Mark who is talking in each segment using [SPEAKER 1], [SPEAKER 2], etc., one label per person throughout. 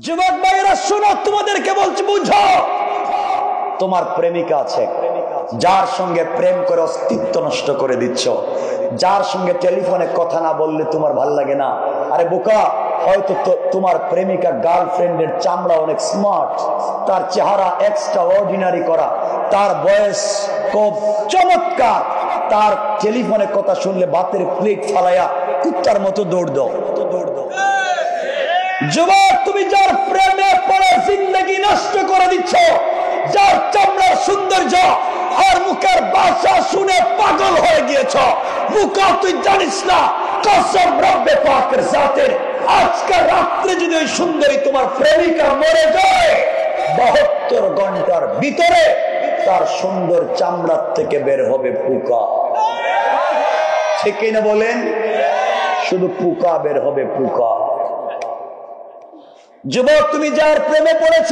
[SPEAKER 1] যুবক ভাইরা শোনো, তোমাদেরকে বলছি বুঝো, তোমার প্রেমিকা আছে, যার সঙ্গে প্রেম করে অস্তিত্ব নষ্ট করে দিচ্ছ, যার সঙ্গে টেলিফোনে কথা না বললে তোমার ভাল লাগে না। আরে বোকা, হয়তো তোমার প্রেমিকা গার্লফ্রেন্ডের চামড়া অনেক স্মার্ট, তার চেহারা এক্সট্রা অর্ডিনারি করা, তার বয়স খুব চমৎকার, তার টেলিফোনে কথা শুনলে বাতের প্লেট ফালাইয়া কুত্তার মতো দৌড় দাও। যুবক, তুমি যার প্রেমে পড়ে জিন্দগি নষ্ট করে দিচ্ছ, যার চামড়ার সৌন্দর্য আর মুখের ভাষা শুনে পাগল হয়ে গিয়েছ, মুখা তুই জানিস না কসম রব্বে পাকের জাতের, আজকে রাত্রে যদি ওই সুন্দরী তোমার প্রেমিকা মরে যায়, 72 ঘন্টার ভিতরে তার সুন্দর চামড়ার থেকে বের হবে পোকা। ঠিক কিনা বলেন? শুধু পোকা বের হবে, পোকা। যুবক, তুমি যার প্রেমে পড়েছ,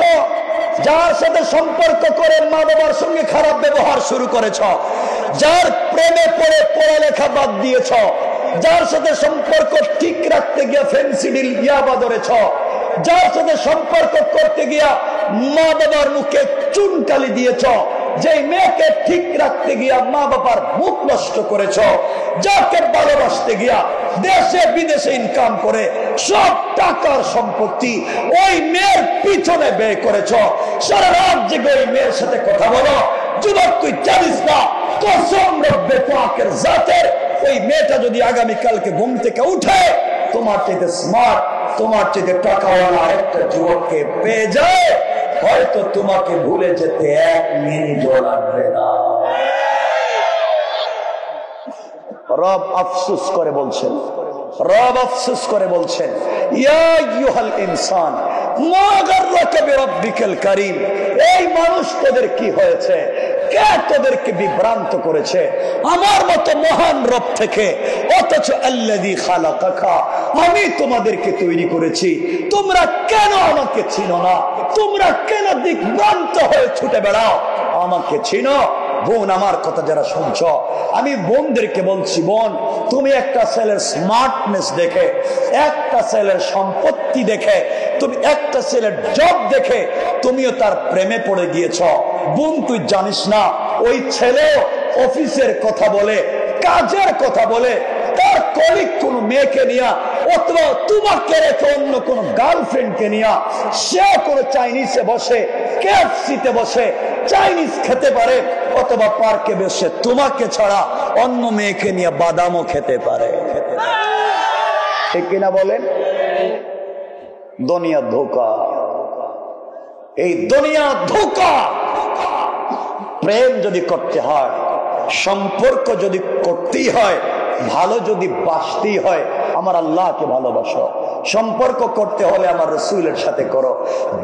[SPEAKER 1] যার সাথে সম্পর্ক করে মা বাবার সঙ্গে খারাপ ব্যবহার শুরু করেছ, যার প্রেমে পড়ে পড়ালেখা বাদ দিয়েছ, যার সাথে সম্পর্ক ঠিক রাখতে গিয়ে ফেন্সিডিল ইয়াবা ধরেছ, যার সাথে সম্পর্ক করতে গিয়া মা বাবার মুখে চুনকালি দিয়েছ, যে মেয়েকে ঠিক রাখতে গিয়া মা বাবার মুখ নষ্ট করেছ, যাকে ভালোবাসতে গিয়া দেশে বিদেশে ইনকাম করে সব টাকার সম্পত্তি ওই মেয়ের পিছনে ব্যয় করেছ, সারা রাত জেগে ওই মেয়ের সাথে কথা বলো। যুবক, তুই জানিস না কসম রব্বে পাকের জাতের, ওই মেয়েটা যদি আগামীকালকে ঘুম থেকে উঠে তোমার চাইতে স্মার্ট, তোমার চাইতে টাকাওয়ালা একটা যুবককে পেয়ে যায়, হয়তো তোমাকে ভুলে যেতে 1 মিনিটও লাগবে না। রব আফসোস করে বলছেন, রব আফসোস করে বলছেন, ইয়া আইয়ুহাল ইনসান মা গাররাকা বিরাব্বিকাল কারীম, এই মানুষ তোদের কি হয়েছে, কে তোদেরকে বিভ্রান্ত করেছে আমার মতো মহান রব থেকে, অথচ আল্লাযী খালাকাকা, আমি তোমাদেরকে তৈরি করেছি, তোমরা কেন আমাকে চিনো না, তোমরা কেন দিকভ্রান্ত হয়ে ছুটে বেড়াও, আমাকে চিনো। বোন, আমার কথা যারা শুনছ, আমি বোনদেরকে বলছি, বোন, তুমি একটা ছেলের স্মার্টনেস দেখে, একটা ছেলের সম্পত্তি দেখে, তুমি একটা ছেলের জব দেখে তুমিও তার প্রেমে পড়ে গিয়েছ। বোন, তুই জানিস না ওই ছেলে অফিসের কথা বলে, কাজের কথা বলে, তার কলিগ কোন মেয়েকে নিয়ে অথবা তোমাকে রেখে অন্য কোন গার্লফ্রেন্ডকে নিয়ে সে কোন চাইনিজে বসে, কেএফসিতে বসে চাইনিজ খেতে পারে, অথবা পার্কে বসে তোমাকে ছাড়া অন্য মেয়েকে নিয়ে বাদামও খেতে পারে। ঠিক কিনা বলেন? দুনিয়া ধোঁকা, এই দুনিয়া ধোঁকা। প্রেম যদি করতে হয়, সম্পর্ক যদি করতেই হয়, ভালো যদি বাসতেই হয়, আমার আল্লাহকে ভালোবাসো। সম্পর্ক করতে হলে আমার রাসূলের সাথে করো,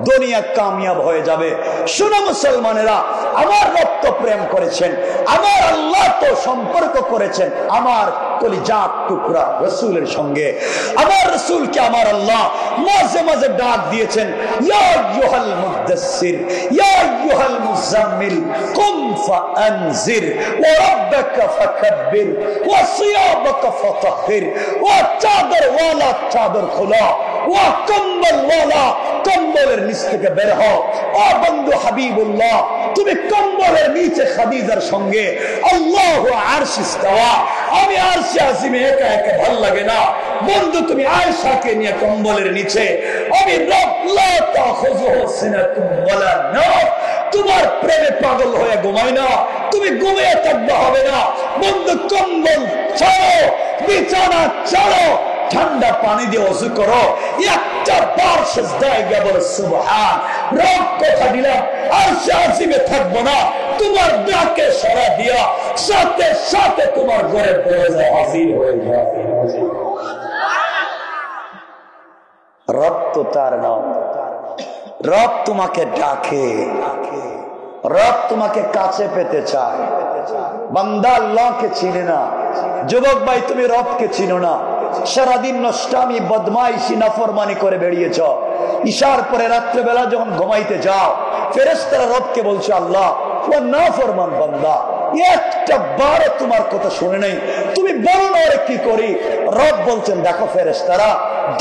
[SPEAKER 1] দুনিয়া কামিয়াব হয়ে যাবে। শোনো মুসলমানেরা, আমার রব তো প্রেম করেছেন, আমার আল্লাহ তো সম্পর্ক করেছেন আমার কলিজার টুকরা রাসূলের সঙ্গে। আমার রাসূলকে আমার আল্লাহ মাঝে মাঝে ডাক দিয়েছেন, ইয়া আইয়ুহাল মুদাসসির, ইয়া আইয়ুহাল মুজাম্মিল, কুম ফাআনজির, ওয়া রাব্বাকা ফাকাব্বির, ওয়া সিয়াবাকা ফাতাহহির, ওয়া চাদর ওয়ালা চাদর খোলা, ওয়া কম্বল ওয়ালা কম্বলের নিচ থেকে বের হও। ও বন্ধু হাবিবুল্লাহ, তুমি কম্বলের নিচে খাদিজার সঙ্গে আল্লাহু আরশ ইস্তাওয়া, আমি আরশে আজিমে একা একা ভাল লাগে না। বন্ধু, তুমি আয়েশাকে নিয়ে কম্বলের নিচে, আমি রব লা তাখুযুহু সিনাতুন ওয়ালা নাওম, তোমার প্রেমে পাগল হয়ে ঘুমাই না, তুমি ঘুমিয়ে থাকবে হবে না। বন্ধু, কম্বল ছাড়ো, বিছানা ছাড়ো, ঠান্ডা পানি দিয়ে ওযু করো, একটা বার সিজদায় গিয়ে বলো সুবহান। রব কথা দিলাম আরশে আজিমে থাকবো না, তোমার ডাকে সাড়া দিয়া সাথে সাথে তোমার ঘরের দরজায় হাজির হয়ে যাবে। রব তো তার নাম, রব তোমাকে ডাকে, রব তোমাকে কাছে পেতে চায়। বান্দা আল্লাহকে চিনে না। যুবক ভাই, তুমি রবকে চিনো না, সারাদিন নষ্টামি বদমাইশি নাফরমানি করে বেরিয়েছ। ইশার পরে রাত্রেবেলা যখন ঘুমাইতে যাও, ফেরেশতারা রবকে বলছে, আল্লাহ ও নাফরমান বান্দা একটা বারও তোমার কথা শুনে নাই, তুমি বলো না ওরে কি করি। রব বলছেন, দেখো ফেরেশতারা,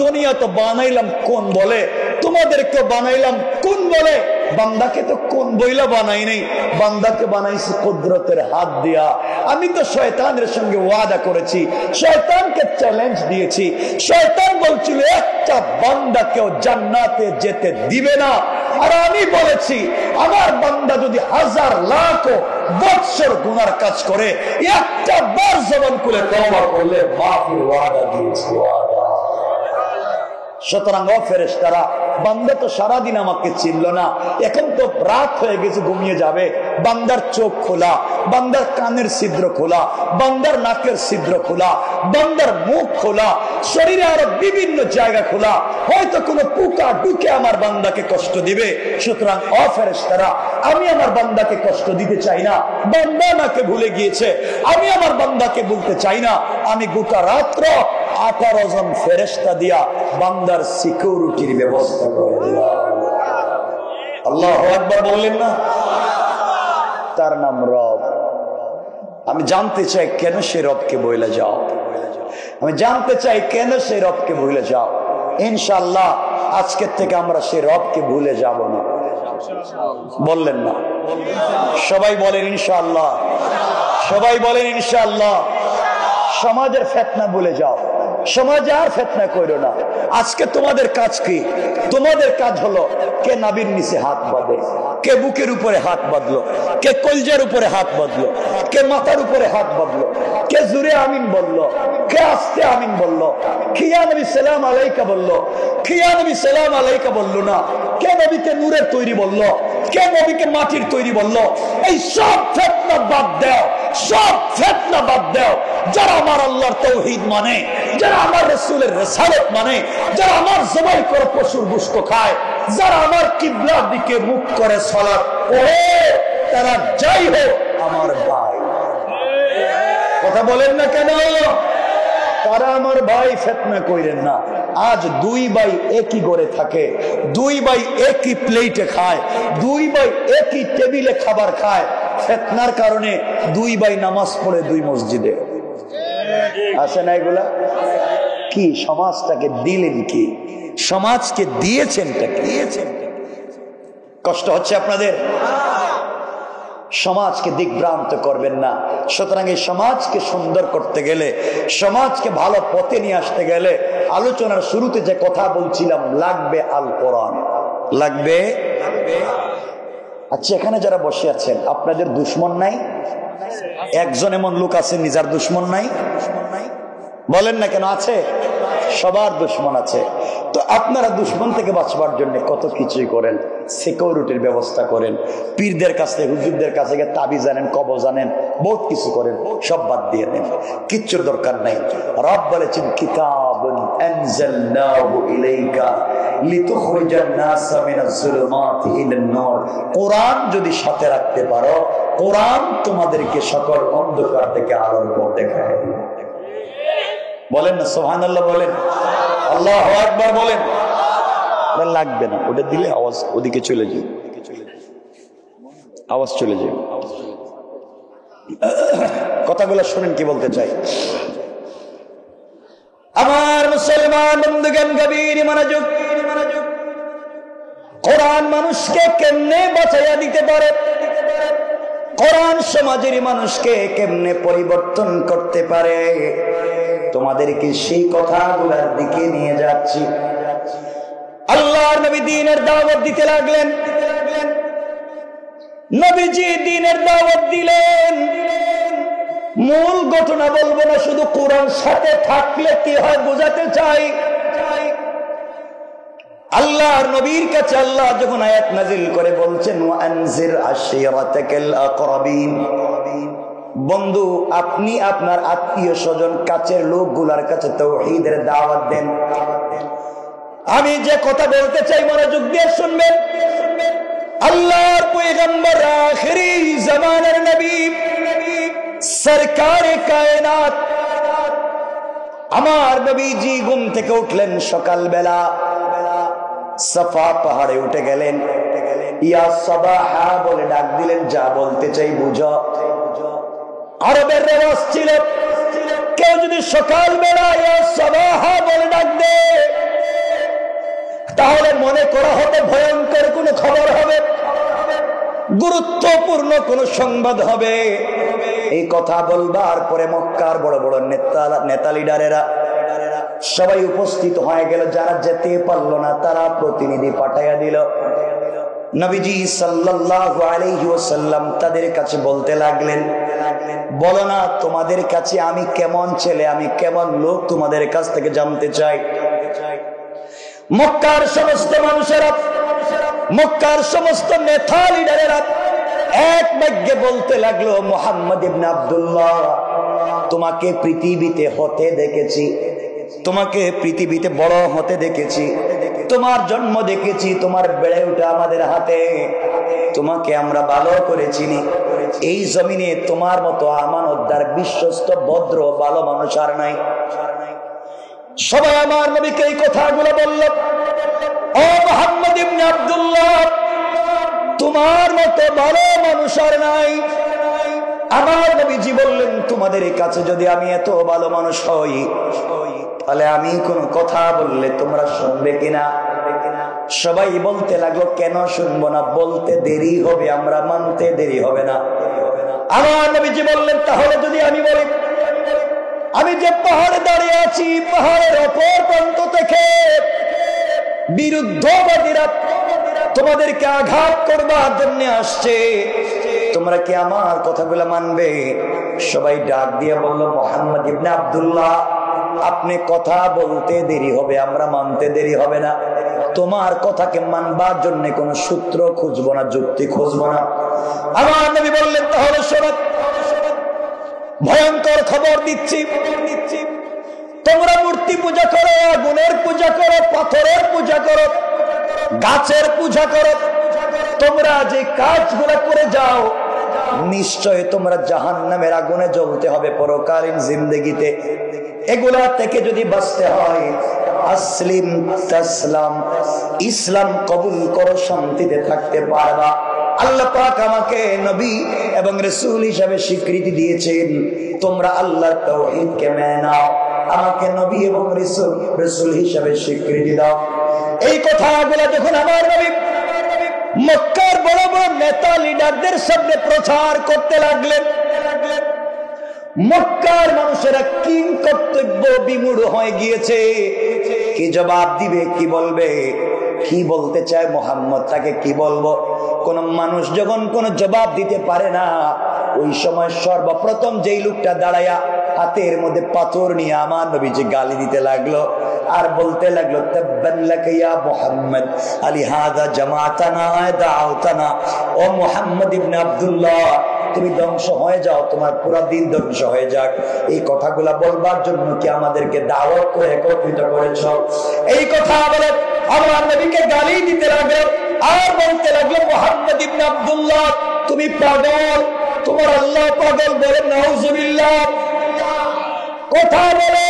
[SPEAKER 1] দুনিয়া তো বানাইলাম কোন বলে, তোমাদেরকে বানাইলাম কোন বলে, বান্দাকে তো কোন বইলা বানাই নাই, বান্দাকে বানাইছি কুদরতের হাত দিয়া। আমি তো শয়তানের সঙ্গে ওয়াদা করেছি, শয়তানকে চ্যালেঞ্জ দিয়েছি। শয়তান বলছিল একটা বান্দাকেও জান্নাতে যেতে দিবে না, আর আমি বলেছি আমার বান্দা যদি হাজার লাখ বৎসর গুনার কাজ করে, একটা বার জবান খুলে তওবা করলে মাফের ওয়াদা দিয়েছি, ওয়াদা। সুতরাং ও ফেরেশতারা, বান্দা তো সারাদিন আমাকে চিনল না, এখন তো রাত হয়ে গেছে, ঘুমিয়ে যাবে। বান্দার চোখ খোলা, বান্দার কানের ছিদ্র খোলা, বান্দার নাকের ছিদ্র খোলা, বান্দার মুখ খোলা, শরীরে আরো বিভিন্ন জায়গা খোলা, হয়তো কোনো পোকা ঢুকে আমার বান্দাকে কষ্ট দিবে। সুতরাং ও ফেরেশতারা, আমি আমার বান্দাকে কষ্ট দিতে চাই না। বান্দা আমাকে ভুলে গিয়েছে, আমি আমার বান্দাকে বলতে চাই না। আমি গোটা রাত্র 18 জন ফেরেশতা দিয়া বান্দার সিকিউরিটির ব্যবস্থা করে দিলাম। আল্লাহু আকবার বললেন না? তার নাম রব। আমি জানতে চাই কেন সে রবকে বইলে যাও, আমি জানতে চাই কেন সে রবকে ভুলে যাও। ইনশাআল্লাহ আজকের থেকে আমরা সে রবকে ভুলে যাব না। বললেন না? সবাই বলেন ইনশাআল্লাহ, সবাই বলেন ইনশাআল্লাহ। সমাজের ফিতনা ভুলে যাও, সমাজে আর ফিতনা কইরো না। আজকে তোমাদের কাজ কি? তোমাদের কাজ হলো কে নাবির নিচে হাত বাঁধে, কে বুকের উপরে হাত বাঁধলো, কে কলজার উপরে হাত বাঁধলো, কে মাথার উপরে হাত বাঁধলো, কে জুড়ে আমিন বললো, কে আস্তে আমিন বললো, খিয়া নবী সালাম আলাইকা বললো, খিয়া নবী সালাম আলাইকা বললো না, কে নবীকে নূরের তৈরি বললো, কে নবীকে মাটির তৈরি বললো। এই সব ফিতনা বাদ দাও, সব ফিতনা বাদ দাও। যারা আমার আল্লাহর তাওহীদ মানে, যারা আমার রাসূলের রিসালাত মানে, যারা আমার জবাই করে পশুর গোশত খায়, যারা আমার কিবলার দিকে মুখ করে সালাত পড়ে, তারা যাই হোক আমার ভাই। কথা বলেন না কেন? তারা আমার ভাই, ফিতনা কইরেন না। আজ দুই ভাই একই ঘরে থাকে, দুই ভাই একই প্লেটে খায়, দুই ভাই একই টেবিলে খাবার খায়। ফিতনার কারণে দুই ভাই নামাজ পড়ে দুই মসজিদে। আছে না এগুলা? কি সমাজটাকে দিলেন, কি সমাজকে দিয়েছেন? কষ্ট হচ্ছে আপনাদের? সমাজকে দিকভ্রান্ত করবেন না। সুতরাং এই সমাজকে সুন্দর করতে গেলে, সমাজকে ভালো পথে নিয়ে আসতে গেলে, আলোচনার শুরুতে যে কথা বলছিলাম, লাগবে আল কোরআন, লাগবে। আচ্ছা, এখানে যারা বসে আছেন আপনাদের দুশমন নাই? একজন এমন লোক আছে নিজের দুশমন নাই? বলেন না কেন? আছে, সবার দুশমন আছে। তো আপনারা দুশমন থেকে বাঁচবার জন্য কত কিছুই করেন, সিকিউরিটির ব্যবস্থা করেন, পীরদের কাছে হুজুরদের কাছে গিয়ে তাবিজ জানেন, কবর জানেন, বহুত কিছু করেন। সব বাদ দিয়ে দেন, কিচ্ছুর দরকার নাই। রব বলেছেন কিতাবুন আনজালনাহু ইলাইকা লিতুখরিজান নাসা মিনাজ যুলুমাতি ইলান নূর। কোরআন যদি সাথে রাখতে পারো, কোরআন তোমাদেরকে সকল অন্ধকার থেকে আলোর পথ দেখায় দিবে। বলেন না সুবহানাল্লাহ? বলেন আল্লাহু আকবার বলেন। লাগবে না, ওটা দিলে আওয়াজ ওদিকে চলে যাবে, আওয়াজ চলে যাবে। কথাগুলো শুনেন কি বলতে চাই। আমার মুসলমান বন্ধুগণ, গভীর মনোযোগ। কোরআন মানুষকে কেমনে বাঁচাইয়া দিতে পারে, কোরআন সমাজের মানুষকে কেমনে পরিবর্তন করতে পারে, তোমাদেরকে সেই কথাগুলোর দিকে নিয়ে যাচ্ছি। আল্লাহর নবী দ্বীনের দাওয়াত দিতে লাগলেন। নবীজি দ্বীনের দাওয়াত দিলেন। মূল ঘটনা বলবো না, শুধু কোরআন সাথে থাকলে কি হয় বোঝাতে চাই। আল্লাহর নবীর কাছে আল্লাহ যখন আয়াত নাযিল করে বলছেন ওয়ানজির আশিরাতাকাল আকরাবিন, বন্ধু আপনি আপনার আত্মীয় স্বজন কাছের লোকগুলার কাছে তাওহীদের দাওয়াত দেন। আমি যে কথা বলতে চাই মনোযোগ দিয়ে শুনবেন। আল্লাহর পয়গম্বর আখিরি জামানার নবী সরকারে কায়নাত আমার নবীজি ঘুম থেকে উঠলেন সকালবেলা, সাফা পাহাড়ে উঠে গেলেন, ইয়া সাবাহা বলে ডাক দিলেন। যা বলতে চাই বুঝো। আরবের রেওয়াজ ছিল কেউ যদি সকালবেলা ইয়া সাবাহা বলে ডাক দে, তাহলে মনে করা হতো ভয়ঙ্কর কোন খবর হবে, গুরুত্বপূর্ণ কোন সংবাদ হবে। এই কথা বলবার পরে মক্কার বড় বড় নেতা লিডারেরা সবাই উপস্থিত হয়ে গেল। যারা যেতে পারলো না তারা প্রতিনিধি পাঠাইয়া দিল। নবীজি সাল্লাল্লাহু আলাইহি ওয়াসাল্লাম তাদের কাছে বলতে লাগলেন, বলো না তোমাদের কাছে আমি কেমন ছেলে, আমি কেমন লোক তোমাদের কাছ থেকে জানতে চাই। মক্কার সমস্ত মানুষেরা, মক্কার সমস্ত নেতা লিডারেরা এক বাক্যে বলতে লাগলো, মুহাম্মদ ইবনে আব্দুল্লাহ, তোমাকে পৃথিবীতে হতে দেখেছি, তোমাকে পৃথিবীতে বড় হতে দেখেছি, তোমার জন্ম দেখেছি, তোমার বেড়ে ওঠা আমাদের হাতে, তোমাকে আমরা ভালো করে চিনি। এই জমিনে তোমার মতো আমানতদার, বিশ্বস্ত, ভদ্র, ভালো মানুষ আর নাই। সবাই আমার নবীকে এই কথাগুলো বলল, ও মুহাম্মদ ইবনে আব্দুল্লাহ, তোমার মতো ভালো মানুষ আর নাই। আমার নবীজি বললেন, তোমাদের কাছে যদি আমি এত ভালো মানুষ হই, তাহলে আমি কোন কথা বললে তোমরা শুনবে কিনা? সবাই বলতে লাগলো, কেন শুনবো না, বলতে দেরি হবে, আমরা মানতে দেরি হবে না। আমার নবীজি বললেন, তাহলে যদি আমি বলি, আমি যে পাহাড়ে দাঁড়িয়ে আছি, পাহাড়ের অপর প্রান্ত থেকে বিরুদ্ধবাদীরা তোমাদেরকে আঘাত করবার জন্য আসছে, তোমরা কি আমার কথাগুলো মানবে? সবাই ডাক দিয়ে বলল, মুহাম্মদ ইবনে আব্দুল্লাহ, আপনি কথা বলতে দেরি হবে, আমরা মানতে দেরি হবে না। তোমার কথাকে মানবার জন্য কোন সূত্র খুঁজবো না, যুক্তি খুঁজবো না। আমার নবী বললেন, তাহলে শোনো, ভয়ঙ্কর খবর দিচ্ছি, তোমরা মূর্তি পূজা করো, আগুনের পূজা করো, পাথরের পূজা করো, গাছের পূজা করো, তোমরা যে কাজগুলো করে যাও, নিশ্চয় তোমরা জাহান্নামের আগুনে জ্বলতে হবে পরকালীন জিন্দেগিতে। এগুলা থেকে যদি বাঁচতে হয়, আসলিম তাসলাম, ইসলাম কবুল করো, শান্তিতে থাকতে পারবা। আল্লাহ পাক আমাকে নবী এবং রাসূল হিসেবে স্বীকৃতি দিয়েছেন, তোমরা আল্লাহর তাওহীদকে মেনে নাও, আমাকে নবী এবং রাসূল হিসেবে স্বীকৃতি দাও। এই কথাগুলো যখন আমার নবী মক্কার বড় বড় নেতা লিডারদের সামনে প্রচার করতে লাগলেন, মক্কার মানুষেরা কিং কর্তব্য বিমূঢ় হয়ে গিয়েছে। কি জবাব দিবে, কি বলবে, কি বলতে চায় মুহাম্মদ, তাকে কি বলবো? কোন মানুষ যখন কোন জবাব দিতে পারে না, ওই সময় সর্বপ্রথম যেই লোকটা দাঁড়ায়া হাতের মধ্যে পাথর নিয়ে আমার নবীজি গালি দিতে লাগলো আর বলতে লাগলো, তাব্বান লাকা ইয়া মুহাম্মদ আলিহাযা জামাতানা দাআওতানা, ও মুহাম্মদ ইবনে আব্দুল্লাহ, তুমি ধ্বংস হয়ে যাও, তোমার পুরো দিন ধ্বংস হয়ে যাক। এই কথাগুলা বলবার জন্য কি আমাদেরকে দাওয়াত করে একত্রিত করেছ? এই কথা বলে আমার নবীকে গালি দিতে লাগলো আর বলতে লাগলো, মুহাম্মদ ইবনে আব্দুল্লাহ, তুমি পাগল, তোমার আল্লাহ পাগল, বলে নাউজুবিল্লাহ। কথা বলে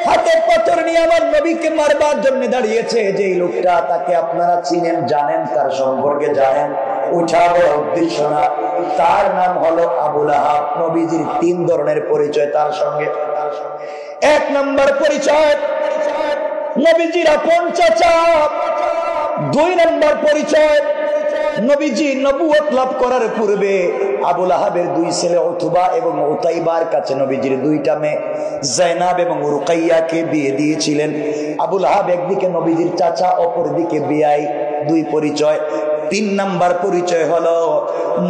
[SPEAKER 1] হাতে পাথর নিয়ে আমার নবীকে মারবার জন্য দাঁড়িয়েছে যেই লোকটা, তাকে আপনারা চিনেন, জানেন, তার সম্পর্কে জানেন, উঠা বড় উদ্দেশ্য না। তার নাম হলো আবু লাহাব। নবীজির 3 ধরনের পরিচয় তার সঙ্গে। 1 নম্বর পরিচয়, নবীজির আপন চাচা। 2 নম্বর পরিচয়, নবীজি নবুয়ত লাভ করার পূর্বে আবু লাহাবের 2 ছেলে উতবা এবং উতাইবার কাছে নবীজির 2টা মেয়ে যায়নাব এবং রুকাইয়াকে বিয়ে দিয়েছিলেন। আবু লাহাব একদিকে নবীজির চাচা, অপরদিকে বিয়াই। 2 পরিচয়। 3 নম্বর পরিচয় হলো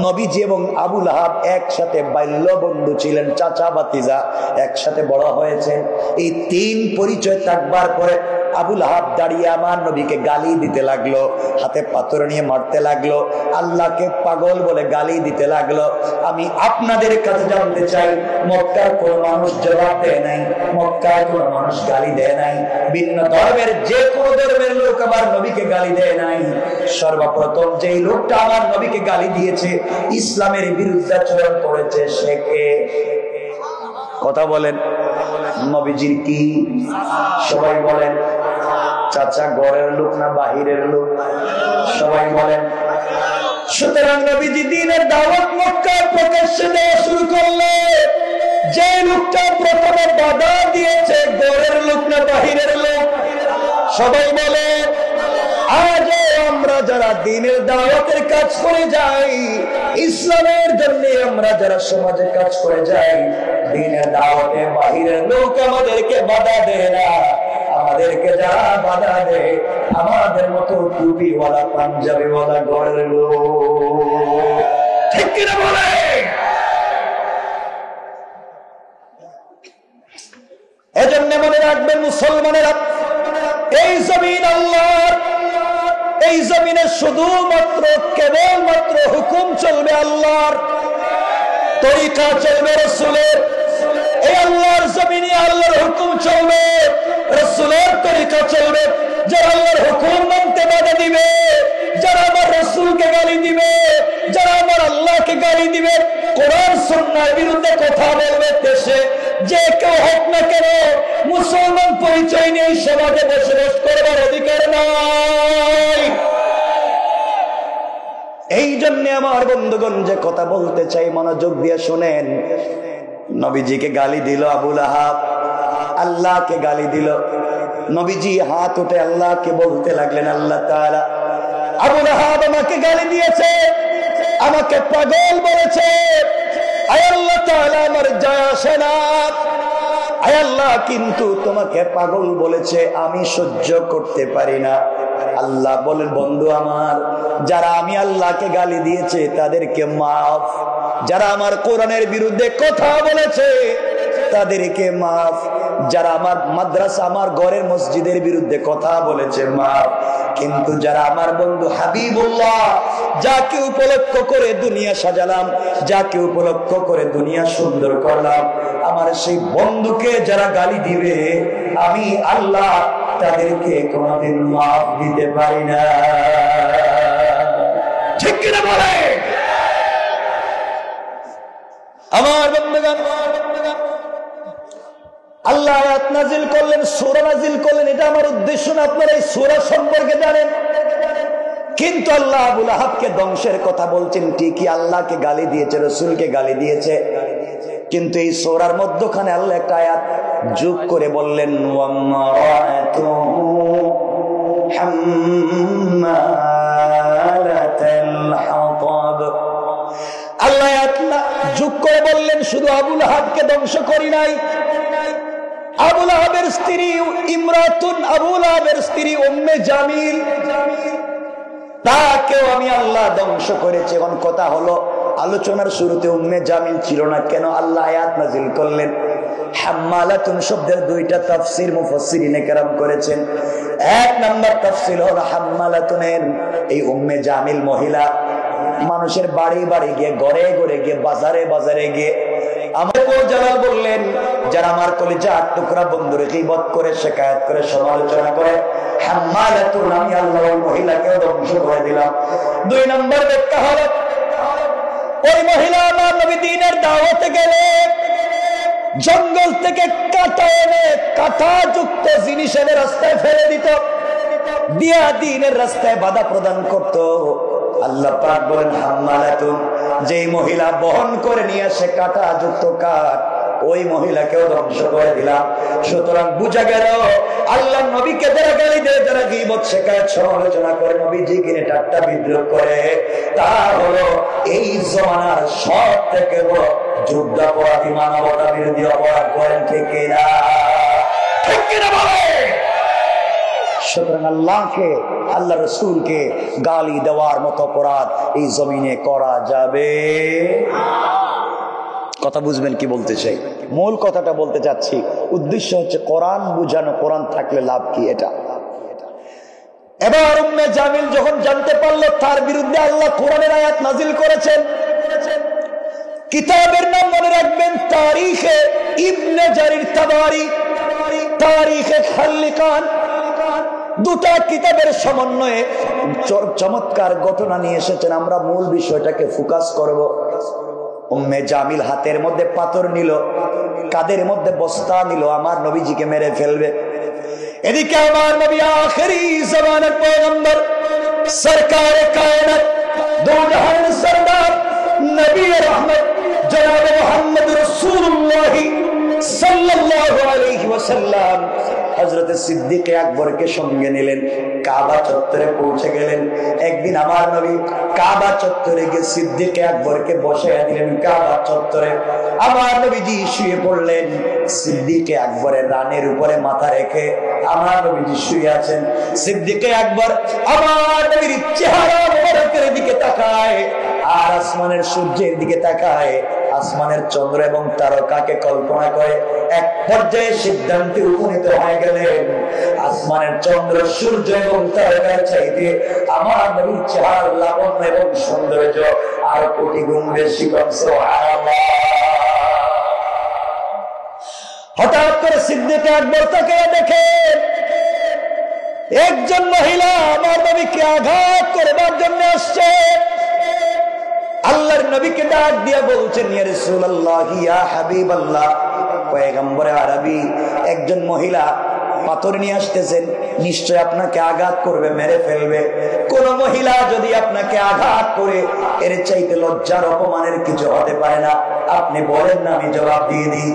[SPEAKER 1] নবীজি এবং আবু লাহাব একসাথে বাল্য বন্ধু ছিলেন, চাচা ভাতিজা একসাথে বড় হয়েছেন। এই 3 পরিচয় থাকবার পরে আবু লাহাব দাঁড়িয়ে আমার নবীকে গালি দিতে লাগলো, হাতে পাথর নিয়ে মারতে লাগলো, আল্লাহকে পাগল বলে গালি দিতে লাগলো। আমি আপনাদের কাছে জানতে চাই, মক্কার কোন মানুষ জবাব দেয় নাই, মক্কার কোন মানুষ গালি দেয় নাই, ভিন্ন ধর্মের যে কোনো ধর্মের লোক আমার নবীকে গালি দেয় নাই। সর্বপ্রথম যেই লোকটা আমার নবীকে গালি দিয়েছে, ইসলামের বিরুদ্ধাচরণ করেছে, সে কে? কথা বলেন। নবীজির কি? সবাই বলেন। চাচা ঘরের লোক না বাহিরের লোক? সবাই বলেন। সুতরাং নবীজি দ্বীনের দাওয়াত মক্কায় প্রকাশ্যে দেওয়া শুরু করলে যে লোকটা প্রথমে বাধা দিয়েছে, ঘরের লোক না বাহিরের লোক? সবাই বলে। আজ আমরা যারা দ্বীনের দাওয়াতের কাজ করে যাই, ইসলামের জন্য আমরা যারা সমাজে কাজ করে যাই, দ্বীনের দাওয়াতে বাহিরের লোক আমাদেরকে বাধা দেয় না। আমাদেরকে যারা বাধা দেয় আমাদের মতো টুপিওয়ালা পাঞ্জাবিওয়ালা ঘরের লোক। ঠিক কিনা বলে? এজন্য মনে রাখবেন মুসলমানেরা, এই জমিন আল্লাহর, এই জমিনে শুধুমাত্র কেবলমাত্র হুকুম চলবে আল্লাহর, তরিকা চলবে রাসূলের। এই আল্লাহর জমিনে আল্লাহর হুকুম চলবে, রাসূলের তরিকা চলবে। যারা আল্লাহর হুকুম মানতে বাধা দিবে, যারা আমার রাসূলকে গালি দিবে, যারা আমার আল্লাহকে গালি দিবে, কোরআন সুন্নাহর বিরুদ্ধে কথা বলবে, দেশে যে কেউ হোক না কেন, মুসলমান পরিচয় নিয়ে সমাজে বসবাস করবার অধিকার নাই। এই জন্য আমার বন্ধুগণ যে কথা বলতে চাই মনোযোগ দিয়ে শুনেন। নবীজিকে গালি দিল আবু লাহাব, আল্লাহকে গালি দিল। নবীজি হাত উঠে আল্লাহকে বলতে লাগলেন, আল্লাহ তাআলা, আবু লাহাব আমাকে গালি দিয়েছে, আমাকে পাগল বলেছে, আয় আল্লাহ তাআলা আমার যায় আসে না, আয় আল্লাহ কিন্তু তোমাকে পাগল বলেছে, আমি সহ্য করতে পারি না। আল্লাহ বলেন, বন্ধু আমার, যারা আমি আল্লাহকে গালি দিয়েছে তাদেরকে মাফ, যারা আমার কোরআনের বিরুদ্ধে কথা বলেছে তাদেরকে মাফ, যারা আমার মাদ্রাসা আমার ঘরের মসজিদের বিরুদ্ধে কথা বলেছে মাফ। কিন্তু যারা আমার বন্ধু হাবিবুল্লাহ, যাকে উপলক্ষ করে দুনিয়া সাজালাম, যাকে উপলক্ষ করে দুনিয়া সুন্দর করলাম, আমার সেই বন্ধুকে যারা গালি দিবে আমি আল্লাহ তাদেরকে কোনদিন মাফ দিতে পারি না। ঠিক কিনা বলে? আমার বন্ধুগণ, আল্লাহ আয়াত নাজিল করলেন, সূরা নাজিল করলেন, এটা আমার উদ্দেশ্য না আপনারা এই সূরা সম্পর্কে জানেন। কিন্তু আল্লাহ আবু লাহাবকে ধ্বংসের কথা বলছেন ঠিকই, আল্লাহকে গালি দিয়েছে, রাসূলকে গালি দিয়েছে, কিন্তু এই সূরার মধ্যখানে আল্লাহ একটা আয়াত যোগ করে বললেন, ওয়ামারাতুহু হাম্মালাতাল হাতাব। আল্লাহ আয়াত যোগ করে বললেন, শুধু আবু লাহাবকে ধ্বংস করি নাই, আবু লাহাবের স্ত্রী ইমরাতুন, আবু লাহাবের স্ত্রী উম্মে জামিল, তাকেও আমি আল্লাহ ধ্বংস করেছি। এখন কথা হলো, আলোচনার শুরুতে উম্মে জামিল ছিল না কেন? আল্লাহ আয়াত নাযিল করলেন। হাম্মালাতুন শব্দের দুইটা তাফসীর মুফাসসিরিনে কেরাম করেছেন। এক নাম্বার তাফসীর হলো হাম্মালাতুনের এই উম্মে জামিল মহিলা মানুষের বাড়ি বাড়ি গিয়ে, ঘরে ঘরে গিয়ে, বাজারে বাজারে গিয়ে, আমার জালাল বললেন, যারা আমার কলিজার টুকরা বন্ধুরে গীবত করে, শিকায়াত করে, সমালোচনা করে, হাম্মালাতুন আমি আল্লাহ ওই মহিলাকে ধ্বংস করে দিলাম। দুই নম্বর ব্যাখ্যা হলো, ওই মহিলা আমার নবী দ্বীনের দাওয়াতে গেলে জঙ্গল থেকে কাঁটা এনে, কাঁটা যুক্ত জিনিস এনে রাস্তায় ফেলে দিত, দিয়া দ্বীনের রাস্তায় বাধা প্রদান করত। আল্লাহ পাক বলেন, হাম্মালাতুন, যেই মহিলা বহন করে নিয়ে আসে কাঁটা যুক্ত কাঠ, ওই মহিলাকেও ধ্বংস করে দিলাম। সুতরাং বুঝা গেল, আল্লাহ নবীকে যারা গালি দেয়, যারা গীবত, শিকায়াত, সমালোচনা করে, নবীজিকে নিয়ে ঠাট্টা বিদ্রুপ করে, তা হলো এই জমানার সব থেকে বড় যুদ্ধাপরাধী, মানবতা বিরোধী অপরাধ করেন। ঠিক কিনা? ঠিক কিনা বলে? সুতরাং আল্লাহকে, আল্লাহ রাসূলকে গালি দেওয়ার মতো অপরাধ এই জমিনে করা যাবে। কথা বুঝবেন কি বলতে চাই? মূল কথাটা বলতে চাচ্ছি, উদ্দেশ্য হচ্ছে কোরআন বুঝানো, কোরআন থাকলে লাভ কি এটা। এবার উম্মে জামিল যখন জানতে পারলো তার বিরুদ্ধে আল্লাহ কোরআনের আয়াত নাজিল করেছেন, কিতাবের নাম মনে রাখবেন, তারিখে ইবনে জারির তাবারি, তারিখে খাল্লিকান, দুটা কিতাবের সমন্বয়ে চমৎকার ঘটনা নিয়ে এসেছেন। আমরা মূল বিষয়টাকে ফোকাস করব। উম্মে জামিল হাতের মধ্যে পাথর নিল, কাদের মধ্যে বস্তা নিল, আমার নবীজিকে মেরে ফেলবে। এদিকে আমার নবী আখেরি জামানার পয়গম্বর, সরকারে কায়নাত, দো জাহানের সরদার, নবী রহমত জনাবে মুহাম্মদ রাসূলুল্লাহ সাল্লাল্লাহু আলাইহি ওয়াসাল্লাম হযরত সিদ্দিক আকবরকে সঙ্গে নিলেন, কাবা চত্বরে পৌঁছে গেলেন। একদিন আমার নবী কাবা চত্বরে গিয়ে সিদ্দিক আকবরকে বসাইয়া দিলেন। কাবা চত্বরে আমার নবীজি শুয়ে পড়লেন। সিদ্দিক আকবরের রানের উপরে মাথা রেখে আমার নবীজি শুয়ে আছেন। সিদ্দিক আকবর আমার নবীর চেহারা মোবারকের দিকে তাকায় আর আসমানের সূর্যের দিকে তাকায়, আসমানের চন্দ্র এবং তারকাকে কল্পনা করে এক পর্যায়ে সিদ্ধান্তে উপনীত হয়ে গেলেন, আসমানের চন্দ্র সূর্য এবং তারকার চাইতে আমার নবীর চেহারার লাবণ্য এবং সৌন্দর্য আর কোটি গুণ বেশি। সুবহানাল্লাহ। হঠাৎ করে সিদ্দিক আকবর তাকে দেখে একজন মহিলা আমার নবীকে আঘাত করবার জন্য আসছে। আল্লাহর নবীকে ডাক দিয়ে বলছেন, ইয়া রাসূলুল্লাহ, ইয়া হাবিবাল্লাহ, পয়গম্বরে আরবি একজন মহিলা পাথর নিয়ে আসতেছেন, নিশ্চয় আপনাকে আঘাত করবে, মেরে ফেলবে। কোন মহিলা যদি আপনাকে আঘাত করে এর চাইতে লজ্জার অপমানের কিছু হতে পারে না। আপনি বলেন না, আমি জবাব দিয়ে দিই।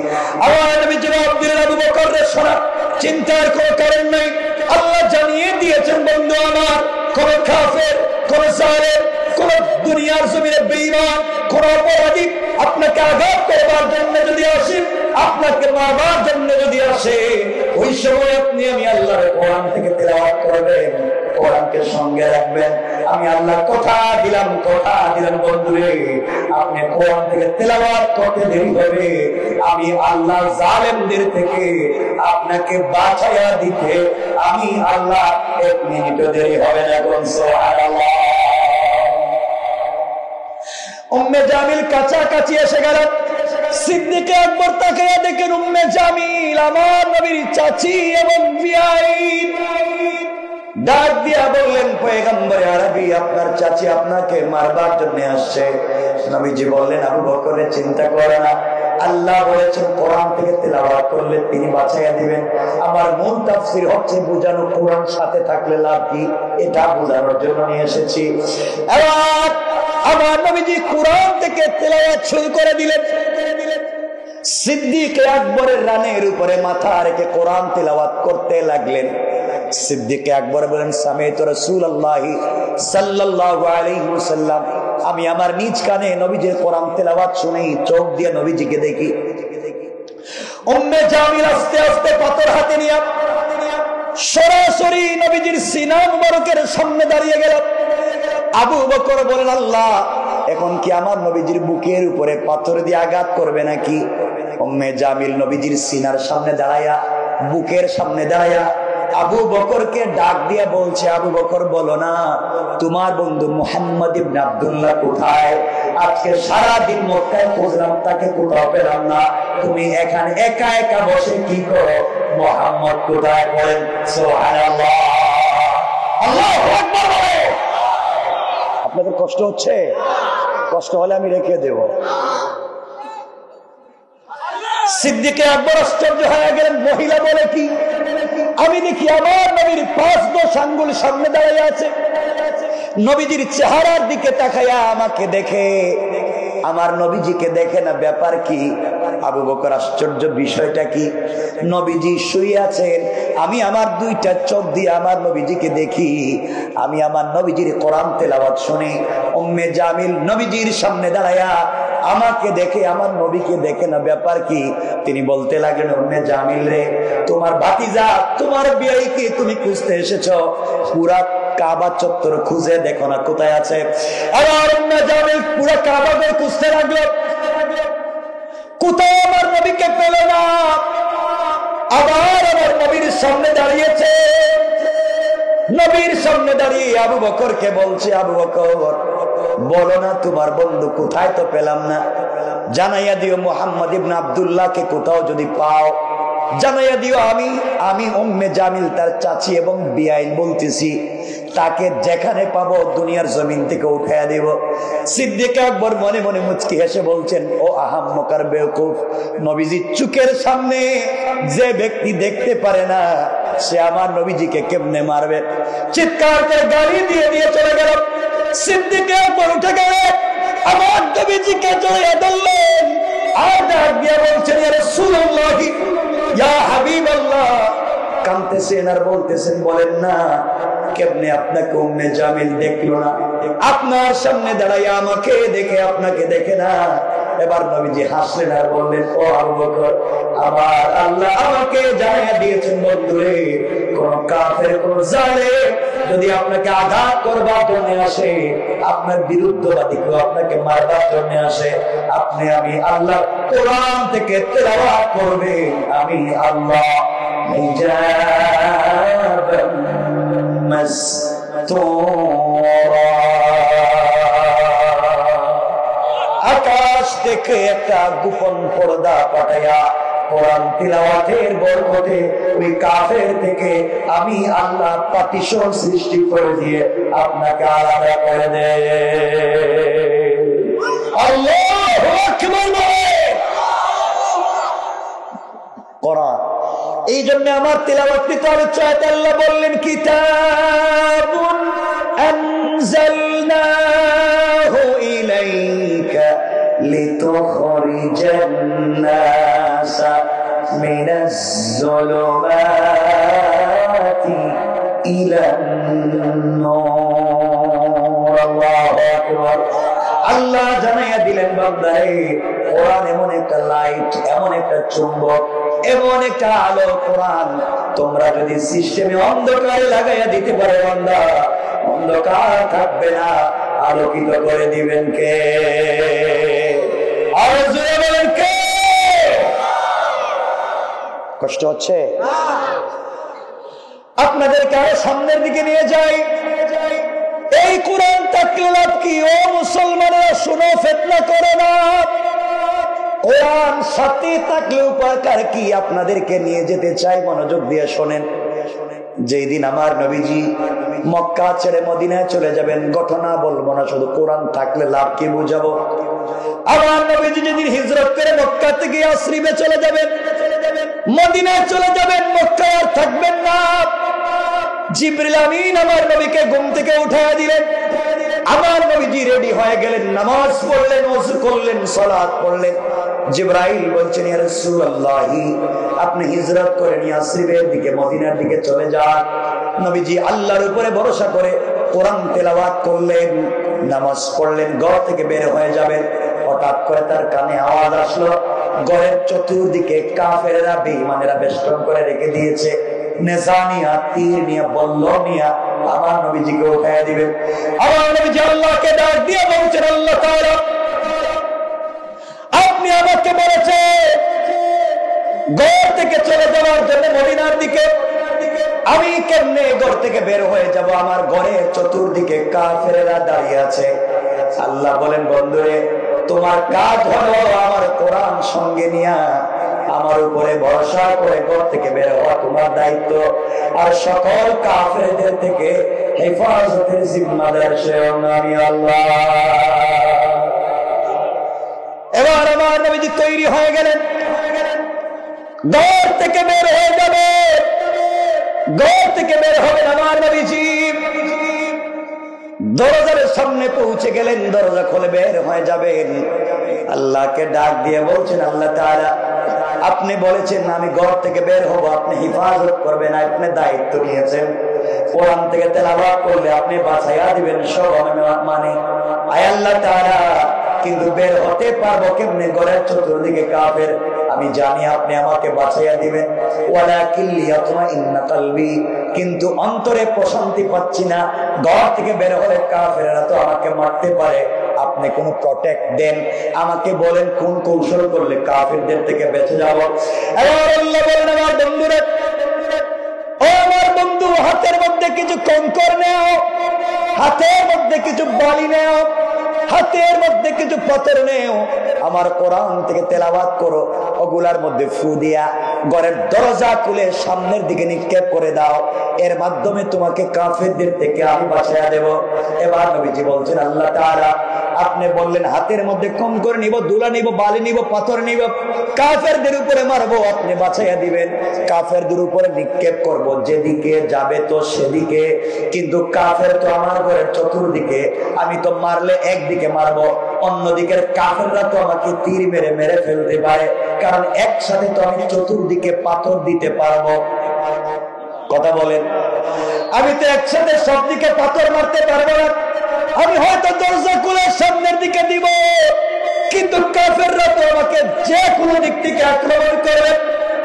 [SPEAKER 1] আমার নবী জবাব দিলেন, আবু বকর রে শোনা, চিন্তার কোনো কারণ নাই। আল্লাহ জানিয়ে দিয়েছেন বন্ধু আমার, কোন কাফের, কোন জালেম, কোন দুনিয়ার জমিনে বেঈমান, কোন অপরাধী আপনাকে আঘাত করবার জন্য যদি আসে, আপনাকে মারবার জন্য যদি আসে, ওই সময় আপনি আমি আল্লাহর কোরআন থেকে তেলাওয়াত করবেন, কোরআনকে সঙ্গে রাখবেন। আমি আল্লাহ কথা দিলাম বন্ধুরে, আপনি কোরআন থেকে তেলাওয়াত করতে দেরি হবে, আমি আল্লাহ জালেমদের থেকে আপনাকে বাঁচাইয়া দিতে আমি আল্লাহ 1 মিনিটও দেরি হবে না। সুবহানাল্লাহ। উম্মে জামিল কাছাকাছি এসে গেল। সিদ্দিক আকবর তাকে দেখেন উম্মে জামিল আমার নবীর চাচি এবং বিয়াই। ডাক দিয়া বললেন, পয়গম্বরে আরবি আপনার চাচি আপনাকে মারবার জন্য আসছে। নবীজি বললেন, আবু বকর চিন্তা করে না, আল্লাহ বলেছেন কোরআন থেকে তেলাওয়াত করলে তিনি বাঁচাইয়া দিবেন। আমার মূল তাফসীর হচ্ছে বোঝানো, কোরআন সাথে থাকলে লাভ কি, এটা বোঝানোর জন্য নিয়ে এসেছি। এবার আমার নবীজি কোরআন থেকে তেলাওয়াত শুরু করে দিলেন। সিদ্দিক আকবরের রানের উপরে মাথা রেখে কোরআন তেলাওয়াত করতে লাগলেন। সিদ্দিক আকবর বলেন, সামি'তু রাসূলুল্লাহি সাল্লাল্লাহু আলাইহি ওয়াসাল্লাম, আমি আমার নিজ কানে নবীজির কোরআন তেলাওয়াত শুনি, চোখ দিয়ে নবীজিকে দেখি। উম্মে জামিল আস্তে আস্তে পাথর হাতে নিয়ে সরাসরি নবীজির সিনা মুবারকের সামনে দাঁড়িয়ে গেল। আবু বকর বলেন, আল্লাহ, এখন কি আমার নবীজির বুকের উপরে পাথর দিয়ে আঘাত করবে নাকি? উম্মে জামিল নবীজির সিনার সামনে দাঁড়ায়া, বুকের সামনে দাঁড়ায়া আবু বকরকে ডাক দিয়ে বলছে, আবু বকর বলো না, তোমার বন্ধু মুহাম্মদ ইবনে আব্দুল্লাহ কোথায়? আজকে সারা দিন মক্কায় খুঁজলাম, তাকে কোথাও পেলাম না, তুমি এখানে একা একা বসে কি করো? মুহাম্মদ কোথায়? বলেন সুবহানাল্লাহ। আল্লাহু আকবার। আপনাদের কষ্ট হচ্ছে? কষ্ট হলে আমি রেখে দেব। সিদ্দিক আকবর আশ্চর্য হয়ে গেলেন, মহিলা বলে কি? আমি দেখি আমার নবীর 5-10 আঙ্গুল সামনে দাঁড়িয়ে আছে, নবীজির চেহারার দিকে তাকায়া আমাকে দেখে, আমার নবীজিকে দেখে না, ব্যাপার কি? আবু বকর আশ্চর্য, বিষয়টা কি? নবীজি শুয়ে আছেন, আমি আমার 2টা চোখ দিয়ে আমার নবীজিকে দেখি, আমি আমার নবীজির কোরআন তেলাওয়াত শুনি। উম্মে জামিল নবীজির সামনে দাঁড়ায়া আমাকে দেখে, আমার নবীকে দেখে না, ব্যাপার কি? তিনি বলতে লাগলেন, উম্মে জামিল রে, তোমার ভাতিজা, তোমার বিয়াইকে তুমি খুঁজতে এসেছো, পুরা কাবা চত্বর খুঁজে দেখো না কোথায় আছে। আর উম্মে জামিল পুরা কাবা ঘর খুঁজতে লাগলো, কোথাও আমার নবীকে পেল না। আবার আমার নবীর সামনে দাঁড়িয়েছে, নবীর সামনে দাঁড়িয়ে আবু বকরকে বলছে, আবু বকর বলো না তোমার বন্ধু কোথায়, তো পেলাম না, জানাইয়া দিও মুহাম্মদ ইবনে আব্দুল্লাহকে কোথাও যদি পাও জানাইয়া দিও। আমি উম্মে জামিল তার চাচি এবং বিয়াইন বলতেছি, তাকে যেখানে পাবো দুনিয়ার জমিন থেকে উঠাইয়া দেব। সিদ্দিক আকবর মনে মনে মুচকি হেসে বলছেন, ও আহাম্মকার বেওকুফ, নবীজির চোখের সামনে যে ব্যক্তি দেখতে পারে না, সে আমার নবীজিকে কেমনে মারবে? চিৎকার করে গালি দিয়ে দিয়ে চলে গেল। সিদ্দিক আকবর উঠে গেলে আমার নবীজিকে জড়িয়ে ধরলেন আর ডাক দিয়ে বলছেন, ইয়া রাসূলুল্লাহ, ইয়া হাবিবাল্লাহ, কাঁদতেছেন আর বলতেছেন, বলেন না কেমনে আপনাকে উম্মে জামিল দেখলো না, আপনার সামনে দাঁড়াইয়া আমাকে দেখে আপনাকে দেখে না। এবার নবীজি হাসলেন আর বললেন, ও আবু বকর, আবার আল্লাহ আমাকে জানিয়ে দিয়েছেন বন্ধুরে, কোন কাফের কোন জালেম যদি আপনাকে আঘাত করবার জন্য আসে, আপনার বিরুদ্ধবাদী কেউ আপনাকে মারবার জন্য আসে, আমি আল্লাহ কোরআন থেকে তেলাওয়াত করবেন, আমি আল্লাহ আকাশ থেকে একটা গোপন পর্দা পাঠাইয়া কোরআন তিলাওয়াতের বরকতে ওই কাফের থেকে আমি আল্লাহ পার্টিশন সৃষ্টি করে দিয়ে আপনাকে আলাদা করে দেয়। আল্লাহু আকবার। কোরআন এই জন্য আমার তিলাওয়াত করতে হবে। চাইতে আল্লাহ বললেন, কিতাবুন আনজালনাহু ইলাইকা লিতুখরিজান নাসা মিনাজ যুলুমাতি ইলান নূর। আল্লাহু আকবার। আল্লাহ জানাইয়া দিলেন, বান্দারে কোরআন এমন একটা লাইট, এমন একটা চুম্বক, এমন একটা আলো। কোরআন তোমরা যদি সিস্টেমে অন্ধকারে লাগাইয়া দিতে পারে বান্দা, অন্ধকার থাকবে না, আলোকিত করে দিবেন কে? আর জোরে বলেন কে? কষ্ট হচ্ছে? আপনাদেরকে আরো সামনের দিকে নিয়ে যাই। এই কোরআন থাকলে লাভ কি? ও মুসলমানেরা শুনো, ফিতনা করো না। কোরআন সাথে থাকলে উপকার কি? আপনাদেরকে নিয়ে যেতে চাই, মনোযোগ দিয়ে শোনেন। যেই দিন আমার নবীজি মক্কা ছেড়ে মদিনায় চলে যাবেন, ঘটনা বলবো না, শুধু কোরআন থাকলে লাভ কি বুঝাবো। আমার নবীজি যেদিন হিজরত করে মক্কা থেকে ইয়াসরিবে চলে যাবেন, মদিনায় চলে যাবেন, মক্কা আর থাকবেন না। জিবরিল আমিন আমার নবীকে ঘুম থেকে উঠায়া দিলেন। আমার নবীজি রেডি হয়ে গেলেন, নামাজ পড়লেন, ওযু করলেন, সালাত পড়লেন। জিবরাইল বলছেন, ইয়া রাসূলুল্লাহ, আপনি হিজরত করেন ইয়াসরিবের দিকে, মদিনার দিকে চলে যান। নবীজি আল্লাহর উপরে ভরসা করে কোরআন তেলাওয়াত করলেন, নামাজ পড়লেন, ঘর থেকে বের হয়ে যাবেন। হঠাৎ করে তার কানে আওয়াজ আসলো, ঘরের চতুর্দিকে কাফেররা, বেঈমানেরা বেষ্টন করে রেখে দিয়েছে। নেজানিয়া, তীর নিয়ে, বল্লম নিয়ে আমার নবীজিকে উঠাইয়া দিবেন। আমার নবীজি আল্লাহকে ডাক দিয়ে বলছেন, আল্লাহ তাআলা আপনি আমাকে বলেছেন ঘর থেকে চলে যাওয়ার জন্য মদিনার দিকে, আমি কেমনে ঘর থেকে বের হয়ে যাব? আমার ঘরের চতুর্দিকে কাফেররা দাঁড়িয়ে আছে। আল্লাহ বলেন, বন্ধুরে তোমার কাজ হলো আমার কোরআন সঙ্গে নিয়া আমার উপরে ভরসা করে ঘর থেকে বের হওয়া তোমার দায়িত্ব, আর সকল কাফেরদের থেকে হেফাজতের জিম্মাদার স্বয়ং আমি আল্লাহ। এবার আমার নবীজি তৈরি হয়ে গেলেন, ঘর থেকে বের হয়ে যাবে। ঘর থেকে বের হবেন আমার নবীজি, দরজার সামনে পৌঁছে গেলেন, দরজা খুলে বের হয়ে যাবেন। আল্লাহকে ডাক দিয়ে বলছেন, আল্লাহ তাআলা আপনি বলেছেন আমি ঘর থেকে বের হব, আপনি হিফাজত করবেন, আপনি দায়িত্ব নিয়েছেন। কোরআন থেকে তেলাওয়াত করলে আপনি বাঁচাইয়া দিবেন, সব আমি মানে। আয় আল্লাহ তাআলা, কিন্তু বের হতে পারবো কেমনে? ঘরের চতুর্দিকে কাফের, আমি জানি আপনি আমাকে বাঁচাইয়া দিবেন। ওয়ালাকিন লিয়াতমাইন্না কলবি, কিন্তু অন্তরে প্রশান্তি পাচ্ছি না। ঘর থেকে বের হলে কাফেররা তো আমাকে মারতে পারে, আপনি কোন প্রটেক্ট দেন, আমাকে বলেন কোন কৌশল করলে কাফেরদের থেকে বেঁচে যাব। এবার আল্লাহ বলেন, আমার বন্ধুরা, ও আমার বন্ধু, হাতের মধ্যে কিছু কঙ্কর নেও, হাতের মধ্যে কিছু বালি নেও, হাতের মধ্যে কিছু পাথর নেও, আমার কোরআন থেকে তেলাওয়াত করো, ওগুলার মধ্যে ফু দিয়া ঘরের দরজা খুলে সামনের দিকে নিক্ষেপ করে দাও, এর মাধ্যমে তোমাকে কাফেরদের থেকে আমি বাঁচাইয়া দেব। এবার নবীজি বলছেন, আল্লাহ তাআলা আপনি বললেন হাতের মধ্যে কঙ্কর নিব, দুলা নিব, বালি নিব, পাথর নিব, কাফেরদের উপরে মারবো, আপনি বাঁচাইয়া দিবেন। কাফেরদের উপরে নিক্ষেপ করব, যেদিকে যাবে তো সেদিকে, কিন্তু কাফের তো আমার ঘরের চতুর্দিকে, আমি তো মারলে একদিকে মারবো, অন্যদিকের কাফেররা তো আমাকে তীর মেরে মেরে ফেলতে পারে, কারণ একসাথে তো আমি চতুর্দিকে পাথর দিতে পারবো। কথা বলেন। আমি তো একসাথে সব দিকে পাথর মারতে পারবো না, আমি হয়তো দরজা খুলে সামনের দিকে দিব, কিন্তু কাফেররা তো আমাকে যে কোনো দিক থেকে আক্রমণ করবে।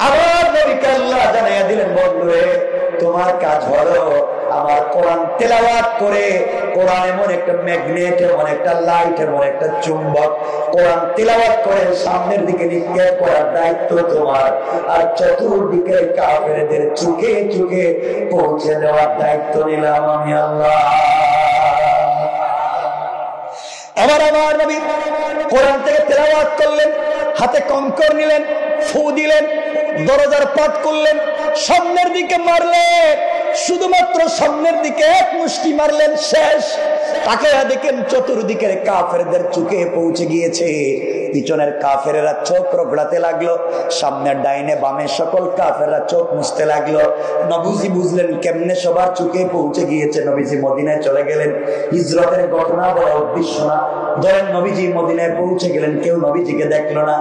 [SPEAKER 1] আমার নবীকে আল্লাহ জানাইয়া দিলেন, বন্ধুরে তোমার কাজ হলো আমার কোরআন তেলাওয়াত করে, কোরআন এমন একটা ম্যাগনেট, এমন একটা লাইট, এমন একটা চুম্বক, কোরআন তেলাওয়াত করে সামনের দিকে নিক্ষেপ করার দায়িত্ব তোমার, আর চতুর্দিকে কাফেরদের চুকে চুকে পৌঁছে দেওয়ার দায়িত্ব নিলাম আমি আল্লাহ। আবার আমার নবী কোরআন থেকে তেলাওয়াত করলেন, হাতে কঙ্কর নিলেন, ফু দিলেন, দরজার পাঠ করলেন, সামনের দিকে মারলেন, শুধুমাত্র সামনের দিকে এক মুষ্টি মারলেন, শেষ। তাকায়া দেখেন চতুর্দিকের কাফেরদের চোখে পৌঁছে গিয়েছে। পিছনের কাফেরেরা চোখ রগড়াতে লাগলো, সামনের ডাইনে বামে সকল কাফেররা চোখ মুছতে লাগলো। নবীজি বুঝলেন কেমনে সবার চোখে পৌঁছে গিয়েছে। নবীজি মদিনায় চলে গেলেন। হিজরতের ঘটনা বড় উদ্দেশ্য না, ধরেন নবীজি মদিনায় পৌঁছে গেলেন, কেউ নবীজিকে দেখলো না।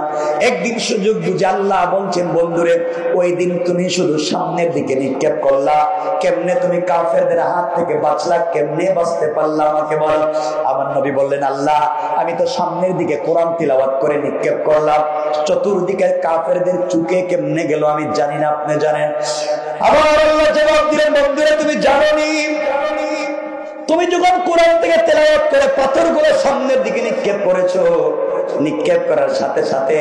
[SPEAKER 1] একদিন সুযোগ বুঝে আল্লাহ বলছেন, বন্ধুরে ওই দিন তুমি শুধু সামনের দিকে নিক্ষেপ করলা, কেমনে তুমি কাফেরদের হাত থেকে বাঁচলা, কেমনে বাঁচতে পারলা আমাকে বল। আমার নবী বললেন, আল্লাহ আমি তো সামনের দিকে কোরআন তিলাওয়াত করে নিক্ষেপ করলাম, চতুর্দিকের কাফেরদের চুকে কেমনে গেল আমি জানি না, আপনি জানেন। আবার আল্লাহ জবাব দিলেন, বন্ধুরে তুমি জানোনি, তুমি যখন কোরআন থেকে তেলাওয়াত করে পাথরগুলো সামনের দিকে নিক্ষেপ করেছো, নিক্ষেপ করার সাথে সাথে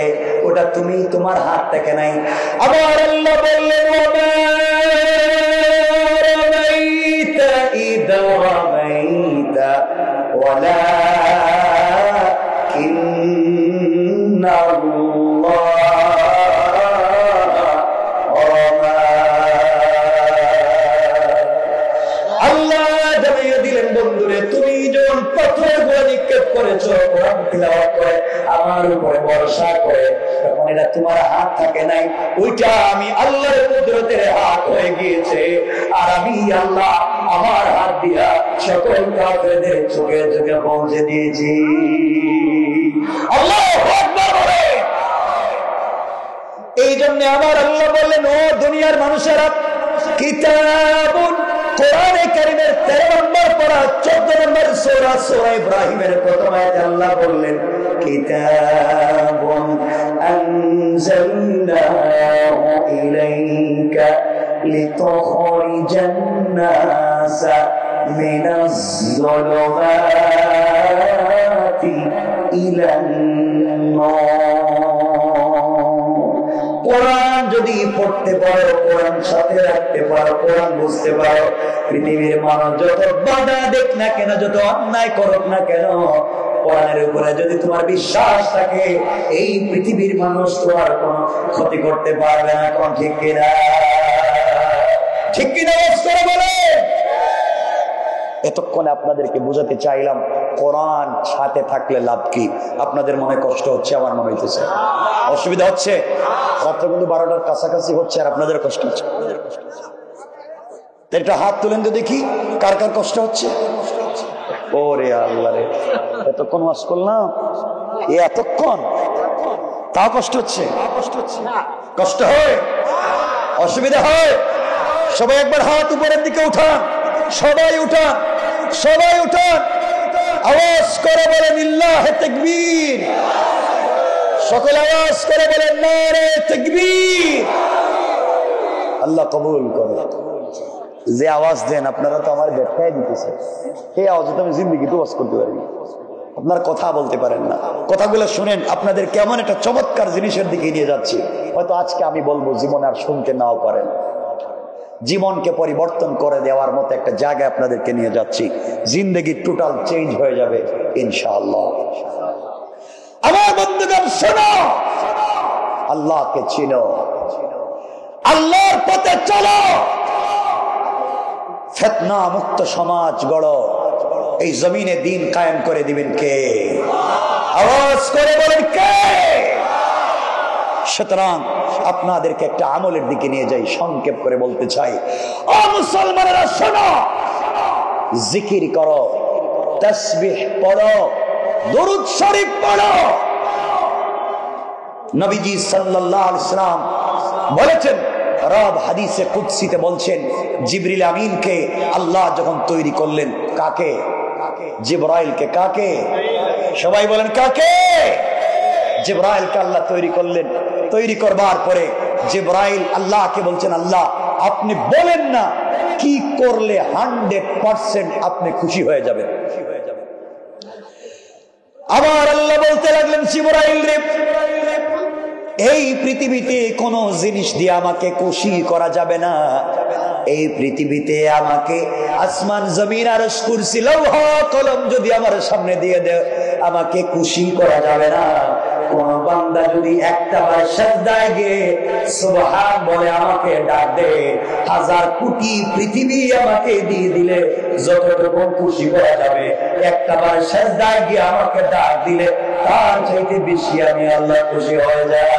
[SPEAKER 1] ওটা তুমি তোমার হাত থেকে নাই। আবার আল্লাহ বললেন, রামাইতা ইযা রামাইতা ওয়ালাকিন্নাল্লাহ তুমি যখন পাথরগুলো নিক্ষেপ করেছো কোরআন তিলাওয়াত করে আমার উপরে ভরসা করে, তখন এটা তোমার হাত থাকে নাই, ওইটা আমি আল্লাহর কুদরতের হাত হয়ে গিয়েছে। আর আমি আল্লাহ আমার হাত দিয়া সকল কাফেরদের চোখে চোখে পৌঁছে দিয়েছি। আল্লাহু আকবার বলে। এই জন্য আমার আল্লাহ বললেন, ও দুনিয়ার মানুষেরা, কিতাবুন কোরআনে কারীমের 13 নম্বর পারা 14 নম্বর সূরা, সূরা ইব্রাহিমের প্রথম আয়াতে আল্লাহ বললেন, কিতাবুন আনজালনাহু ইলাইকা লিতুখরিজান নাসা মিনাজ যুলুমাতি ইলান কোরআন যদি পড়তে পারো, কোরআন সাথে রাখতে পারো, কোরআন বুঝতে পারো, পৃথিবীর মানুষ যত বাধা দেখ না কেন, যত অন্যায় করুক না কেন, কোরআনের উপরে যদি তোমার বিশ্বাস থাকে, এই পৃথিবীর মানুষ তোমার কোনো ক্ষতি করতে পারবে না। কোন ঠিক কিনা? ঠিক কিনা বলে। এতক্ষণে আপনাদেরকে বুঝাতে চাইলাম কোরআন সাথে থাকলে লাভ কি। আপনাদের মনে কষ্ট হচ্ছে, আমার মনে হইতেছে অসুবিধা হচ্ছে। রাত্রে কিন্তু 12টার কাছাকাছি হচ্ছে আর আপনাদের কষ্ট হচ্ছে। একটা হাত তুলেন তো দেখি কার কার কষ্ট হচ্ছে। ওরে আল্লাহ রে, এতক্ষণ ওয়াজ করলাম, এতক্ষণ তাও কষ্ট হচ্ছে। কষ্ট হয়, অসুবিধা হয়। সবাই একবার হাত উপরের দিকে উঠান, সবাই উঠান, সবাই উঠান, আওয়াজ করে বলেন লিল্লাহে তাকবীর। সকল আওয়াজ করে বলেন নারে তাকবীর। আল্লাহ কবুল করুন। যে আওয়াজ দেন আপনারা তো আমার ব্যাখ্যায় দিতেছে, এই আওয়াজে তো আমি জিন্দেগিতে ওয়াজ করতে পারি, আপনার কথা বলতে পারেন না। কথাগুলো শুনেন, আপনাদের কেমন একটা চমৎকার জিনিসের দিকে নিয়ে যাচ্ছি। হয়তো আজকে আমি বলবো, জীবনে আর শুনতে নাও পারেন, জীবনকে পরিবর্তন করে দেওয়ার মতো একটা জায়গায় আপনাদেরকে নিয়ে যাচ্ছি। জিন্দেগি টোটাল চেঞ্জ হয়ে যাবে ইনশাআল্লাহ। আমার বন্ধুগণ শোনো, আল্লাহকে চিনো, আল্লাহর পথে চলো, ফিতনা মুক্ত সমাজ গড়ো। এই জমিনে দিন কায়েম করে দিবেন কে? আওয়াজ করে বলেন কে? সুতরাং আপনাদেরকে একটা আমলের দিকে নিয়ে যাই, সংক্ষেপ করে বলতে চাই। ও মুসলমানেরা শোনো, জিকির করো, তাসবিহ পড়ো, দরুদ শরীফ পড়ো। নবীজি সাল্লাল্লাহু আলাইহি ওয়াসাল্লাম বলেছেন, রব হাদিসে কুদসিতে বলছেন জিবরিল আমিনকে আল্লাহ যখন তৈরি করলেন, কাকে? জিবরাইলকে। কাকে? সবাই বলেন কাকে? জিবরাইলকে আল্লাহ তৈরি করলেন। তৈরি করবার পরে জিবরাইল আল্লাহকে বলছেন, আল্লাহ আপনি বলেন না কি করলে 100% আপনি খুশি হয়ে যাবেন। আবার আল্লাহ বলতে লাগলেন, জিবরাইল রে, এই পৃথিবীতে কোন জিনিস দিয়ে আমাকে খুশি করা যাবে না। এই পৃথিবীতে আমাকে আসমান জমিন আরশ কুরসি লৌহ কলম যদি আমার সামনে দিয়ে দেয়, আমাকে খুশি করা যাবে না। কোন বান্দা যদি একটাবার সিজদায় গিয়ে সুবহান বলে আমাকে ডাক দে, 1000 কোটি পৃথিবী আমাকে দিয়ে দিলে যতটুকু খুশি করা যাবে, একটাবার সিজদায় গিয়ে আমাকে ডাক দিলে তার চাইতে বেশি আমি আল্লাহ খুশি হয়ে যায়।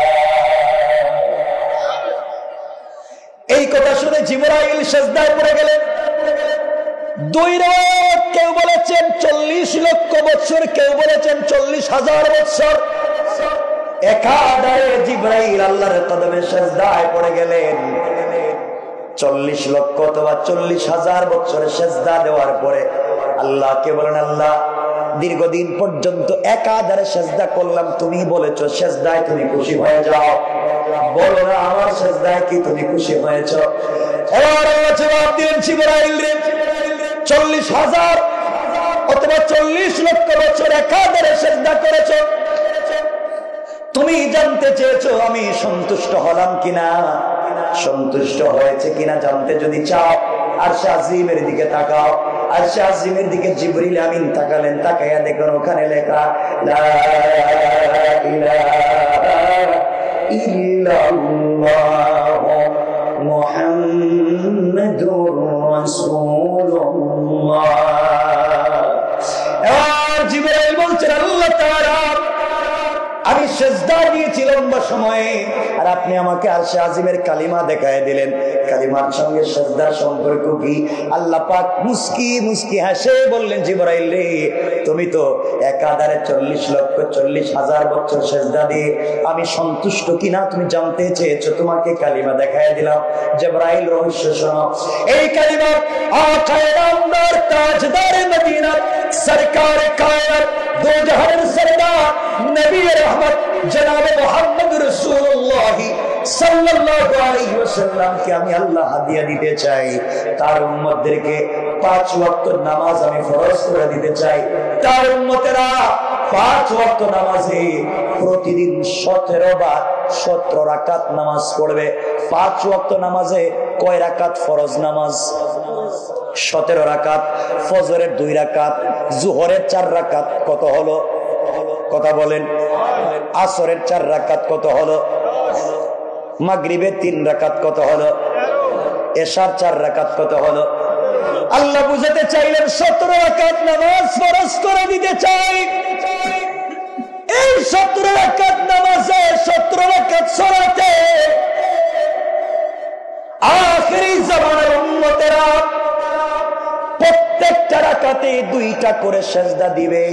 [SPEAKER 1] এই কথা শুনে জিবরাইল সিজদায় পড়ে গেলেন। 2 রাত, কেউ বলেছেন 40 লক্ষ বছর, কেউ বলেছেন 40,000 বছর। একাধারে জিবরাইল আল্লাহর কদমে সিজদায় পড়ে গেলেন। 40 লক্ষ অথবা 40,000 বছর সিজদা দেওয়ার পরে আল্লাহকে বলেন, আল্লাহ দীর্ঘদিন পর্যন্ত একাধারে সিজদা করলাম, তুমি বলেছো সিজদায় তুমি খুশি হয়ে যাও, বলো না আমার সিজদায় কি তুমি খুশি হয়েছ? এবার আল্লাহ জবাব দিলেন, জিবরাইল রে, 40,000 অথবা 40 লক্ষ বছর একাধারে সিজদা করেছো, তুমি জানতে চেয়েছো আমি সন্তুষ্ট হলাম কিনা, সন্তুষ্ট হয়েছে কিনা জানতে যদি চাও আরশে আজিমের দিকে তাকাও। আরশে আজিমের দিকে জিবরিল আমিন তাকালেন, তাকাইয়া দেখুন ওখানে লেখা লা ইলাহা ইল্লাল্লাহ মুহাম্মাদুর রাসূলুল্লাহ। আর জিবরাইল বলছেন, আল্লাহ তাআলা আমি সিজদা দিয়েছি লম্বা সময়ে, আর আপনি আমাকে আরশে আজিমের কালিমা দেখায় দিলেন, কালিমার সঙ্গে সিজদার সম্পর্ক কি? আল্লাহ পাক মুস্কি মুস্কি হেসে বললেন, জিবরাইল রে, তুমি তো একাধারে 40 লক্ষ 40,000 বছর সিজদা দিয়ে আমি সন্তুষ্ট কিনা তুমি জানতে চেয়েছো, তোমাকে কালিমা দেখায় দিলাম। জিবরাইল রহস্য শোনো, এই কালিমা আকায়ে নামদার তাজদার মদিনা সরকার কায়নাত দো জাহানের সরদার নবী রহমত জনাব মুহাম্মদ রাসূলুল্লাহ সাল্লাল্লাহু আলাইহি ওয়াসাল্লামকে আমি আল্লাহ হাদিয়া দিতে চাই। তার উম্মতদেরকে 5 ওয়াক্ত নামাজ আমি ফরজ করে দিতে চাই। তার উম্মতেরা 5 ওয়াক্ত নামাজে প্রতিদিন 17 রাকাত নামাজ পড়বে। 5 ওয়াক্ত নামাজে কয় রাকাত ফরজ নামাজ? 17 রাকাত। ফজরের 2 রাকাত, জোহরের 4 রাকাত, কত হলো? কথা বলেন। আসরের 4 রাকাত কত হলো? মাগরিবের 3 রাকাত কত হলো? এশার 4 রাকাত কত হলো? আল্লাহ বুঝাতে চাইলেন 17 রাকাত নামাজ ফরজ করে দিতে চাই। এই 17 রাকাত নামাজে 17 রাকাত সালাতে আখিরি জামানার উম্মতেরা প্রত্যেকটা রাকাতে 2টা করে সিজদা দিবে।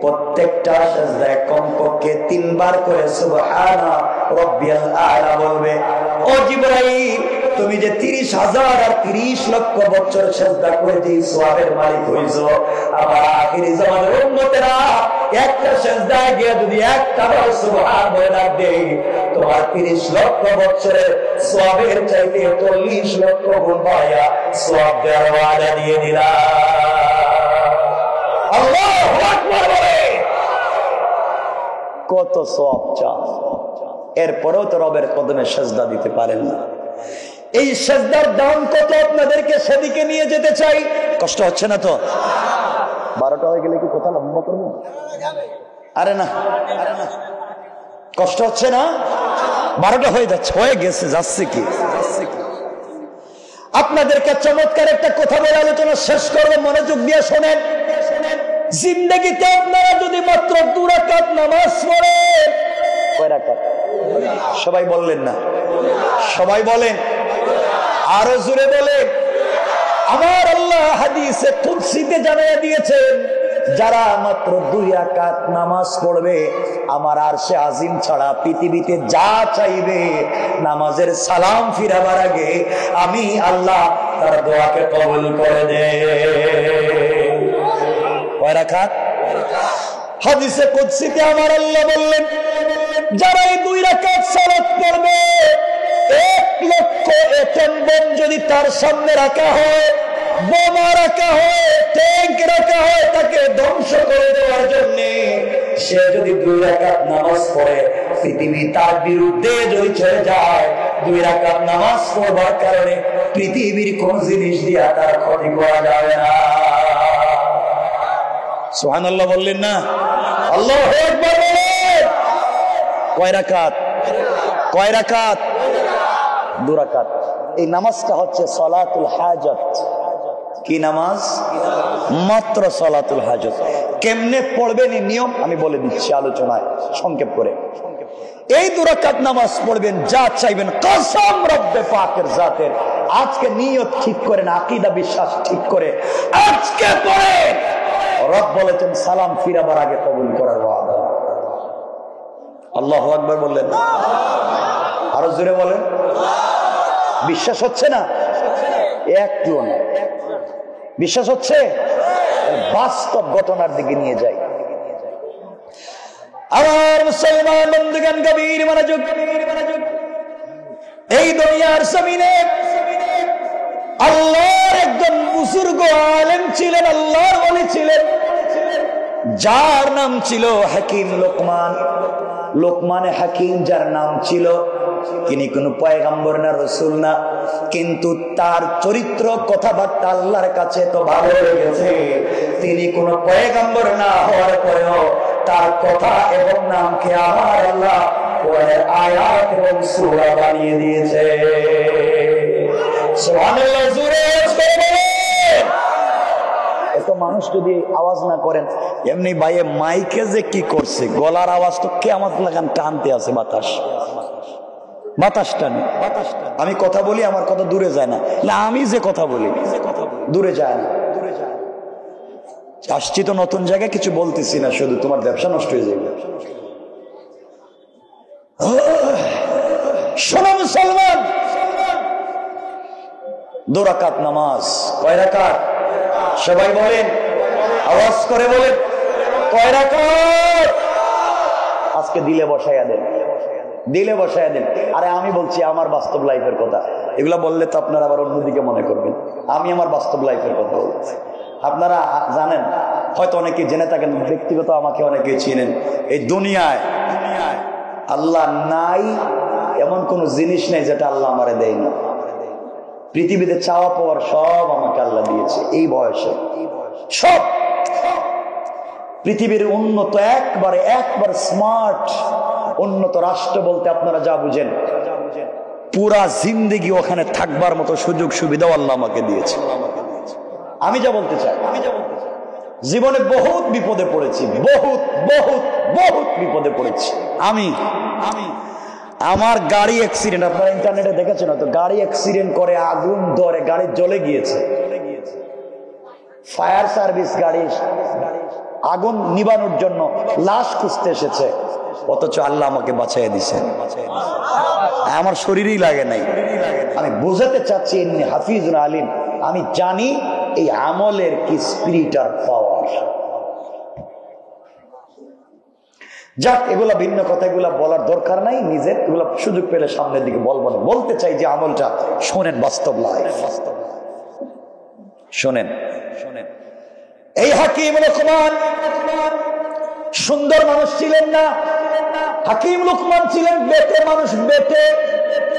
[SPEAKER 1] প্রত্যেকটা সিজদায় কমপক্ষে 3 বার করে সুবহানা রাব্বিয়াল আলা বলবে। ও জিবরাইল, তুমি যে 30,000 আর 30 লক্ষ বছর সিজদা করে যে সওয়াবের মালিক হইছো, আমার আখিরি জামানার উম্মতেরা একটা সিজদায় গিয়ে যদি একটা বার সুবহান বলে ডাক দেই, তোমার 30 লক্ষ বছরের সওয়াবের চাইতে 40 লক্ষ গুণ পায়া সওয়াব দেওয়ার ওয়াদা দিয়ে দিলাম। আল্লাহু আকবার বলে কত সওয়াব চান, এরপরেও তো রবের কদমে সিজদা দিতে পারেন না। এই সিজদার দাম কত আপনাদেরকে সেদিকে নিয়ে যেতে চাই। কষ্ট হচ্ছে না তো? 12টা হয়ে গেলে কি কথা লম্বা করবো? আরে না, কষ্ট হচ্ছে না? 12টা হয়ে যাচ্ছে, হয়ে গেছে, যাচ্ছে কি? আপনাদেরকে চমৎকার একটা কথা বলে আলোচনা শেষ করবো, মনোযোগ দিয়ে শোনেন। জিন্দেগিতে আপনারা যদি মাত্র 2 রাকাত নামাজ পড়েন, কয় রাকাত? সবাই বললেন না, সবাই বলেন, আরো জোরে বলেন। আমার আল্লাহ হাদিসে কুদসিতে জানিয়ে দিয়েছেন, যারা মাত্র 2 রাকাত নামাজ পড়বে আমার আরশে আজিম ছাড়া পৃথিবীতে যা চাইবে নামাজের সালাম ফিরাবার আগে আমি আল্লাহ তার দোয়াকে কবুল করে দেই। কয় রাকাত? হাদিসে কুদসিতে আমার আল্লাহ বললেন যারা এই 2 রাকাত সালাত পড়বে 1 লক্ষ এটম বোম যদি তার সামনে রাখা হয়, বোমা রাখা হয়, ট্যাঙ্ক রাখা হয় তাকে ধ্বংস করে দেওয়ার জন্য, সে যদি 2 রাকাত নামাজ পড়ে পৃথিবী তার বিরুদ্ধে যদি চলে যায় 2 রাকাত নামাজ পড়বার কারণে পৃথিবীর কোন জিনিস দিয়ে তার ক্ষতি করা যাবে না। সুবহানাল্লাহ বললেন না? আল্লাহু আকবার বলেন। কয় রাকাত? কয় রাকাত? 2 রাকাত। এই নামাজটা হচ্ছে সালাতুল হাজাত। কি নামাজ? মাত্র সালাতুল হাজাত। কেমনে পড়বেন এই নিয়ম আমি বলে দিচ্ছি আলোচনায় সংক্ষেপ করে। এই 2 রাকাত নামাজ পড়বেন, যা চাইবেন কসম রব্বে পাকের জাতের, আজকে নিয়ত ঠিক করেন, আকীদা বিশ্বাস ঠিক করে আজকে পড়েন। রব বলেছেন সালাম ফিরাবার আগে কবুল করার ওয়াদা। আল্লাহু আকবার বললেন, আরো জোরে বলেন। বিশ্বাস হচ্ছে না? একটু না বিশ্বাস হচ্ছে? বাস্তব ঘটনার দিকে নিয়ে যাই। আমার মুসলমান বন্ধুগণ গভীর মনোযোগ। এই দুনিয়ার জমিনে আল্লাহর একজন বুজুর্গ আলেম ছিলেন, আল্লাহর ওলি ছিলেন, যার নাম ছিল হাকিম লোকমান। লোকমানে হাকিম যার নাম ছিল, তিনি কোনো পয়গম্বর না, রাসূল না, কিন্তু তার চরিত্র কথাবার্তা আল্লাহর কাছে তো ভালো লেগেছে। তিনি কোনো পয়গম্বর না হওয়ার পরেও তার কথা এবং নামকে আমার আল্লাহ কোরআনের আয়াত এবং সূরা বানিয়ে দিয়েছে। সুবহানাল্লাহ জোরে বলেন। এত মানুষ যদি আওয়াজ না করেন, এমনি ভাইয়ে মাইকে যে কি করছে, গলার আওয়াজ তো কিয়ামত লাগান টানতে আছে বাতাস, বাতাসটা নেই। আমি কথা বলি আমার কথা দূরে যায় না, আমি যে কথা বলি দূরে যায় না। আসছি তো নতুন জায়গায়, কিছু বলতেছি না, শুধু তোমার ব্যবসা নষ্ট হয়ে যাবে। শোনো মুসলমান, 2 রাকাত নামাজ। কয় রাকাত? সবাই বলেন, আওয়াজ করে বলেন, কয় রাকাত? আজকে দিলে বসাইয়া দেন, দিলে বসাইয়া দেন। আরে আমি বলছি আমার বাস্তব লাইফের কথা, এগুলা বললে তো আপনারা আবার অন্যদিকে মনে করবেন। আমি আমার বাস্তব লাইফের কথা বলছি। আপনারা জানেন, হয়তো অনেকে জেনে থাকেন, ব্যক্তিগত আমাকে অনেকে চিনেন, এই দুনিয়ায় আল্লাহ নাই এমন কোন জিনিস নেই যেটা আল্লাহ আমারে দেয় না। পৃথিবীতে চাওয়া পাওয়ার সব আমাকে আল্লাহ দিয়েছে এই বয়সে, সব। পৃথিবীর উন্নত একবারে স্মার্ট উন্নত রাষ্ট্র বলতে আপনারা যা বুঝেন, পুরা জিন্দেগি ওখানে থাকবার মতো সুযোগ সুবিধাও আল্লাহ আমাকে দিয়েছে। আমি যা বলতে চাই, জীবনে বহুত বিপদে পড়েছি, বহুত বহুত বহুত বিপদে পড়েছি। আমি আমার গাড়ি অ্যাক্সিডেন্ট, আপনারা ইন্টারনেটে দেখেছেন হয়তো, গাড়ি অ্যাক্সিডেন্ট করে আগুন ধরে গাড়ি জ্বলে গিয়েছে। ফায়ার সার্ভিস গাড়ি আগুন নিবানোর জন্য লাশ খুঁজতে এসেছে, অথচ আল্লাহ আমাকে বাঁচাইয়া দিছে। আমার শরীরই লাগে নাই। আমি বোঝাতে চাচ্ছি এমনি হাফিজুল আলিম, আমি জানি এই আমলের কি স্পিরিট আর পাওয়ার। যাক, এগুলা ভিন্ন কথা, এগুলা বলার দরকার নাই, নিজের এগুলা সুযোগ পেলে সামনের দিকে বলবো না। বলতে চাই যে আমলটা শোনেন, বাস্তব লাইফ শোনেন। এই হাকিম লোকমান সুন্দর মানুষ ছিলেন না, হাকিম লোকমান ছিলেন বেটে মানুষ। বেটে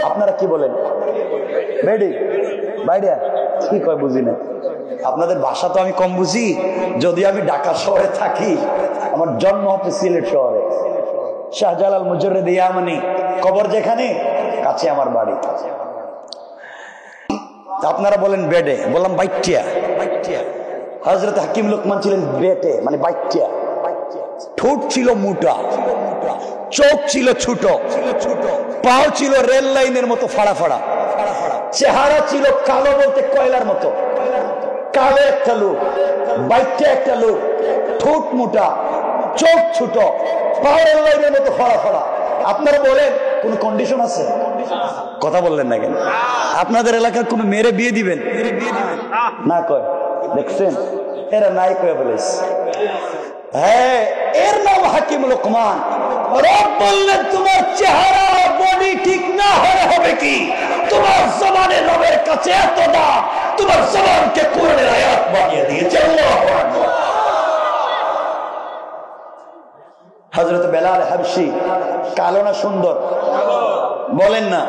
[SPEAKER 1] আপনারা কি বলেন? বেডি বাইরে কি কয় বুঝি না। আপনাদের ভাষা তো আমি কম বুঝি, যদি আমি ঢাকা শহরে থাকি। আমার জন্ম হচ্ছে সিলেট শহরে, শাহজালাল মুজাররিদ ইয়ামানি কবর যেখানে, কাছে আমার বাড়ি। আপনারা বলেন বেডে, বললাম বাইটিয়া। হযরত হাকিম লোকমান ছিলেন বেটে মানে বাইটিয়া। ঠোঁট ছিল মোটা, চোখ ছিল ছোট, পাও ছিল রেল লাইনের মতো ফাড়া ফাড়া, চেহারা ছিল কালো বলতে কয়লার মতো, কালো একটা লোক, বাইকটা একটা লোক, ঠোঁট মোটা, চোখ ছোট, পাহাড়ের লাইনের মতো ফড়া ফড়া। আপনারা বলেন কোন কন্ডিশন আছে? কথা বললেন না কেন? আপনাদের এলাকার কোন মেয়েরে বিয়ে দিবেন না? কয় দেখছেন, এরা নাই কয়ে বলেছে। হ্যাঁ, এর নাম হাকিম লোকমান। রব বললেন তোমার চেহারা বডি ঠিক না হলে হবে কি? তোমার জবানে রবের কাছে এত দাম, তোমার জবানকে কোরআনের আয়াত বানিয়ে দিয়েছে। আল্লাহু আকবার। হযরত বেলাল হাবশী কালো না সুন্দর? বলেন না,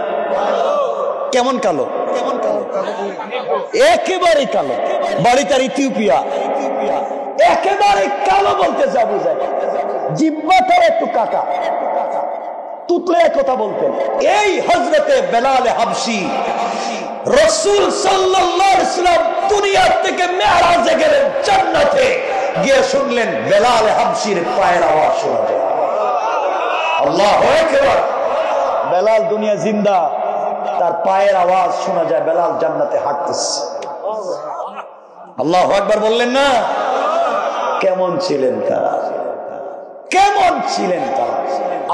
[SPEAKER 1] কেমন কালো? একেবারে কালো। বাড়ি তার ইথিওপিয়া। একেবারে কালো বলতে যা বোঝায়, জিহ্বাটাও একটু কাটা, তুতলে কথা বলতেন। এই হযরতে বেলাল হাবশী রাসূল সাল্লাল্লাহু আলাইহি ওয়াসাল্লাম দুনিয়া থেকে মেরাজে গেলেন, জান্নাতে গিয়ে শুনলেন বেলাল হাবশীর পায়ের আওয়াজ শোনা যায়। আল্লাহু আকবার। বেলাল দুনিয়া জিন্দা, তার পায়ের আওয়াজ শোনা যায়, বেলাল জান্নাতে হাঁটতেছে। আল্লাহু আকবার বললেন না? কেমন ছিলেন তারা, কেমন ছিলেন তারা?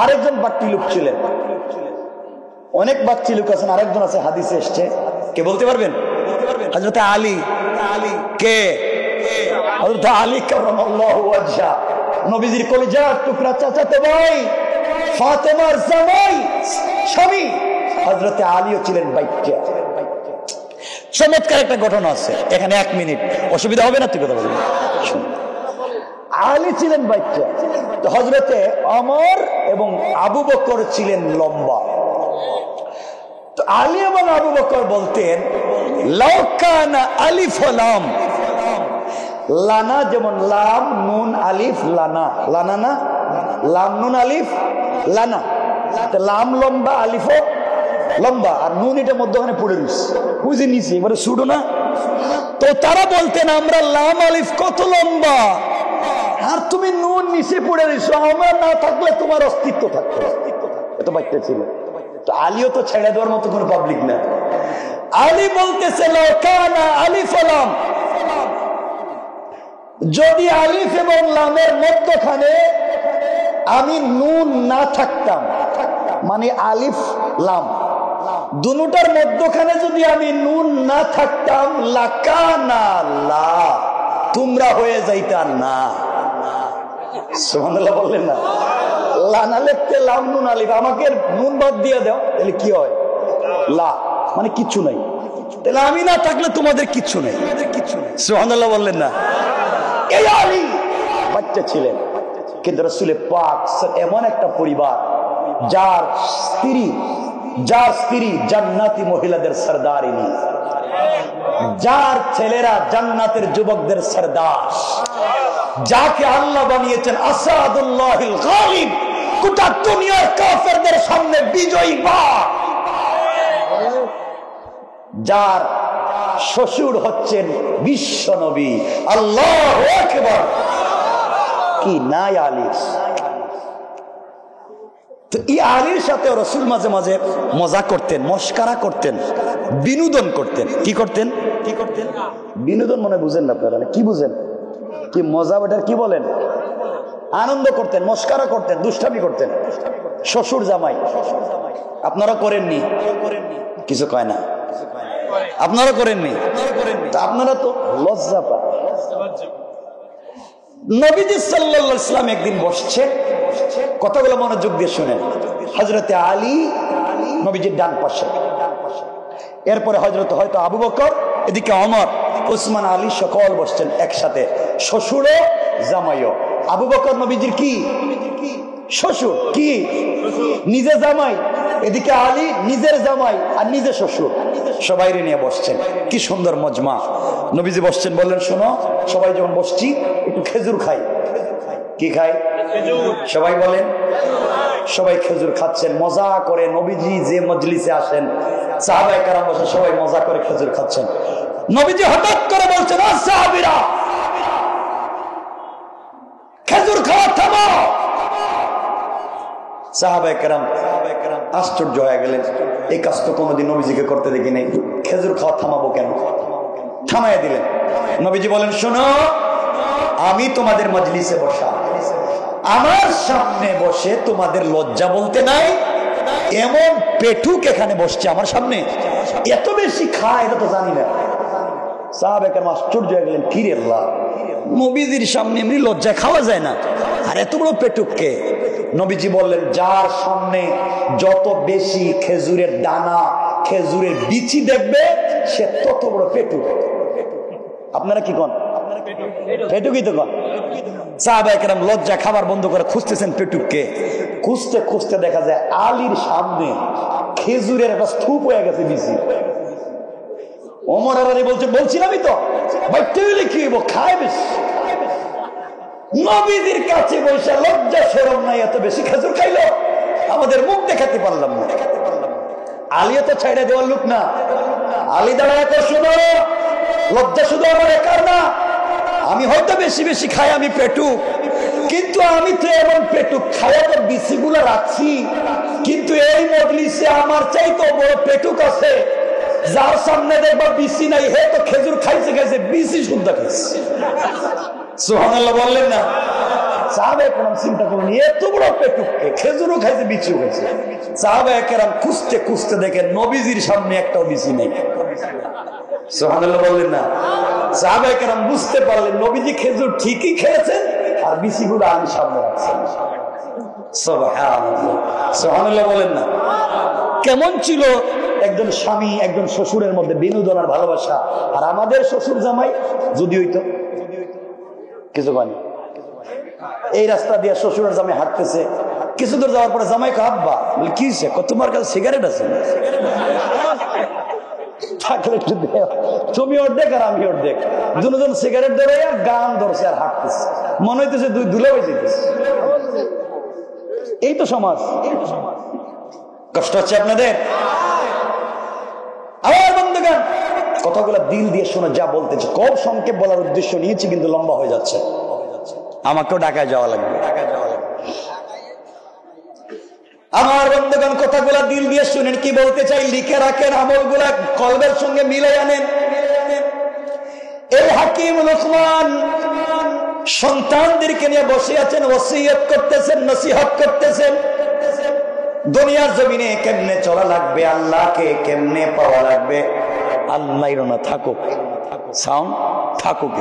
[SPEAKER 1] আরেকজন বাট্টি লোক ছিলেন, অনেক বাট্টি লোক আছেন, আরেকজন আছে হাদিসে এসছে, কে বলতে পারবেন? হযরত আলী। কে? হযরত আলী কারামাল্লাহু ওয়াজহা, নবীজির কলিজার টুকরা চাচাতো ভাই, ফাতেমার জামাই, স্বামী হযরত আলীও ছিলেন বাইচ্চা। চমৎকার একটা ঘটনা আছে এখানে, 1 মিনিট, অসুবিধা হবে না? তুই কথা বলবি। আলী ছিলেন বাচ্চা, তো হযরতে ওমর এবং আবু বকর ছিলেন লম্বা। তো আলী এবং আবু বকর বলতেন লাউ কানা আলিফ লাম, লানা যেমন লাম নুন আলিফ লানা, লানা না, লাম নুন আলিফ লানা, লাম লম্বা আলিফও লম্বা, আর নুন এটা মধ্যখানে পড়ে দিচ্ছে, বুঝে নিছি এবারে শুডো না। তো তারা বলতেন আমরা লাম আলিফ কত লম্বা, আর তুমি নুন নিচে পড়ে দিছো, আমরা না থাকলে তোমার অস্তিত্ব থাকতো। এত বাচ্চা ছিল। তো আলীও তো ছেড়ে দেওয়ার মতো কোনো পাবলিক না। আলী বলতেছে লাউ কানা আলিফ লাম, যদি আলিফ এবং লামের মধ্যখানে আমি নুন না থাকতাম, মানে আলিফ লাম দুটার মধ্যখানে যদি আমি নুন না থাকতাম, লাকানা লা, তোমরা হয়ে যাইতা না। সুবহানাল্লাহ বললেন না? লানা লিখতে লাম নুন আলিফ, আমাকে নুন বাদ দিয়ে দাও, তাহলে কি হয়? লা, মানে কিচ্ছু নাই। তাহলে আমি না থাকলে তোমাদের কিচ্ছু নেই। সুবহানাল্লাহ বললেন না? এই আলী বাচ্চা ছিলেন, কিন্তু রাসূল পাক এমন একটা পরিবার যার স্ত্রী জান্নাতি মহিলাদের সরদারিনী, যার ছেলেরা জান্নাতের যুবকদের সরদার, যাকে আল্লাহ বানিয়েছেন আসাদুল্লাহিল গালিব, গোটা দুনিয়ার কাফেরদের সামনে বিজয়ী বাঘ, যার শ্বশুর হচ্ছেন বিশ্ব নবী। আল্লাহু আকবার। কি নাই আলী। তো এই আলীর সাথে রাসূল মাঝে মাঝে মজা করতেন, মস্কারা করতেন, বিনোদন করতেন। কি করতেন? বিনোদন মনে বুঝেন না আপনারা? কি বুঝেন? কি মজা, বেটার কি বলেন? আনন্দ করতেন, মস্কারা করতেন, দুষ্টামি করতেন। শ্বশুর জামাই আপনারা করেননি? কিছু কয় না? আপনারা করেননি? আপনারা তো লজ্জা পান। নবীজি সাল্লাল্লাহু আলাইহি ওয়াসাল্লাম একদিন বসছেন, কথাগুলো মনোযোগ দিয়ে শুনেন। হযরতে আলী নবীজির ডান পাশে, এরপরে হয়তো আবু বকর, এদিকে ওমর, উসমান, আলী সকল বসছেন একসাথে, শ্বশুরও জামাইও। আবু বকর নবীজির কি শ্বশুর, কি নিজে জামাই, এদিকে আলী নিজের জামাই আর নিজে শ্বশুর, সবাই নিয়ে বসছেন। কি সুন্দর মজমা। নবীজি বসছেন, বললেন শোনো, সবাই যখন বসছি একটু খেজুর খাই। কি খাই? সবাই বলেন। সবাই খেজুর খাচ্ছেন মজা করে। নবীজি যে মজলিসে আসেন, সাহাবায়ে কেরাম বসে সবাই মজা করে খেজুর খাচ্ছেন। নবীজি হঠাৎ করে বলছেন, ও সাহাবীরা, খেজুর খাওয়া থামাও। সাহাবায়ে কেরাম আশ্চর্য হয়ে গেলেন, এই কাজ তো কোনোদিন নবীজিকে করতে দেখি নাই, খেজুর খাওয়া থামাবো কেন? থামাইয়া দিলেন। নবীজি বলেন, শোনো, আমি তোমাদের মজলিসে বসা, আমার সামনে বসে তোমাদের লজ্জা বলতে নাই? এমন পেটুক এখানে বসছে আমার সামনে, এত বেশি খায় এটা তো জানি না। সাহাবায়ে কেরাম আশ্চর্য হয়ে গেলেন, কি রে আল্লাহ, নবীজির সামনে এমনি লজ্জা খাওয়া যায় না, আর এত বড় পেটুককে? নবীজি বললেন, যার সামনে যত বেশি খেজুরের দানা, খেজুরের বিচি দেখবে, সে তত বড় পেটুক। আপনারা কি কন? পেটুকই তো কন। সাহাবায়ে কেরাম লজ্জা খাবার বন্ধ করে খুঁজতেছেন পেটুককে। খুঁজতে খুঁজতে দেখা যায় আলীর সামনে খেজুরের একটা স্তূপ হয়ে গেছে বিচি। ওমর আলী বলছে, বলছিলামই তো কি হইব, খায় বেশি। নবীজির কাছে বসে লজ্জা শরম নাই, এত বেশি খেজুর খাইলো, আমাদের মুখ দেখাতে পারলাম না। আলী তো ছাইড়া দেওয়ার লোক না। আলী দাঁড়ায়, শোনো, লজ্জা শুধু আমার একার না, আমি হয়তো বেশি বেশি খাই, আমি পেটুক, কিন্তু আমি তো এমন পেটুক খায়া তো বিচিগুলো রাখছি, কিন্তু এই মজলিসে আমার চাইতো বড় পেটুক আছে, যার সামনে দেখবা বিচি নাই, হে তো খেজুর খাইছে খাইছে বিচি শুদ্ধ খাইছে। সুবহানাল্লাহ বললেন না? সাহাবায়ে কেরাম চিন্তা করলেন, এত বড় পেটুককে খেজুরও খাইছে বিচিও খাইছে। সাহাবায়ে কেরাম খুঁজতে খুঁজতে দেখেন নবীজির সামনে একটাও বিচি নেই। সুবহানাল্লাহ বললেন না? সাহাবায়ে কেরাম বুঝতে পারলেন নবীজি খেজুর ঠিকই খেয়েছেন, আর বিচিগুলো আলীর সামনে রাখছেন। সুবহানাল্লাহ, সুবহানাল্লাহ বলেন না? কেমন ছিল একজন স্বামী একজন শ্বশুরের মধ্যে বিনোদন আর ভালোবাসা। আর আমাদের শ্বশুর জামাই যদি হইতো কিছু বানি, এই রাস্তা দিয়ে শ্বশুরের জামাই হাঁটতেছে, কিছু দূর যাওয়ার পরে জামাই আব্বা, বলে কি হয়েছে? তোমার কাছে সিগারেট আছে? তুমি অর্ধেক আর আমি অর্ধেক, দুজন সিগারেট ধরে গান ধরছে আর হাঁটতেছে, মনে হইতেছে দুই ধুলা হয়ে যেতেছে। এই তো সমাজ। কষ্ট হচ্ছে আপনাদের? আমার বন্ধুগণ, কথাগুলো দিল দিয়ে শোনা, যা বলতেছে খুব সংক্ষেপ বলার উদ্দেশ্য নিয়েছি, কিন্তু লম্বা হয়ে যাচ্ছে, আমাকেও ঢাকায় যাওয়া লাগবে। আমার বন্ধুগণ, কথাগুলা দিল দিয়ে শুনেন, কি বলতে চাই লিখে রাখেন, আমলগুলা কলবের সঙ্গে মিলে আনেন। এই হাকিম লুকমান সন্তানদেরকে নিয়ে বসে আছেন, ওসিয়ত করতেছেন, নসিহত করতেছেন, দুনিয়ার জমিনে কেমনে চলা লাগবে, আল্লাহকে কেমনে পাওয়া লাগবে। আল্লাহ না থাকুক, সাউন্ড থাকুক,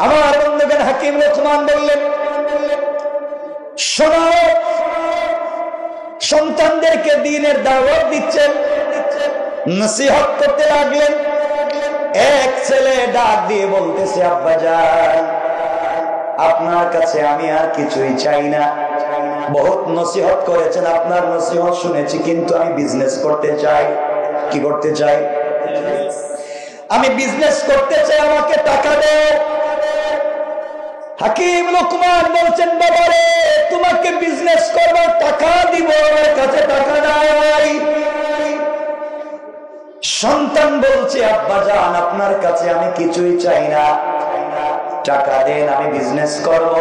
[SPEAKER 1] আমার বন্ধুগণ, হাকিম লুকমান বললেন, শোনো, সন্তানদেরকে দ্বীনের দাওয়াত দিচ্ছেন, নসিহত করতে লাগলেন। এক ছেলে ডাক দিয়ে বলতেছে, আব্বাজান, আপনার কাছে আমি আর কিছুই চাই না, বহুত নসিহত করেছেন, আপনার নসিহত শুনেছি, কিন্তু আমি বিজনেস করতে চাই। কি করতে চাই? আমি বিজনেস করতে চাই, আমাকে টাকা দাও। হাকিম লুকমান বলছেন, বাবারে, তোমাকে বিজনেস করবার টাকা দিব, আমার কাছে টাকা নাই। সন্তান বলছে, আব্বাজান, আপনার কাছে আমি কিছুই চাই না, টাকা দেন, আমি বিজনেস করব।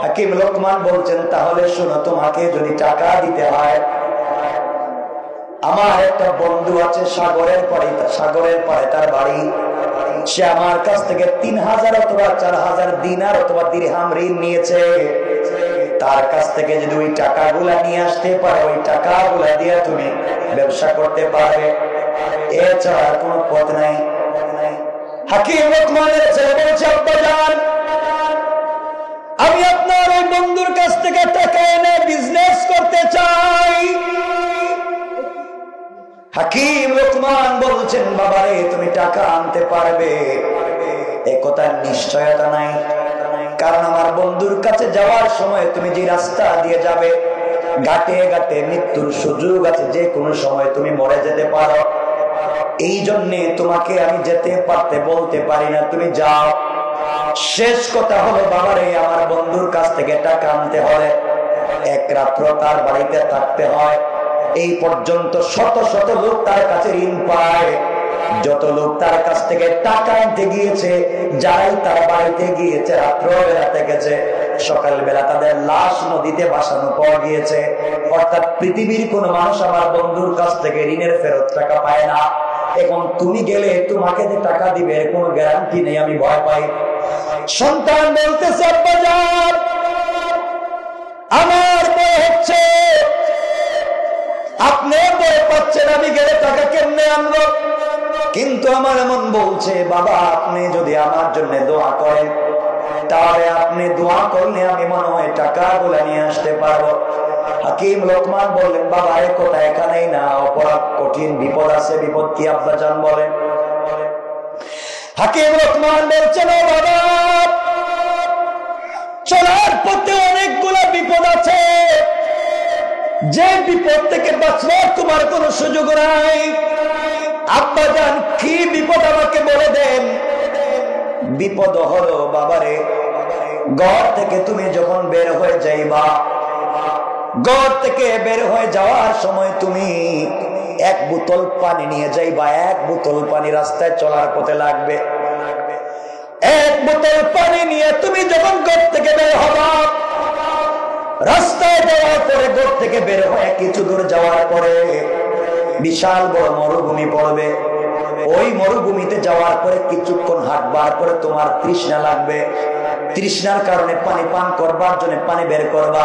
[SPEAKER 1] হাকিম লুকমান বলছেন, তাহলে শোনো, তোমাকে যদি টাকা দিতে হয়, আমার একটা বন্ধু আছে সাগরের পাড়ে তার বাড়ি, সে আমার কাছ থেকে 3000 অথবা 4000 দিনার অথবা দিরহাম ঋণ নিয়েছে। তার কাছ থেকে যদি ওই টাকাগুলা নিয়ে আসতে পারো, ওই টাকাগুলা দিয়ে তুমি ব্যবসা করতে পারবে, এছাড়া কোনো পথ নাই। হাকিম লুকমানের ছেলে বলছে, আব্বাজান, আমি আপনার ওই বন্ধুর কাছ থেকে টাকা এনে বিজনেস করতে চাই। হাকিম লুকমান বলছেন, বাবারে, তুমি টাকা আনতে পারবে এ কথার নিশ্চয়তা নাই, কারণ আমার বন্ধুর কাছে যাওয়ার সময় তুমি যে রাস্তা দিয়ে যাবে, ঘাটে ঘাটে মৃত্যুর সুযোগ আছে, যে কোনো সময় তুমি মরে যেতে পারো। এই জন্যে তোমাকে আমি যেতে পারতে বলতে পারি না, তুমি যাও। শেষ কথা হলো, বাবারে, আমার বন্ধুর কাছ থেকে টাকা আনতে হলে এক রাত্র তার বাড়িতে থাকতে হয়। এই পর্যন্ত শত শত লোক তার কাছে ঋণ পায়, যত লোক তার কাছ থেকে টাকা আনতে গিয়েছে, যারাই তার বাড়িতে গিয়েছে, রাত্র বেলাতে গেছে, সকাল বেলা তাদের লাশ নদীতে ভাসানো পাওয়া গিয়েছে। অর্থাৎ পৃথিবীর কোন মানুষ আমার বন্ধুর কাছ থেকে ঋণের ফেরত টাকা পায় না। এখন তুমি গেলে তোমাকে যে টাকা দিবে কোনো গ্যারান্টি নেই, আমি ভয় পাই। সন্তান বলতেছে আব্বা যান আমার বয় হচ্ছে, আপনি বয় পাচ্ছেন, আমি গেলে টাকা কেমনে আনবো? কিন্তু আমার মন বলছে বাবা আপনি যদি আমার জন্য দোয়া করেন তাহলে আপনি দোয়া করলে আমি মনে হয় টাকা গুলা নিয়ে আসতে পারবো। হাকিম লোকমান বললেন বাবা এ কথা এখানেই না, অপরাধ কঠিন, বিপদ আছে। বিপদ কি আব্বা জান বলেন? হাকিম লোকমান বলছেন ও বাবা চলার পথে অনেকগুলো বিপদ আছে, যে বিপদ থেকে বাঁচবার তোমার কোনো সুযোগ নাই। আব্বা জান কি বিপদ আমাকে বলে দেন। বিপদ হলো বাবারে ঘর থেকে তুমি যখন বের হয়ে যাইবা, ঘর থেকে বের হয়ে যাওয়ার সময় তুমি এক বোতল পানি নিয়ে যাইবা। এক বোতল পানি রাস্তায় চলার পথে লাগবে। এক বোতল পানি নিয়ে তুমি যখন ঘর থেকে বের হবা, রাস্তায় যাওয়ার পরে ঘর থেকে বের হয়ে কিছু দূর যাওয়ার পরে বিশাল বড় মরুভূমি পড়বে। ওই মরুভূমিতে যাওয়ার পরে কিছুক্ষণ হাঁটবার পরে তোমার তৃষ্ণা লাগবে। তৃষ্ণার কারণে পানি পান করবার জন্য পানি বের করবা,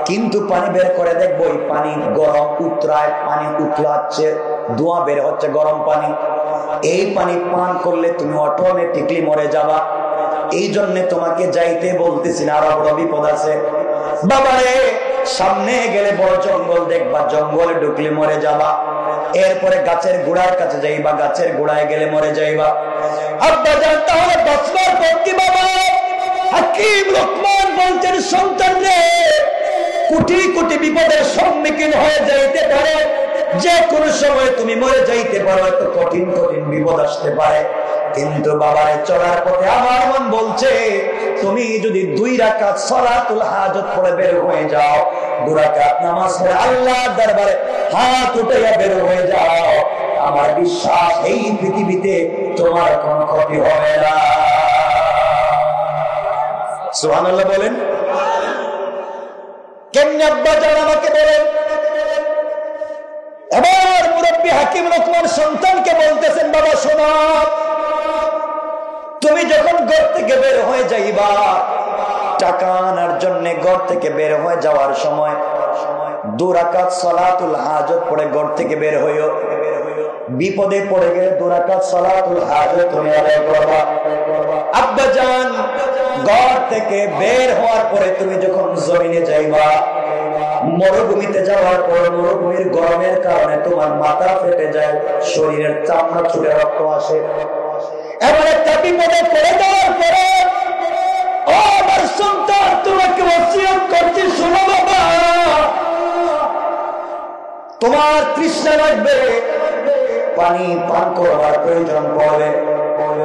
[SPEAKER 1] কিন্তু পানি বের করে দেখবো ওই পানি গরম উতরায়, পানি উতলাচ্ছে, ধোঁয়া বের হচ্ছে গরম পানি। এই পানি পান করলে তুমি অটোমেটিকলি মরে যাবা। এই জন্য তোমাকে যাইতে বলতেছি না, আরো বড় বিপদ আছে বাবারে। সামনে গেলে বড় জঙ্গল দেখবা, জঙ্গলে ঢুকলে মরে যাবা। এরপরে গাছের গোড়ার কাছে যাইবা, গাছের গোড়ায় গেলে মরে যাইবা। আব্বা জান তাহলে বাঁচবার পর কি বাবা? হাকিম লোকমান বলছেন সন্তান রে কোটি কোটি বিপদের সম্মুখীন হয়ে যাইতে পারে, যে কোনো সময় তুমি মরে যাইতে পারো, এত কঠিন কঠিন বিপদ আসতে পারে। কিন্তু বাবারে চলার পথে আমার মন বলছে তুমি যদি 2 রাকাত সালাতুল হাজত পড়ে বের হয়ে যাও, 2 রাকাত নামাজ পড়ে আল্লাহর দরবারে হাত উঠাইয়া বের হয়ে যাও, আমার বিশ্বাস এই পৃথিবীতে তোমার কোনো ক্ষতি হবে না। সুবহানাল্লাহ বলেন। কেমনে আব্বা জান আমাকে বলেন। এবার মুরব্বী হাকিম লোকমান সন্তানকে বলতেছেন বাবা শোনো, তুমি যখন ঘর থেকে বের হয়ে যাইবা, টাকা আনার জন্য ঘর থেকে বের হয়ে যাওয়ার সময় 2 রাকাত সালাতুল হাজত পড়ে ঘর থেকে বের হইও। বিপদে পড়ে গেলে 2 রাকাত সালাতুল হাজত তুমি আদায় করবা। আব্বা জান ঘর থেকে বের হওয়ার পরে তুমি যখন জমিনে যাইবা, মরুভূমিতে যাওয়ার পর মরুভূমির গরমের কারণে তোমার মাথা ফেটে যায়, শরীরের চামড়া ছুটে রক্ত আসে। এমন একটা বিপদে পড়ে যাওয়ার পরে ও আমার সন্তান তোমাকে ওসিয়ত করছি শোনো বাবা, তোমার তৃষ্ণা লাগবে, পানি পান করবার প্রয়োজন পড়বে।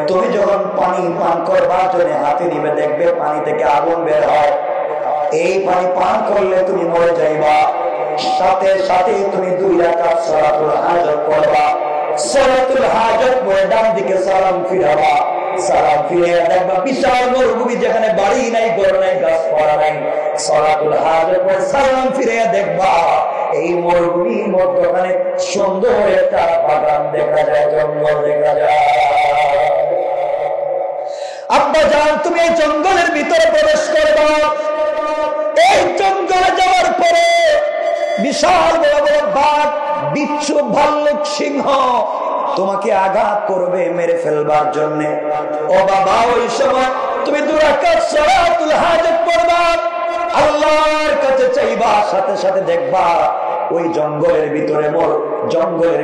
[SPEAKER 1] তুমি যখন পানি পান করবার জন্য হাতে নিবে দেখবে পানি থেকে আগুন বের হয়। এই পানি পান করলে তুমি মরে যাইবা। সাথে সাথে তুমি 2 রাকাত সালাতুল হাজত পড়বা। সালাতুল হাজত পড়ে ডান দিকে সালাম ফিরাবা। সালাম ফিরে দেখবা বিশাল মরুভূমি, যেখানে বাড়ি নাই, ঘর নাই, গাছপালা নাই। সালাতুল হাজত পড়ে সালাম ফিরে দেখবা এই মরুভূমির মধ্যখানে সুন্দর একটা বাগান দেখা যায়, জঙ্গল দেখা যায়। আব্বা জান তুমি এই জঙ্গলের ভিতরে প্রবেশ করবা। এই জঙ্গলে যাওয়ার পরে বিশাল বড় বড় বাঘ, বিচ্ছু, ভাল্লুক, সিংহ তোমাকে আঘাত করবে মেরে ফেলবার জন্য। ও বাবা ওই সময় তুমি 2 রাকাত সালাতুল হাজত পড়বা, আল্লাহর কাছে চাইবা, সাথে সাথে দেখবা ওই জঙ্গলের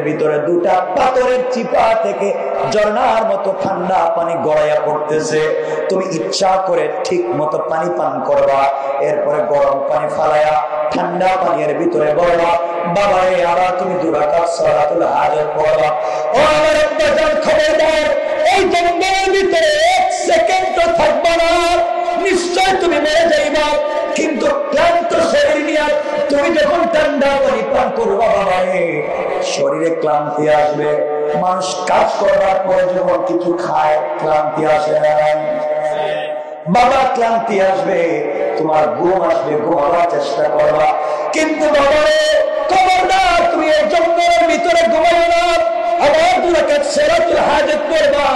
[SPEAKER 1] ভিতরে 2টা পাথরের চিপা থেকে ঝর্ণার মতো ঠান্ডা পানি গড়াইয়া পড়তেছে। তুমি ইচ্ছা করে ঠিক মতো পানি পান করবা, এরপরে গরম পানি ফালাইয়া ঠান্ডা পানির ভিতরে বলবা বাবা আবার তুমি 2 রাকাত সালাতুল হাজত পড়বা। ও আমার আব্বা জান খবরদার, এই জঙ্গলের ভিতরে 1 সেকেন্ডও থাকবা না, নিশ্চয় তুমি মরে যাইবা। কিন্তু ক্লান্ত শরীর নিয়ে তুমি যখন ঠান্ডা পানি পান করবা বাবা, শরীরে ক্লান্তি আসবে। মানুষ কাজ করবার পরে যখন কিছু খায় ক্লান্তি আসে না বাবা, ক্লান্তি আসবে, তোমার ঘুম আসবে, ঘুমাবার চেষ্টা করবা। কিন্তু বাবা রে খবরদার তুমি এই জঙ্গলের ভিতরে ঘুমাইও না। আবার 2 রাকাত সালাতুল হাজাত পড়বা,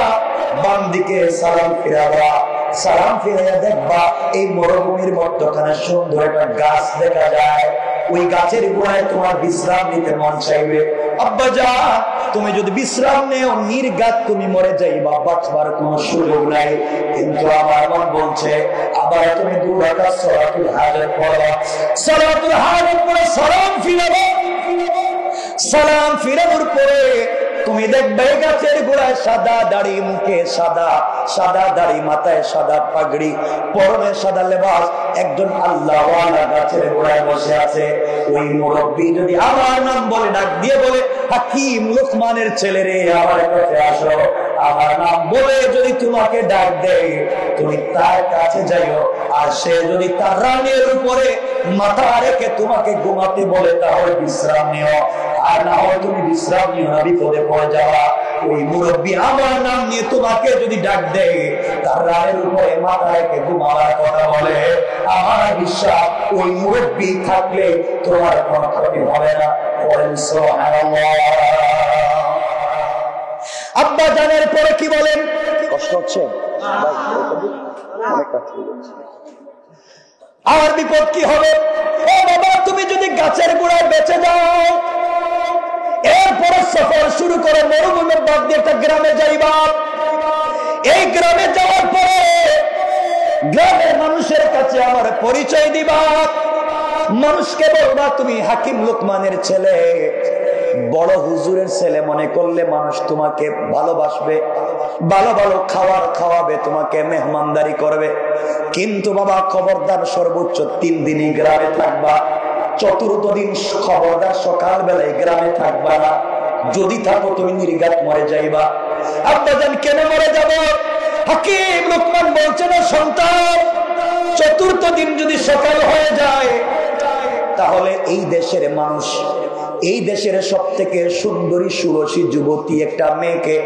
[SPEAKER 1] বাম দিকে সালাম ফিরাবা, সালাম ফিরাইয়া দেখবা এই মরুভূমির মধ্যখানে সুন্দর একটা গাছ দেখা যায়, ওই গাছের গোড়ায় তোমার বিশ্রাম নিতে মন চাইবে। আব্বা জান, তুমি যদি বিশ্রাম নেও নির্ঘাত তুমি মরে যাইবা, বাঁচবার কোনো সুযোগ নাই। কিন্তু আমার মন বলছে আবার তুমি 2 রাকাত সালাতুল হাজাত পড়বা, সালাতুল হাজাত পড়ে সালাম ফিরাবা, সালাম ফিরানোর পরে তুমি দেখবে গাছের গোড়ায় সাদা দাড়ি, মুখে সাদা, সাদা দাড়ি, মাথায় সাদা পাগড়ি, পরনে সাদা লেবাস, একজন আল্লাহওয়ালা গাছের গোড়ায় বসে আছে। ওই মুরব্বী যদি আমার নাম বলে, ডাক দিয়ে বলে, হাকিম লুকমানের ছেলে রে আমার কাছে আসো, আমার নাম বলে যদি তোমাকে ডাক দেয় তুমি তার কাছে যাইও। আর সে যদি তার রানের উপরে মাথা রেখে তোমাকে ঘুমাতে বলে তাহলে বিশ্রাম নিও, আর না হয় তুমি বিশ্রাম নিও না, বিপদে পড়ে যাওয়া। ওই মুরব্বী আমার নাম নিয়ে তোমাকে যদি ডাক দেয়, তার রানের উপরে মাথা রেখে ঘুমাবার কথা বলে, আমার বিশ্বাস ওই মুরব্বী থাকলে তোমার কোনো ক্ষতি হবে না। আব্বা জানের পরে কি বলেন? কষ্ট হচ্ছে আর বিপদ কি হবে? ও বাবা, তুমি যদি গাছের গোড়ায় বেঁচে যাও, এরপরে সফর শুরু করে মরুভূমির বাদ দিয়ে একটা গ্রামে যাইবা। এই গ্রামে যাওয়ার পরে গ্রামের মানুষের কাছে আমার পরিচয় দিবা, মানুষকে বলবা তুমি হাকিম লুকমানের ছেলে, বড় হুজুরের ছেলে মনে করলে মানুষ তোমাকে ভালোবাসবে, ভালো ভালো খাবার খাওয়াবে, তোমাকে মেহমানদারি করবে। কিন্তু বাবা খবরদার সর্বোচ্চ 3 দিনই গ্রামে থাকবা, চতুর্থ দিন খবরদার সকাল বেলায় গ্রামে থাকবা না, যদি থাকো তুমি নির্ঘাত মরে যাইবা। আব্বাজান কেন মরে যাব? হাকিম লুকমান বলছে না সন্তান, চতুর্থ দিন যদি সকাল হয়ে যায় তাহলে এই দেশের মানুষ, এই দেশের সব থেকে সুন্দরী সুরসী যুবতী একটা মেয়েকে,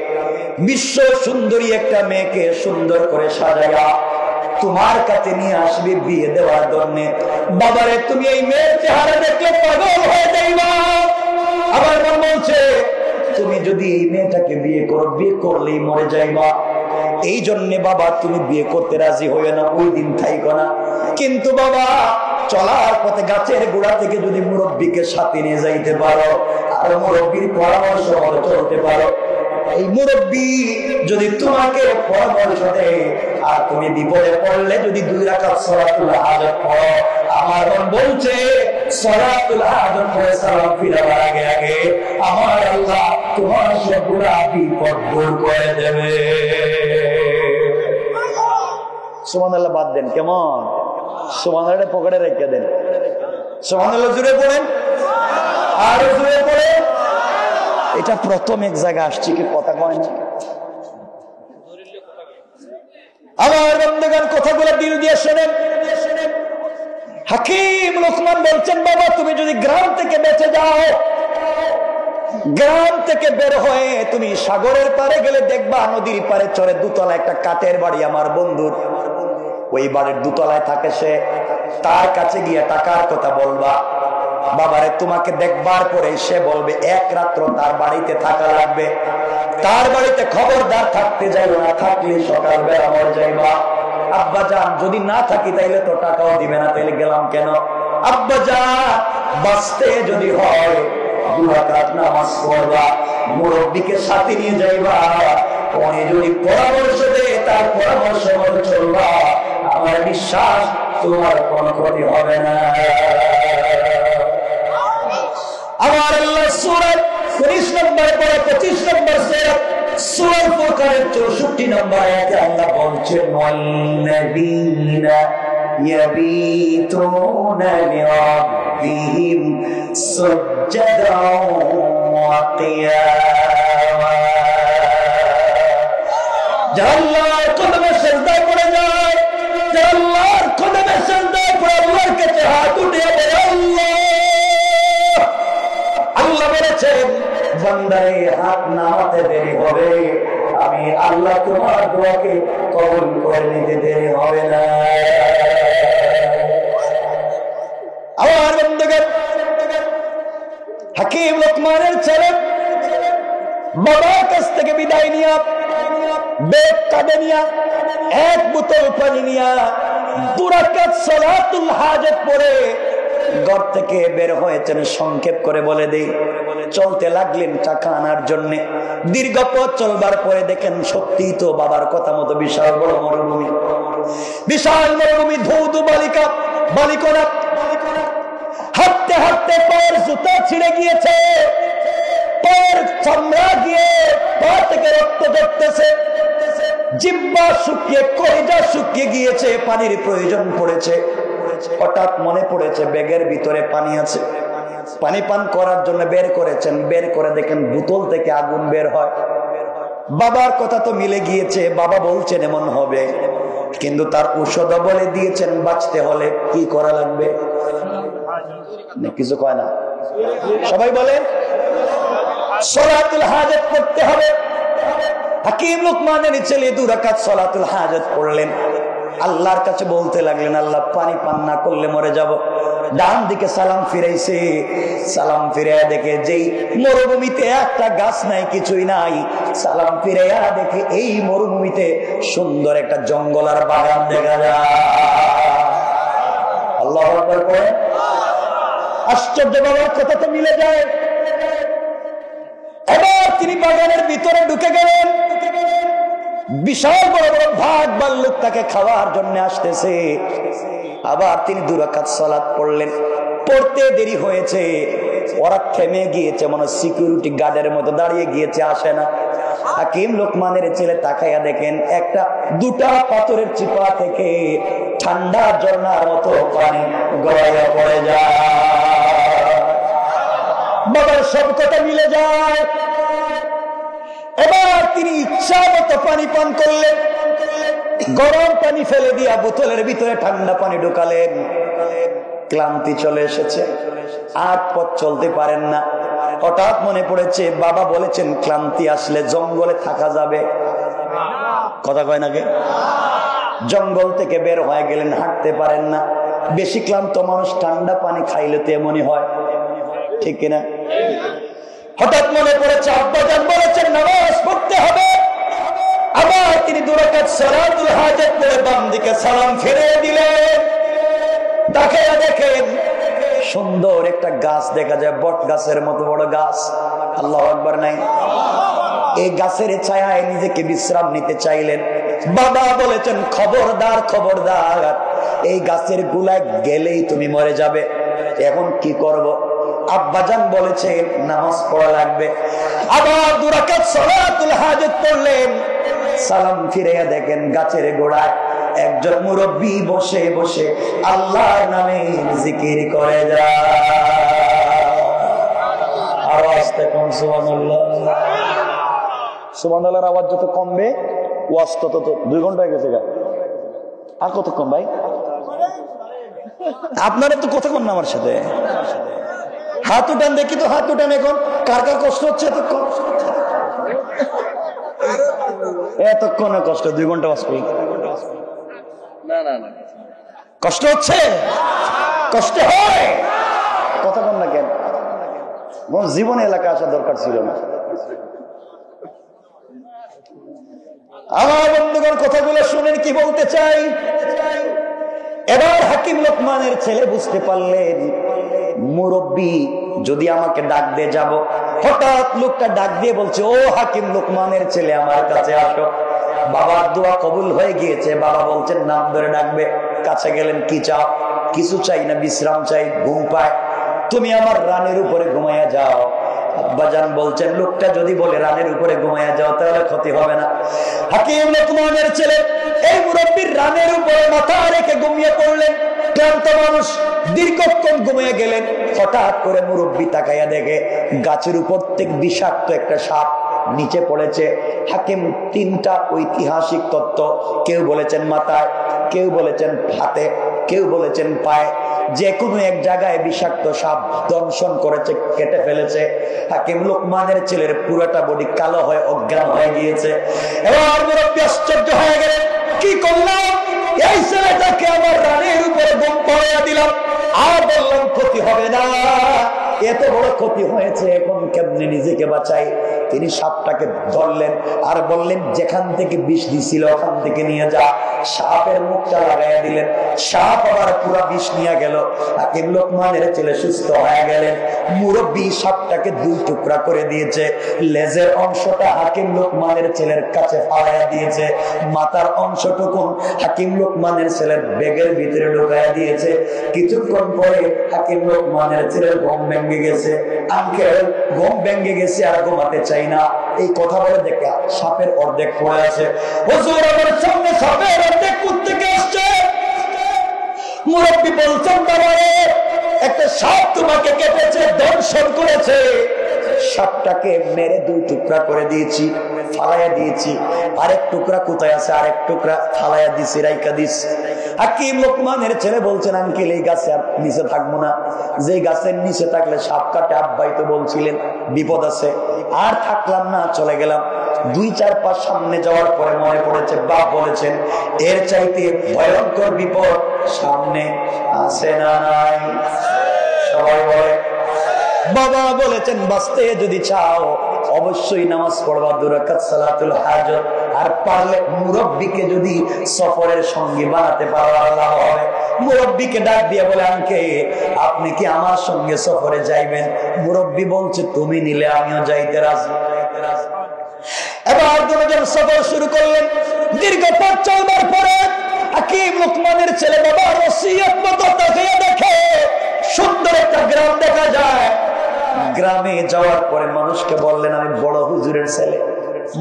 [SPEAKER 1] বিশ্ব সুন্দরী একটা মেয়েকে সুন্দর করে সাজাইয়া তোমার কাছে নিয়ে আসবে বিয়ে দেওয়ার জন্য। বাবারে তুমি এই মেয়ের চেহারা দেখলে পাগল হয়ে যাইবা। আমার মন বলছে তুমি যদি এই মেয়েটাকে বিয়ে করো, বিয়ে করলেই মরে যাইবা। এই জন্য বাবা তুমি বিয়ে করতে রাজি হয়ে না, ওই দিন থাইকো না। কিন্তু বাবা চলার পথে গাছের গোড়া থেকে যদি মুরব্বীকে সাথে নিয়ে যাইতে পারো আর মুরব্বীর পরামর্শ চলতে পারো, এই মুরব্বী যদি তোমাকে পরামর্শ দেয় আর তুমি বিপদে পড়লে যদি 2 রাকাত সালাতুল হাজাত পড়ো, আমার মন বলছে সালাতুল হাজাত পড়ে সালাম ফিরাবার আগে আগে আমার আল্লাহ তোমার সব গুনাহ বিপদ দূর করে দেবে। সুবহানাল্লাহ বাদ দেন, কেমন? সুবহানাল্লাহ পকেটে রেখে দেন, সুবহানাল্লাহ জুড়ে পড়েন, আর জুড়ে পড়ে। এটা প্রথম এক জায়গা আসছি, কি কথা কয় না? আমার বন্ধুগণ কথাগুলো দিল দিয়ে শোনেন। হাকিম লুকমান বলছেন বাবা তুমি যদি গ্রাম থেকে বেঁচে যাও, গ্রাম থেকে বের হয়ে তুমি সাগরের পারে গেলে দেখবা নদীর পারে চড়ে 2 তলা একটা কাঠের বাড়ি আমার বন্ধুর, ওই বাড়ির 2 তলায় থাকে সে। তার কাছে গিয়ে টাকার কথা বলবা, বাবারে তোমাকে দেখবার পরে সে বলবে 1 রাত্র তার বাড়িতে থাকা লাগবে, তার বাড়িতে খবরদার থাকতে যাইও না, থাকলে সকালবেলা মরে যাইবা। আব্বা জান যদি না থাকি তাইলে তো টাকাও দিবে না, তাইলে গেলাম কেন? আব্বা জান বাঁচতে যদি হয় 2 রাকাত নামাজ পড়বা, মুরব্বীকে সাথে নিয়ে যাইবা, উনি যদি পরামর্শ দেয় তার পরামর্শ মতো চলবা, আমার বিশ্বাস তোমার কোনো ক্ষতি হবে না। আমার আল্লাহ সূরা 19 নম্বর পরে 25 নম্বর সূরা ফুরকানের 64 নম্বর আয়াতে আল্লাহ বলছেন ওয়াল্লাযীনা ইয়াবিতুনা লিরাব্বিহিম সুজদান ওয়া কিয়ামা। যারা আল্লাহর কদমে সিজদায় পড়ে যায়, যারা আল্লাহর কদমে সিজদায় পড়ে আল্লাহর কাছে হাত উঠিয়ে বলে আল্লাহ, আল্লাহ বলেছেন বান্দারে হাত নামাতে দেরি হবে, আমি আল্লাহ তোমার দোয়াকে কবুল করে নিতে দেরি হবে না। আমার বন্ধুগণ হাকিম লুকমানের ছেলে বাবার কাছ থেকে বিদায় নিয়া, বেগ কাঁধে নিয়া, এক বোতল পানি নিয়া, 2 রাকাত সালাতুল হাজত পড়ে ঘর থেকে বের হয়েছেন। সংক্ষেপ করে বলে দেই, চলতে লাগলেন টাকা আনার জন্য। দীর্ঘ পথ চলবার পরে দেখেন সত্যিই তো বাবার কথা মতো বিশাল বড় মরুভূমি, বিশাল মরুভূমি, ধৌধু বালিকা বালিকনা। হাঁটতে হাঁটতে পায়ের জুতা ছিঁড়ে গিয়েছে, পায়ের চামড়া গিয়ে পা থেকে রক্ত ঝরতেছে, জিহ্বা শুকিয়ে কলিজা শুকিয়ে গিয়েছে, পানির প্রয়োজন পড়েছে। হঠাৎ মনে পড়েছে ব্যাগের ভিতরে পানি আছে, পানি পান করার জন্য বের করেছেন। বের করে দেখেন বোতল থেকে আগুন বের হয়। বাবার কথা তো মিলে গিয়েছে, বাবা বলছেন এমন হবে, কিন্তু তার ঔষধ বলে দিয়েছেন বাঁচতে হলে কি করা লাগবে। কিছু কয় না, সবাই বলে সালাতুল হাজত পড়তে হবে। হাকিম লোকমানের ছেলে 2 রাকাত সালাতুল হাজত পড়লেন। আল্লাহর কাছে বলতে লাগলেন, আল্লাহ পানি পান না করলে মরে যাব। ডান দিকে সালাম ফিরাইছে, সালাম ফিরাইয়া দেখে যেই মরুভূমিতে একটা গাছ নাই, কিছুই নাই, সালাম ফিরাইয়া দেখে এই মরুভূমিতে সুন্দর একটা জঙ্গল আর বাগান দেখা যায়। আল্লাহু আকবার পড়ে আশ্চর্য, বাবার কথা তো মিলে যায়। এবার তিনি বাগানের ভিতরে ঢুকে গেলেন। বিশাল বড় বড় ভাগ ভাল্লুক তাকে খাওয়ার জন্য আসতেছে। আবার তিনি 2 রাকাত সালাত পড়লেন। পড়তে দেরি হয়েছে, ওরা থেমে গিয়েছে, মনে সিকিউরিটি গার্ডের মতো দাঁড়িয়ে গিয়েছে, আসে না। হাকিম লোকমানের ছেলে তাকাইয়া দেখেন একটা 2টা পাথরের চিপা থেকে ঠান্ডা ঝর্ণার মতো পানি গড়াইয়া পড়ে যায়। বাবার সব কথা মিলে যায়। এবার তিনি ইচ্ছা মতো পানি পান করলেন। গরম পানি ফেলে দিয়া বোতলের ভিতরে ঠান্ডা পানি ঢুকালেন। ক্লান্তি চলে এসেছে, আর পথ চলতে পারেন না। হঠাৎ মনে পড়েছে বাবা বলেছেন ক্লান্তি আসলে জঙ্গলে থাকা যাবে, কথা কয় নাকি? জঙ্গল থেকে বের হয়ে গেলেন, হাঁটতে পারেন না। বেশি ক্লান্ত মানুষ ঠান্ডা পানি খাইলে তো এমনই হয়, ঠিক কিনা? হঠাৎ মনে পড়েছে আব্বাজান বলেছেন নামাজ পড়তে হবে। আবার তিনি 2 রাকাত সালাতুল হাজত পড়ে বাম দিকে সালাম ফিরিয়ে দিলেন। তাকায়া দেখেন সুন্দর একটা গাছ দেখা যায়, বট গাছের মতো বড় গাছ। আল্লাহু আকবার নাই? এই গাছের ছায়ায় নিজেকে বিশ্রাম নিতে চাইলেন। বাবা বলেছেন খবরদার খবরদার, এই গাছের গুলায় গেলেই তুমি মরে যাবে। এখন কি করব? আব্বাজান বলেছে নামাজ পড়া লাগবে। আবার 2 রাকাত সালাতুল হাজত পড়লেন। সালাম ফিরিয়ে দেখেন গাছের গোড়ায় একজন মুরব্বী বসে বসে আল্লাহর নামে জিকির করে যায়। আওয়াজ দেখুন, সুবহানাল্লাহ। সুবহানাল্লাহর আওয়াজ যত কমবে ওয়াজ তত 2 ঘন্টা হয়ে গেছে। আর কতক্ষণ ভাই? আপনারা তো কতক্ষণ না আমার সাথে হাত উঠান, দেখি তো হাত উঠান। এখন কার কার কষ্ট হচ্ছে এতক্ষণ? এতক্ষণে কষ্ট, 2 ঘন্টা ওয়াজ করি। কষ্ট হচ্ছে? কষ্ট হয়? কতক্ষণ না কেন? জীবনে এলাকা আসা দরকার ছিল না। আমার বন্ধুগণ কথাগুলো শুনেন কি বলতে চাই। এবার হাকিম লোকমানের ছেলে বুঝতে পারলেন মুরব্বী যদি আমাকে ডাক দিয়ে যাব। হঠাৎ লোকটা ডাক দিয়ে বলছে, ও হাকিম লোকমানের ছেলে আমার কাছে আসো। বাবার দোয়া কবুল হয়ে গিয়েছে। বাবা বলছেন নাম ধরে ডাকবে। কাছে গেলেন, কি চাও? কিছু চাই না, বিশ্রাম চাই, ঘুম পায়। তুমি আমার রানের উপরে ঘুমাইয়া যাও। আব্বাজান বলছেন লোকটা যদি বলে রানের উপরে ঘুমাইয়া যাও তাহলে ক্ষতি হবে না। হাকিম লোকমানের ছেলে এই মুরব্বীর রানের উপরে মাথা রেখে ঘুমিয়ে পড়লেন। ক্লান্ত মানুষ দীর্ঘক্ষণ ঘুমিয়ে গেলেন। হঠাৎ করে মুরব্বী তাকাইয়া দেখে গাছের উপর থেকে বিষাক্ত একটা সাপ নিচে পড়েছে। হাকিম 3টা ঐতিহাসিক তত্ত্ব, কেউ বলেছেন মাথায়, কেউ বলেছেন হাতে, কেউ বলেছেন পায়ে, যে কোনো এক জায়গায় বিষাক্ত সাপ দংশন করেছে, কেটে ফেলেছে। হাকিম লোকমানের ছেলের পুরোটা বডি কালো হয়ে অজ্ঞান হয়ে গিয়েছে। এবার মুরব্বী আশ্চর্য হয়ে গেলেন, কি করলাম? এই ছেলেটাকে আমার রানের উপরে বোম পড়াইয়া দিলাম, আর বললাম ক্ষতি হবে না। এত বড় ক্ষতি হয়েছে, এখন কেমনে নিজেকে বাঁচাই? তিনি সাপটাকে ধরলেন আর বললেন, যেখান থেকে বিষ দিছিল ওখান থেকে নিয়ে যা। সাপের মুখটা লাগাইয়া দিলেন, সাপ আবার পুরা বিষ নিয়ে গেল। হাকিম লোকমানের ছেলে সুস্থ হয়ে গেলেন। মুরব্বী সাপটাকে 2 টুকরা করে দিয়েছে, লেজের অংশটা হাকিম লোকমানের ছেলের কাছে ফালাইয়া দিয়েছে, মাথার অংশটুকু হাকিম লোকমানের ছেলের ব্যাগের ভিতরে ঢুকাইয়া দিয়েছে। কিছুক্ষণ পরে হাকিম লোকমানের ছেলের ঘুম ভেঙে গেছে। আঙ্কেল, ঘুম ভেঙে গেছে, আর ঘুমাতে চাই না। এই কথা বলে দেখে সাপের অর্ধেক পড়ে আছে। হুজুর, আমার সামনে সাপের অর্ধেক কোত্থেকে আসছে? মুরব্বী বলছেন, বাবারে, একটা সাপ তোমাকে কেটেছে, দংশন করেছে। সাপটাকে মেরে 2 টুকরা করে দিয়েছি, ফালাইয়া দিয়েছি। আরেক টুকরা কোথায় আছে? আরেক টুকরা ফালাইয়া দিছি, রাইকা দিছি। হাকিম লোকমানের ছেলে বলছেন, আঙ্কেল, এই গাছে আর নিচে থাকবো না। যে গাছের নিচে থাকলে সাপ কাটে, আব্বাই তো বলছিলেন বিপদ আছে। আর থাকলাম না, চলে গেলাম। 2-4 পা সামনে যাওয়ার পরে মনে পড়েছে, বাপ বলেছেন এর চাইতে ভয়ঙ্কর বিপদ সামনে আছে না নাই? সবাই বলে। বাবা বলেছেন, বাঁচতে যদি চাও অবশ্যই নামাজ পড়বা 2 রাকাত সালাতুল হাজত। আর পারলে মুরব্বিকে যদি সফরের সঙ্গী বানাতে পারো আল্লাহ হবে। মুরব্বিকে ডাক দিয়ে বলে, আঙ্কেল, আপনি কি আমার সঙ্গে সফরে যাইবেন? মুরব্বি বলছে, তুমি নিলে আমিও যাইতে রাজি। এবার 2 জন সফর শুরু করলেন। দীর্ঘ পথ চলবার পরে হাকিম লোকমানের ছেলে বাবার ওসিয়ত মতো তাকিয়ে দেখে সুন্দর একটা গ্রাম দেখা যায়। গ্রামে যাওয়ার পরে মানুষকে বললেন, আমি বড় হুজুরের ছেলে।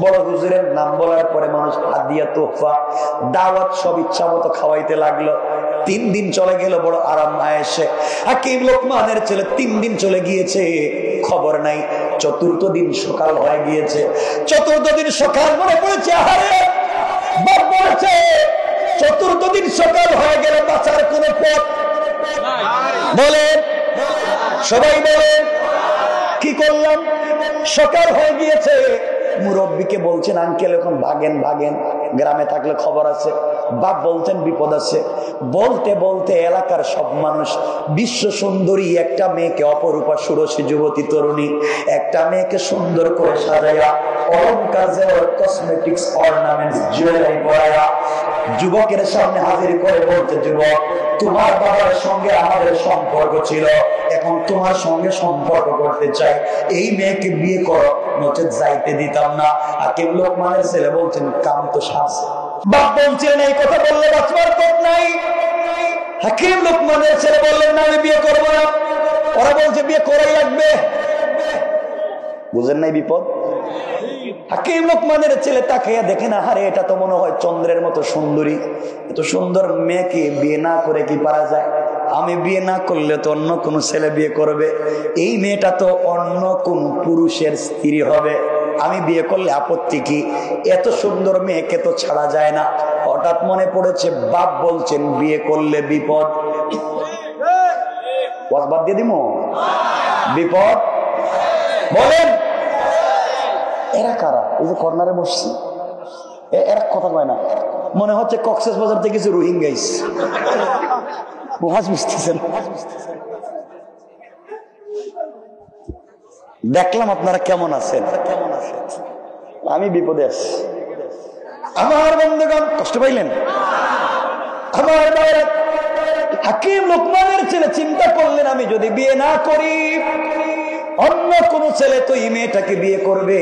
[SPEAKER 1] বড় হুজুরের নাম বলার পরে মানুষ হাদিয়া, তোহফা, দাওয়াত সব ইচ্ছা মতো খাওয়াইতে লাগলো। 3 দিন চলে গেল বড় আরাম আয়েশে। হাকিম লোকমানের ছেলে 3 দিন চলে গিয়েছে, খবর নাই। 4th দিন সকাল হয়ে গিয়েছে। 4th দিন সকাল মনে পড়েছে, আরে বাপ বলেছে 4th দিন সকাল হয়ে গেলে বাঁচার কোন পথ বলেন, সবাই বলেন। কি করলাম? সকাল হয়ে গিয়েছে। মুরব্বীকে বলছেন, আঙ্কেল, এখন ভাগেন, গ্রামে থাকলে খবর আছে। বাপ বলছেন বিপদ আছে। বলতে বলতে এলাকার সব মানুষ, বিশ্ব সুন্দরী একটা মেয়েকে, অপরূপা ষোড়শী যুবতী তরুণী একটা মেয়েকে সুন্দর করে সাজাইয়া, অলংকার, কসমেটিক্স, অর্নামেন্টস, জুয়েলারি পরাইয়া যুবকের সামনে হাজির করে বলতে, যুবক, তোমার বাবার সঙ্গে আমাদের সম্পর্ক ছিল, এখন তোমার সঙ্গে সম্পর্ক করতে চাই, এই মেয়েকে বিয়ে করো, নচেত যাইতে দিতাম না। হাকিম লোকমানের ছেলে বলছেন, কাম তো সাজে। বাপ বলছেন, এই কথা বললে বাঁচবার পথ নাই। হাকিম লোকমানের ছেলে বললেন, না, আমি বিয়ে করবো না। ওরা বলছে বিয়ে করাই লাগবে। বুঝেন নাই বিপদ? হাকিম লোকমানের ছেলে তাকাইয়া দেখেন, আরে এটা তো মনে হয় চন্দ্রের মতো সুন্দরী, এত সুন্দর মেয়েকে বিয়ে না করে কি পারা যায়? আমি বিয়ে না করলে তো অন্য কোন ছেলে বিয়ে করবে, এই মেয়েটা তো অন্য কোন পুরুষের স্ত্রী হবে, আমি বিয়ে করলে আপত্তি কি? এত সুন্দর মেয়েকে তো ছাড়া যায় না। হঠাৎ মনে পড়েছে, বাপ বলছেন বিয়ে করলে বিপদ। বাদ দিয়ে দিব বিপদ। বলেন, এরা কারা? এই যে কর্নারে বসছি, এরা কথা কয় না, মনে হচ্ছে কক্সবাজার থেকে কিছু রোহিঙ্গাইস। বুঝতেছেন? দেখলাম আপনারা কেমন আছেন। আমি বিপদে আছি। আমার বন্ধুগণ, কষ্ট পাইলেন? আমার ভাইরা, হাকিম লোকমানের ছেলে চিন্তা করলেন, আমি যদি বিয়ে না করি, অন্য কোন ছেলে তো এই মেয়েটাকে বিয়ে করবে,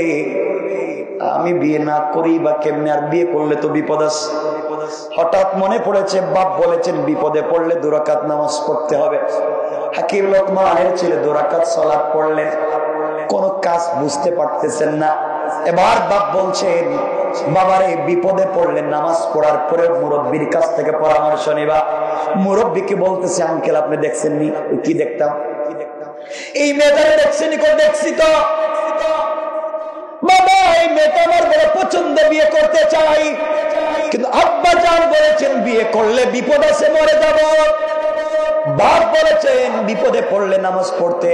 [SPEAKER 1] আমি বিয়ে না করি বা কেমনে? আর বিয়ে করলে তো বিপদ আছে। হঠাৎ মনে পড়েছে, বাপ বলেছেন বিপদে পড়লে 2 রাকাত নামাজ পড়তে হবে। হাকিম লোকমানের ছেলে 2 রাকাত সালাত পড়লেন, কোন কাজ বুঝতে পারতেছেন না। এবার বাপ বলছেন, বাবারে, বিপদে পড়লেন, নামাজ পড়ার পরে মুরব্বীর কাছ থেকে পরামর্শ নিবা। মুরব্বীকে বলতেছে, আঙ্কেল, আপনি দেখছেন নি? কি দেখতাম? এই মেয়েটারে দেখছেন? দেখছি তো বাবা, এই মেয়েটা আমার বড় পছন্দ, বিয়ে করতে চাই, কিন্তু আব্বা জান বলেছেন বিয়ে করলে বিপদ আছে, মরে যাব। বাপ বলেছেন বিপদে পড়লে নামাজ পড়তে,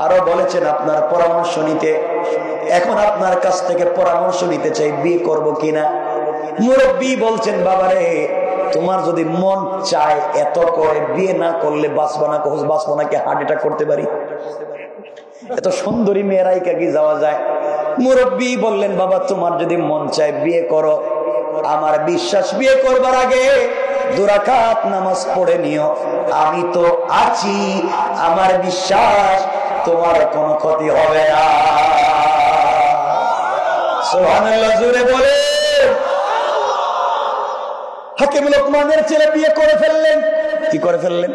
[SPEAKER 1] আরো বলেছেন আপনার পরামর্শ নিতে। এখন আপনার কাছ থেকে পরামর্শ নিতে চাই, বিয়ে করব কিনা। মুরব্বী বলছেন, বাবারে, তোমার যদি মন চায় এত করে বিয়ে না করলে বাঁচবা না, বাঁচবো নাকি হার্ট অ্যাটাক করতে পারি? এত সুন্দরী মেয়েরাই কি যাওয়া যায়? মুরব্বী বললেন, বাবা তোমার যদি মন চায় বিয়ে করো, আমার বিশ্বাস বিয়ে করবার আগে 2 রাকাত নামাজ পড়ে নিও, আমি তো আছি, আমার বিশ্বাস তোমার কোনো ক্ষতি হবে না। সুবহানাল্লাহ জোরে বলে। হাকিম লোকমানের ছেলে বিয়ে করে ফেললেন। কি করে ফেললেন?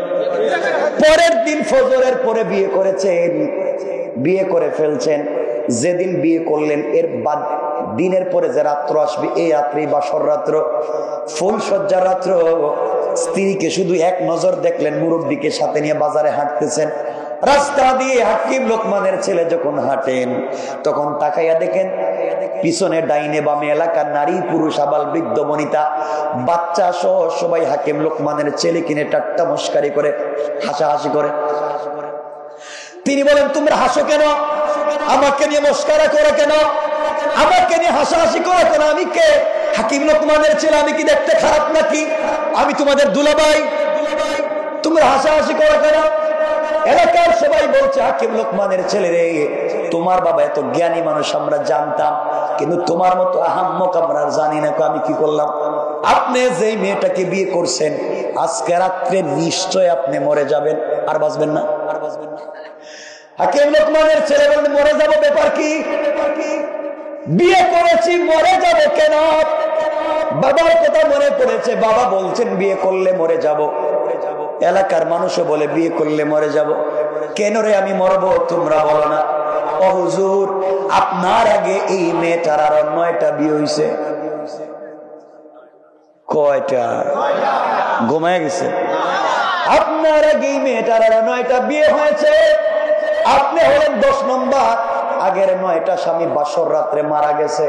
[SPEAKER 1] পরের দিন ফজরের পরে বিয়ে করেছেন, বিয়ে করে ফেলছেন। যেদিন বিয়ে করলেন এর বাদ দিনের পরে যে রাত্র আসবে, এই রাত্রি বাসর রাত্র, ফুল সজ্জার রাত্র, স্ত্রীকে শুধু এক নজর দেখলেন, মুরব্বীকে সাথে নিয়ে বাজারে হাঁটতেছেন। রাস্তা দিয়ে হাকিম লোকমানের ছেলে যখন হাঁটেন তখন তাকাইয়া দেখেন পিছনে ডাইনে বামে এলাকার নারী পুরুষ আবাল বৃদ্ধ বনিতা বাচ্চা সহ সবাই হাকিম লোকমানের ছেলে কিনে ঠাট্টা মস্কারি করে হাসাহাসি করে। তিনি বলেন, তোমরা হাসো কেন? আমাকে নিয়ে মস্কারা করো কেন? আমাকে নিয়ে হাসাহাসি করো কেন? আমি কে? হাকিম লোকমানের ছেলে, আমি কি দেখতে খারাপ নাকি? আমি তোমাদের দুলাভাই, তোমরা হাসাহাসি করো কেন? এলাকার সবাই বলছে, হাকিম লোকমানের ছেলে রে, তোমার বাবা এত জ্ঞানী মানুষ আমরা জানতাম, কিন্তু তোমার মতো আহাম্মক আমরা জানি না। আমি কি করলাম? আপনি যেই মেয়েটাকে বিয়ে করছেন আজকে রাত্রে নিশ্চয় আপনি মরে যাবেন, আর বাঁচবেন না, আর বাঁচবেন না। হাকিম লোকমানের ছেলে বলতে, মরে যাব, ব্যাপার কি? বিয়ে করেছি, মরে যাব কেন? বাবার কথা মনে পড়েছে, বাবা বলছেন বিয়ে করলে মরে যাব। এলাকার মানুষও বলে বিয়ে করলে মরে যাব। কেন রে আমি মরবো? তোমরা বলো না। ও হুজুর, আপনার আগে এই মেয়েটার আরো 9টা বিয়ে হয়েছে। কয়টা? ঘুমায় গেছে। আপনার আগে এই মেয়েটার আরো 9টা বিয়ে হয়েছে, আপনি হলেন 10 নম্বর। আগের 9টা স্বামী বাসর রাত্রে মারা গেছে,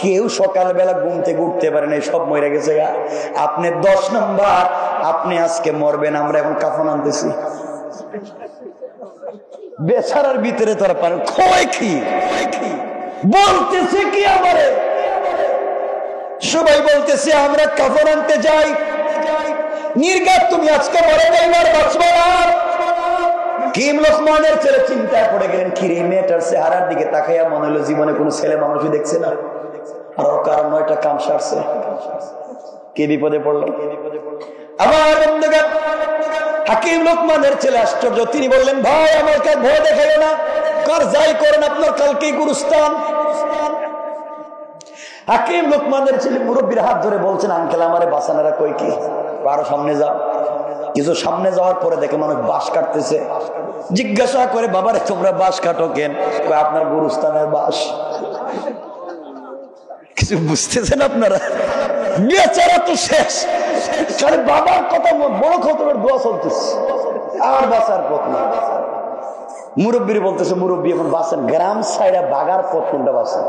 [SPEAKER 1] কেউ সকালবেলা ঘুম থেকে উঠতে পারে না, সব মরে গেছে। আপনি 10 নম্বর, আপনি আজকে মরবেন, আমরা এখন কাফন আনতেছি। বেচারার ভিতরে তারা পারে কয় কি বলতেছে কি? আমারে সবাই বলতেছে আমরা কাফন আনতে যাই। নির্ঘাত তুমি আজকে মরে যাই, আর বাঁচবে না। হাকিম লোকমানের ছেলে চিন্তায় পড়ে গেলেন, কি রে মেয়েটার চেহারার দিকে তাকাইয়া মনে হলো জীবনে কোনো ছেলে মানুষই দেখছে না, আর কারণ 9টা কাম সারছে। কে বিপদে পড়লো? আমার বন্ধুগণ, হাকিম লোকমানের ছেলে আশ্চর্য। তিনি বললেন, ভাই আমার কাছে ভয় দেখাইও না, কার যাই করেন আপনার কালকেই গুরুস্থান। হাকিম লোকমানের ছেলে মুরব্বীর হাত ধরে বলছেন, আঙ্কেল আমারে বাঁচানোরা কই কি? আরো সামনে যাও। কিছু সামনে যাওয়ার পরে দেখে মানুষ বাঁশ কাটতেছে। জিজ্ঞাসা করে, বাবারে তোমরা বাঁশ কাটো কেন? আপনার গুরুস্থানের বাঁশ। কিছু বুঝতেছেন আপনারা? বেচারা তো শেষ। বাবার কথা বড় খতমের দোয়া চলতেছে, আর বাঁচার পথ না। মুরব্বীর বলতেছে, মুরব্বী এখন বাঁচেন, গ্রাম সাইডে বাগার পথ কোনটা বাঁচেন?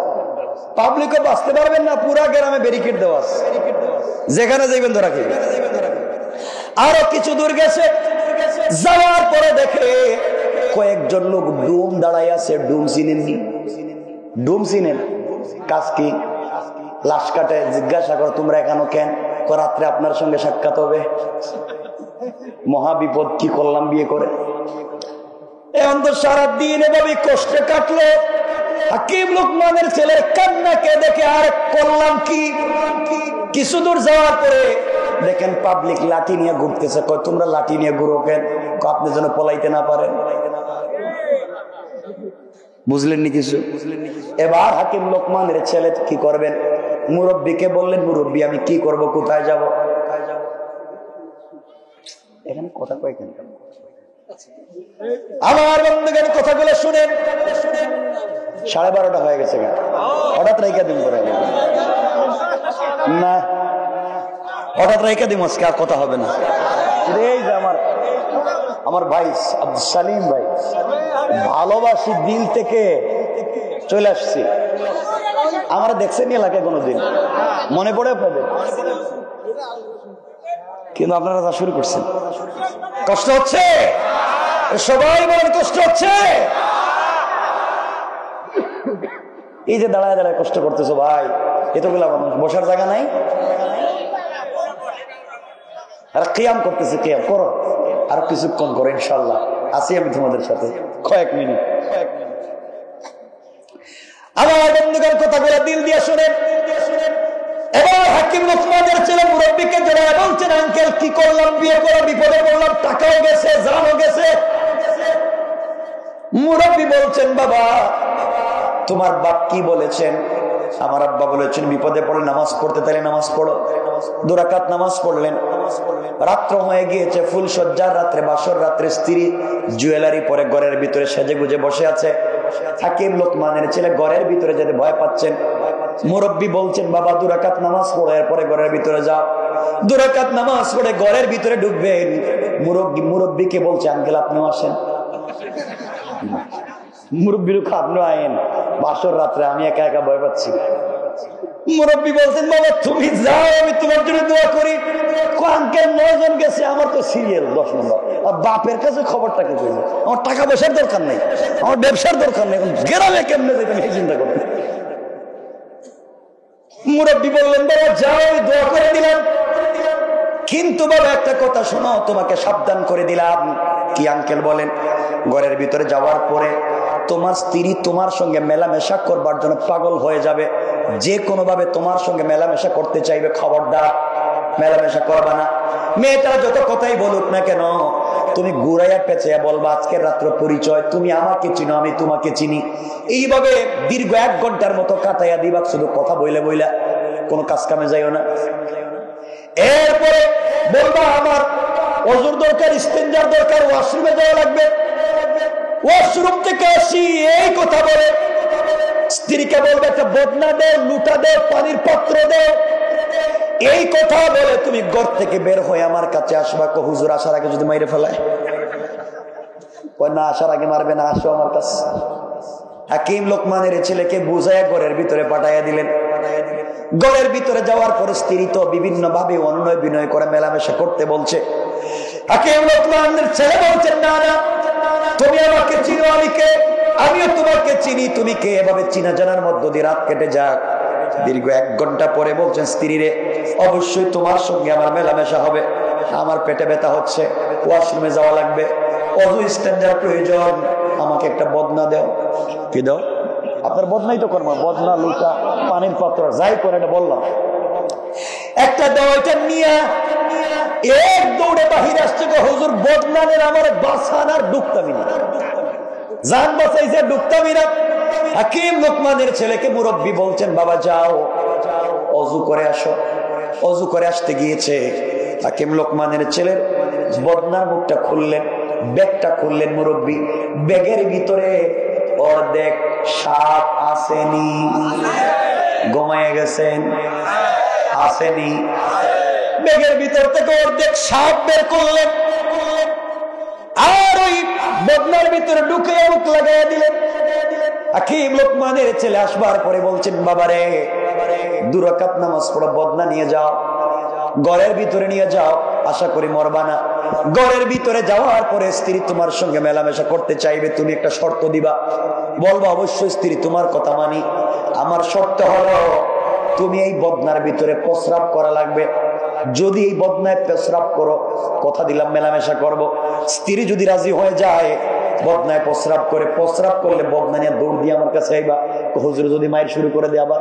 [SPEAKER 1] পাবলিকও বাঁচতে পারবেন না, পুরা গ্রামে ব্যারিকেড দেওয়া আছে, যেখানে যাইবেন ধরা খেয়ে। আরো কিছু দূর গেছে, যাওয়ার পরে দেখে কয়েকজন লোক ডুম দাঁড়াই আছে। ডুম চিনেননি? ডুম চিনেন? কাজ কি? লাশ কাটে। জিজ্ঞাসা করো, তোমরা এখানে কেন? রাত্রে আপনার সঙ্গে সাক্ষাৎ হবে। মহা বিপদ, কি করলাম বিয়ে করে। এখন তো সারাদিন এভাবে কষ্টে কাটলো। হাকিম লোকমানের ছেলের কান্নাকে দেখে আর করলাম কি? কিছু দূর যাওয়ার পরে দেখেন পাবলিক লাঠি নিয়ে ঘুরতেছে। কয়, তোমরা লাঠি নিয়ে ঘুরো কেন? আপনি যেন পলাইতে না পারেন। বুঝলেন নি কিছু? এবার হাকিম লোকমানের ছেলে কি করবেন? মুরব্বীকে বললেন, মুরব্বী আমি কি করব, কোথায় যাব? এখানে কথা কয় কেন? আমার বন্ধুগণ কথাগুলো শুনেন। 12:30 হয়ে গেছে, হঠাৎ রাইকা দিন করে না, হঠাৎ রাইকা দিন, আজকে আর কথা হবে না। এই যে আমার ভাই আব্দুল সালিম ভাই, ভালোবাসি দিল থেকে চলে আসছি। আমরা দেখছেন এলাকায় কোনোদিন? মনে পড়ে আপনাদের? কিন্তু আপনারা তা শুরু করছেন। কষ্ট হচ্ছে? সবাই বলেন কষ্ট হচ্ছে। এই যে দাঁড়ায় দাঁড়ায় কষ্ট করতেছো ভাই, এতগুলা মানুষ, বসার জায়গা নাই। আর কিয়াম করতেছে, কিয়াম করো, আর কিছুক্ষণ করো, ইনশাল্লাহ আছি আমি তোমাদের সাথে, কয়েক মিনিট। আমার বন্ধুগণ কথাগুলো দিল দিয়ে শুনেন। এবার হাকিম লোকমানের ছেলে মুরব্বীকে জড়ায় বলছেন, আঙ্কেল কি করলাম, বিয়ে করে বিপদে পড়লাম, টাকাও গেছে, জানও গেছে। মুরব্বী বলছেন, বাবা তোমার বাপ কি বলেছেন? আমার আব্বা বলেছেন বিপদে পড়ে নামাজ পড়তে, তাহলে নামাজ পড়ো। 2 রাকাত নামাজ পড়লেন। রাত্র হয়ে গিয়েছে, ফুল সজ্জার রাত্রে, বাসর রাত্রে, স্ত্রী জুয়েলারি পরে ঘরের ভিতরে সেজে গুজে বসে আছে। হাকিম লোকমানের ছেলে ঘরের ভিতরে যেতে ভয় পাচ্ছেন। মুরব্বী বলছেন, বাবা 2 রাকাত নামাজ পড়ো, এরপরে ঘরের ভিতরে যাও। 2 রাকাত নামাজ পড়ে ঘরের ভিতরে ঢুকবেন। মুরব্বীকে বলছে, আঙ্কেল আপনিও আসেন। মুরব্বীর আপনিও আইন, বাসর রাত্রে আমি একা একা ভয় পাচ্ছি। মুরব্বী বলছেন, বাবা তুমি যাও, আমি তোমার জন্য দোয়া করি। আঙ্কেল 9 জন গেছে, আমার তো সিরিয়াল 10 নম্বর। আর বাপের কাছে খবরটা কি করবো? আমার টাকা পয়সার দরকার নেই, আমার ব্যবসার দরকার নেই, গ্রামে কেমনে যেতাম এই চিন্তা করতে। মুরব্বী বললেন, বাবা যাও, আমি দোয়া করে দিলাম, কিন্তু বাবা একটা কথা শোনো, তোমাকে সাবধান করে দিলাম। কি আঙ্কেল বলেন? ঘরের ভিতরে যাওয়ার পরে তোমার স্ত্রী তোমার সঙ্গে মেলামেশা করবার জন্য পাগল হয়ে যাবে, যে কোনো ভাবে তোমার সঙ্গে মেলামেশা করতে চাইবে, খবরদার মেলামেশা করবা না। মেয়েটা যত কথাই বলুক না কেন, তুমি ঘুরাইয়া পেঁচাইয়া বলবা আজকের রাত্র পরিচয়, তুমি আমাকে চিনো, আমি তোমাকে চিনি। এইভাবে দীর্ঘ 1 ঘন্টার মতো কাটাইয়া দিবা, শুধু কথা বইলা বইলা, কোনো কাজ কামে যাইও না। এরপরে বলবা আমার ওযুর দরকার, ইস্তেঞ্জার দরকার, ওয়াশরুমে যাওয়া লাগবে, ওয়াশরুম থেকে আসি, এই কথা বলে স্ত্রীকে বলবে একটা বদনা দে, লুটা দে, পানির পাত্র দে। এই কথা বলে তুমি ঘর থেকে বের হয়ে আমার কাছে আসবা। হুজুর আসার আগে যদি মাইরে ফেলায়, না আসার আগে মারবে না, আসো আমার কাছে। হাকিম লোকমানের ছেলেকে বুঝাইয়া ঘরের ভিতরে পাঠাইয়া দিলেন। ঘরের ভিতরে যাওয়ার পরে স্ত্রী তো বিভিন্ন ভাবে অনুনয় বিনয় করে মেলামেশা করতে বলছে। হাকিম লোকমানের ছেলে বলছেন, না না তুমি আমাকে চিনো, আমি কে, আমিও তোমাকে চিনি, তুমি কে। এভাবে চিনা জানার মধ্য দিয়ে রাত কেটে যাক। দীর্ঘ 1 ঘন্টা পরে বলছেন, স্ত্রী রে অবশ্যই তোমার সঙ্গে আমার মেলামেশা হবে, আমার পেটে ব্যথা হচ্ছে, ওয়াশরুমে যাওয়া লাগবে, অজু স্ট্যান্ডার প্রয়োজন, আমাকে একটা বদনা দাও। কি দাও? আপনার বদনাই তো করবো, বদনা, লুটা, পানির পাত্র, যাই করে এটা বললাম, একটা দাও। এটা নিয়ে এক দৌড়ে বাহির আসছে, হুজুর বদনানের আমার বাসান আর ডুবতামি না, জান বাঁচাইছে, ডুবতামি না। হাকিম লোকমানের ছেলেকে মুরব্বী বলছেন, বাবা যাও অজু করে আসো। অজু করে আসতে গিয়েছে, হাকিম লোকমানের ছেলের বদনার মুখটা খুললেন, ব্যাগটা খুললেন মুরব্বী। ব্যাগের ভিতরে অর্ধেক সাপ আসেনি, ঘুমায় গেছেন, আসেনি। ব্যাগের ভিতর থেকে অর্ধেক সাপ বের করলেন, আর ওই বদনার ভিতরে ঢুকে মুখ লাগাইয়া দিলেন। হাকিম লোকমানের ছেলে আসবার পরে বলছেন, বাবারে 2 রাকাত নামাজ পড়ো, বদনা নিয়ে যাও, ঘরের ভিতরে নিয়ে যাও, আশা করি মরবা না। ঘরের ভিতরে যাওয়ার পরে স্ত্রী তোমার সঙ্গে মেলামেশা করতে চাইবে, তুমি একটা শর্ত দিবা, বলবা অবশ্যই স্ত্রী তোমার কথা মানি, আমার শর্ত হলো তুমি এই বদনার ভিতরে প্রস্রাব করা লাগবে। যদি এই বদনায় প্রস্রাব করো, কথা দিলাম মেলামেশা করব। স্ত্রী যদি রাজি হয়ে যায়, বদনায় প্রস্রাব করে, প্রস্রাব করলে বদনা নিয়ে দৌড় দিয়ে আমার কাছে আইবা। হুজুর যদি মায়ের শুরু করে দেয় আবার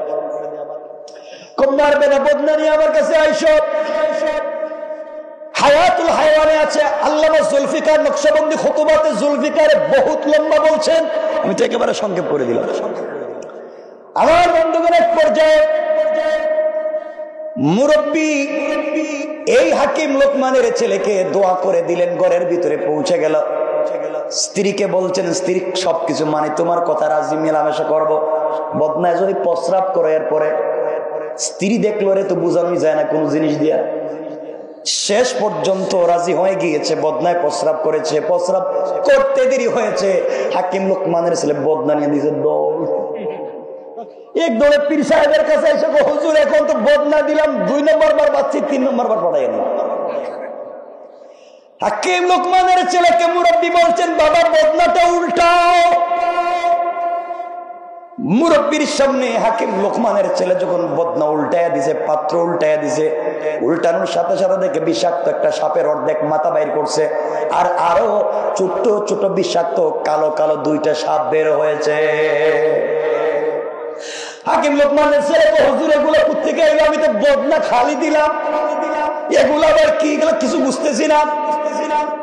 [SPEAKER 1] কম মারবে না, বদনা নিয়ে আমার কাছে আইসো। হায়াতুল হায়াওয়ানে আছে, আল্লামা জুলফিকার নকশবন্দি খুতুবাতে জুলফিকার বহুত লম্বা বলছেন, আমি তো একেবারে সংক্ষেপ করে দিলাম। আমার বন্ধুগণ, এক পর্যায়ে মুরব্বী এই হাকিম লোকমানের ছেলেকে দোয়া করে দিলেন, ঘরের ভিতরে পৌঁছে গেল। স্ত্রীকে বলছেন, স্ত্রী সবকিছু মানে তোমার কথা রাজি, মেলামেশা করবো, বদনায় যদি প্রস্রাব করে। এরপরে স্ত্রী দেখলো রে তো বোঝানোই যায় না কোন জিনিস দিয়া, শেষ পর্যন্ত রাজি হয়ে গিয়েছে, বদনায় প্রস্রাব করেছে। প্রস্রাব করতে দেরি হয়েছে, হাকিম লোকমানের ছেলে বদনা নিয়ে দিয়েছে দৌড়। এক দৌড়ে পীর সাহেবের কাছে এসে, হুজুর এখন তো বদনা দিলাম, 2 নম্বর বার বাচ্চি, 3 নম্বর বার পড়াই না। হাকিম লোকমানের ছেলেকে মুরব্বী বলছেন, বাবা বদনাটা উল্টাও। মুরব্বীর সামনে হাকিম লোকমানের ছেলে যখন বদনা উল্টায়া দিছে, পাত্র উল্টায়া দিছে, উল্টানোর সাথে সাথে দেখে বিষাক্ত একটা সাপের অর্ধেক মাথা বাইর করছে, আর আরো ছোট ছোট বিষাক্ত কালো কালো দুইটা সাপ বের হয়েছে। হাকিম লোকমানের ছেলে তো হুজুর এগুলো কোত্থেকে এলো, আমি তো বদনা খালি দিলাম, এগুলো আবার কি, এগুলো কিছু বুঝতেছি না।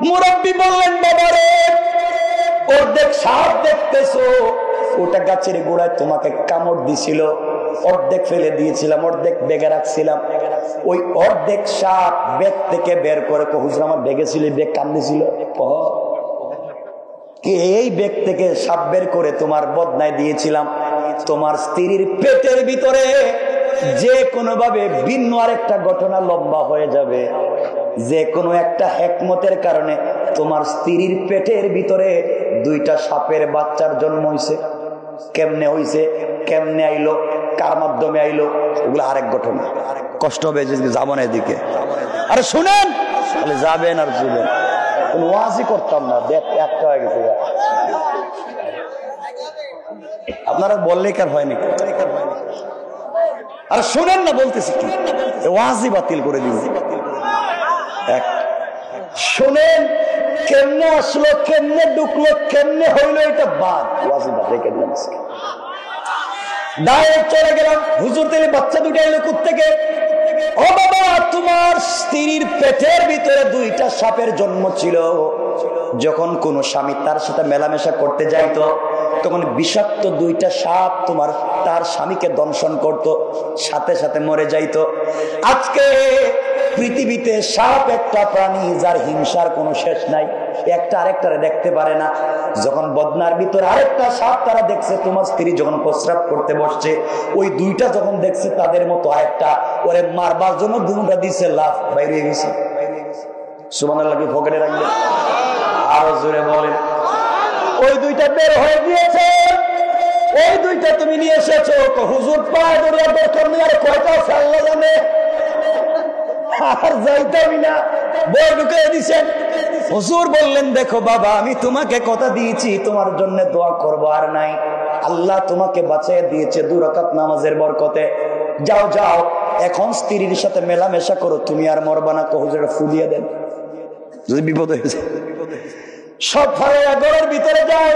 [SPEAKER 1] মুরব্বী বললেন, বাবারে অর্ধেক সাপ দেখতেছো, ওটা গাছের গোড়ায় তোমাকে কামড় দিছিল, অর্ধেক ফেলে দিয়েছিলাম, অর্ধেক বেগে রাখছিলাম, ওই অর্ধেক সাপ বেগ থেকে বের করে হুজুর আমার বেগে ছিল, বেগ কামড়েছিল, এই বেগ থেকে সাপ বের করে তোমার বদনায় দিয়েছিলাম। তোমার স্ত্রীর পেটের ভিতরে যে কোনো ভাবে ভিন্ন আরেকটা ঘটনা লম্বা হয়ে যাবে, যে কোনো একটা হিকমতের কারণে তোমার স্ত্রীর পেটের ভিতরে দুইটা সাপের বাচ্চার জন্ম হইছে। কেমনে হইছে, কেমনে আইলো, কার মাধ্যমে আইলো, ওগুলো আরেক ঘটনা। কষ্ট হবে যাবো না এদিকে। আরে শুনেন, তাহলে যাবেন আর শুনেন, কোন ওয়াজই করতাম না, দেখ একটা হয়ে গেছে। আপনারা বললে কার হয়নি, আর শুনেন না, বলতেছি কি, ওয়াজই বাতিল করে দিন। শুনেন, কেমনে আসলো, কেমনে ঢুকলো, কেমনে হইলো, এটা বাদ, ওয়াজই বাদ রেখে দিলাম। ডাইরেক্ট চলে গেলাম, হুজুর তেলে বাচ্চা দুইটা এলো কোত্থেকে? ও বাবা, তোমার স্ত্রীর পেটের ভিতরে দুইটা সাপের জন্ম ছিল। যখন কোন স্বামী তার সাথে মেলামেশা করতে যাইতো, তখন বিষাক্ত দুইটা সাপ তোমার তার স্বামীকে দংশন করত, সাথে সাথে মরে যাইতো। আজকে পৃথিবীতে সাপ একটা প্রাণী যার হিংসার কোনো শেষ নাই, একটা আরেকটারে দেখতে পারে না। যখন বদনার ভিতরে আরেকটা সাপ তারা দেখছে, তোমার স্ত্রী যখন প্রস্রাব করতে বসছে, ওই দুইটা যখন দেখছে তাদের মতো আরেকটা, ওরে মারবার জন্য দুটা দিছে, লাফ বাইরে গেছে। সুবহানাল্লাহ, কি পকেটে রাখবেন? আরো জোরে বলেন। ওই দুইটা বের হয়ে গিয়েছে, ওই দুইটা তুমি নিয়ে এসেছো, হুজুর পায় দৌড়ার দরকার নেই, আর কয়টা আল্লাহ জানে, আর যাইতামই না, বই ঢুকিয়ে দিছেন। হুজুর বললেন, দেখো বাবা, আমি তোমাকে কথা দিয়েছি, তোমার জন্য দোয়া করবো আর নাই, আল্লাহ তোমাকে বাঁচিয়ে দিয়েছে 2 রাকাত নামাজের বরকতে, যাও যাও এখন স্ত্রীর সাথে মেলামেশা করো, তুমি আর মরবা না। হুজুর ফুলিয়ে দেন, যদি বিপদ হয়েছে। সব ফারেরা ঘরের ভিতরে যায়,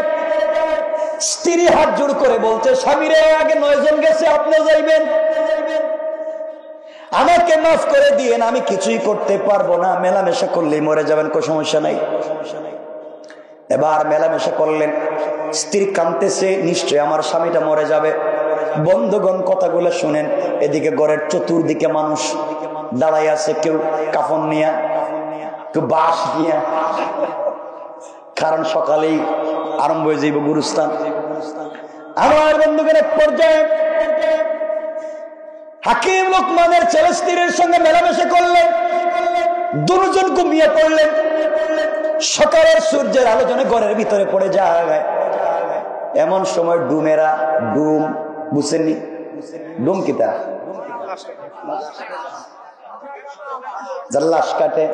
[SPEAKER 1] স্ত্রী হাত জোড় করে বলছে, স্বামীরে আগে 9 জন গেছে, আপনি যাইবেন, আমাকে মাফ করে দিয়েন, আমি কিছুই করতে পারবো না, মেলামেশা করলেই মরে যাবেন, কোনো সমস্যা নাই। এবার মেলামেশা করলেন, স্ত্রী কাঁদতেছে, নিশ্চয় আমার স্বামীটা মরে যাবে। বন্ধুগণ, কথাগুলো শুনেন, এদিকে ঘরের চতুর্দিকে মানুষ দাঁড়াই আছে, কেউ কাফন নিয়া, কেউ বাঁশ নিয়া, কারণ সকালেই আরম্ভ হয়ে যাইব গুরুস্থান। আমার বন্ধুগণ, এক পর্যায়ে হাকিম লোকমানের ছেলে স্ত্রীর সঙ্গে মেলামেশা করলেন, দুজন ঘুমিয়ে পড়লেন। সকালের সূর্যের আলোচনা ঘরের ভিতরে পড়ে যায়, এমন সময় ডুমেরা, ডুম বুঝছেননি, ডুম কিতা লাশ কাটে,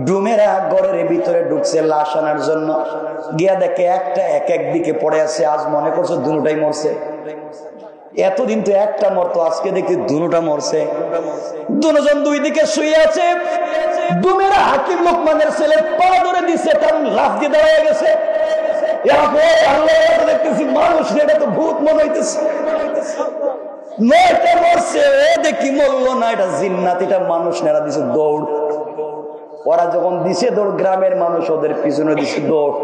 [SPEAKER 1] ডুমেরা ঘরের ভিতরে ঢুকছে লাশ আনার জন্য। গিয়া দেখে একটা এক একদিকে পড়ে আছে, আজ মনে করছে দুটাই মরছে, এতদিন তো একটা মরতো, আজকে দেখি দুটা মরছে। দুজন দুই দিকে শুয়ে আছে। ডুমেরা হাকিম লোকমানের ছেলে পা ধরে দিচ্ছে, কারণ লাফ দিয়ে দাঁড়িয়ে গেছে। দেখতেছি মানুষ, এটা তো ভূত মনে হইতেছে। 9টা মরছে, ও দেখি মরলো না, এটা জিন্নাত, এটা মানুষ নেড়া দিছে দৌড়। ওরা যখন দিছে দৌড়, গ্রামের মানুষ ওদের পিছনে দিছে দৌড়।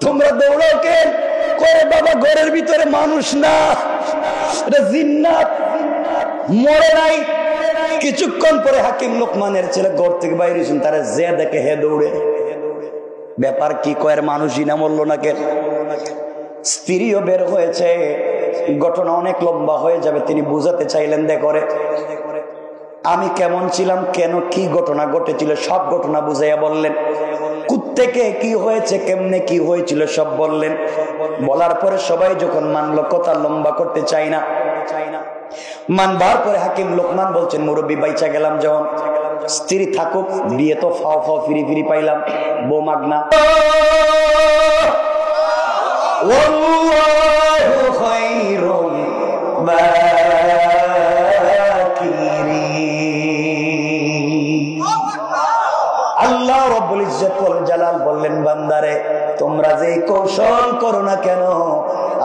[SPEAKER 1] তোমরা দৌড়াও কেন? করে বাবা, ঘরের ভিতরে মানুষ না, এটা জিন্নাত, মরে নাই। কিছুক্ষণ পরে হাকিম লোকমানের ছেলে ঘর থেকে বাইরে এসেছেন, তারা যে দেখে হে দৌড়ে। ব্যাপার কি, কয়ের মানুষই না, মরলো না কেন? স্ত্রীও বের হয়েছে, ঘটনা অনেক লম্বা হয়ে যাবে। তিনি বুঝাতে চাইলেন, দেখরে আমি কেমন ছিলাম, কেন কি ঘটনা ঘটেছিল, সব ঘটনা বুঝাইয়া বললেন। কুত্তেকে কি হয়েছে, কেমনে কি হয়েছিল, সব বললেন। বলার পরে সবাই যখন মানলো, কথা লম্বা করতে চাই না, মানবার পরে হাকিম লোকমান বলছেন, মুরব্বী বাইচা গেলাম যখন, স্ত্রী থাকুক, বিয়ে তো ফাও ফাও ফিরি ফিরি পাইলাম, বউ মাগনা। ওয়াল্লাহু খায়রুল মাকিরিন। আল্লাহ রাব্বুল ইজ্জত ওয়াল জালাল বললেন, বান্দারে তোমরা যে কৌশল করো না কেন,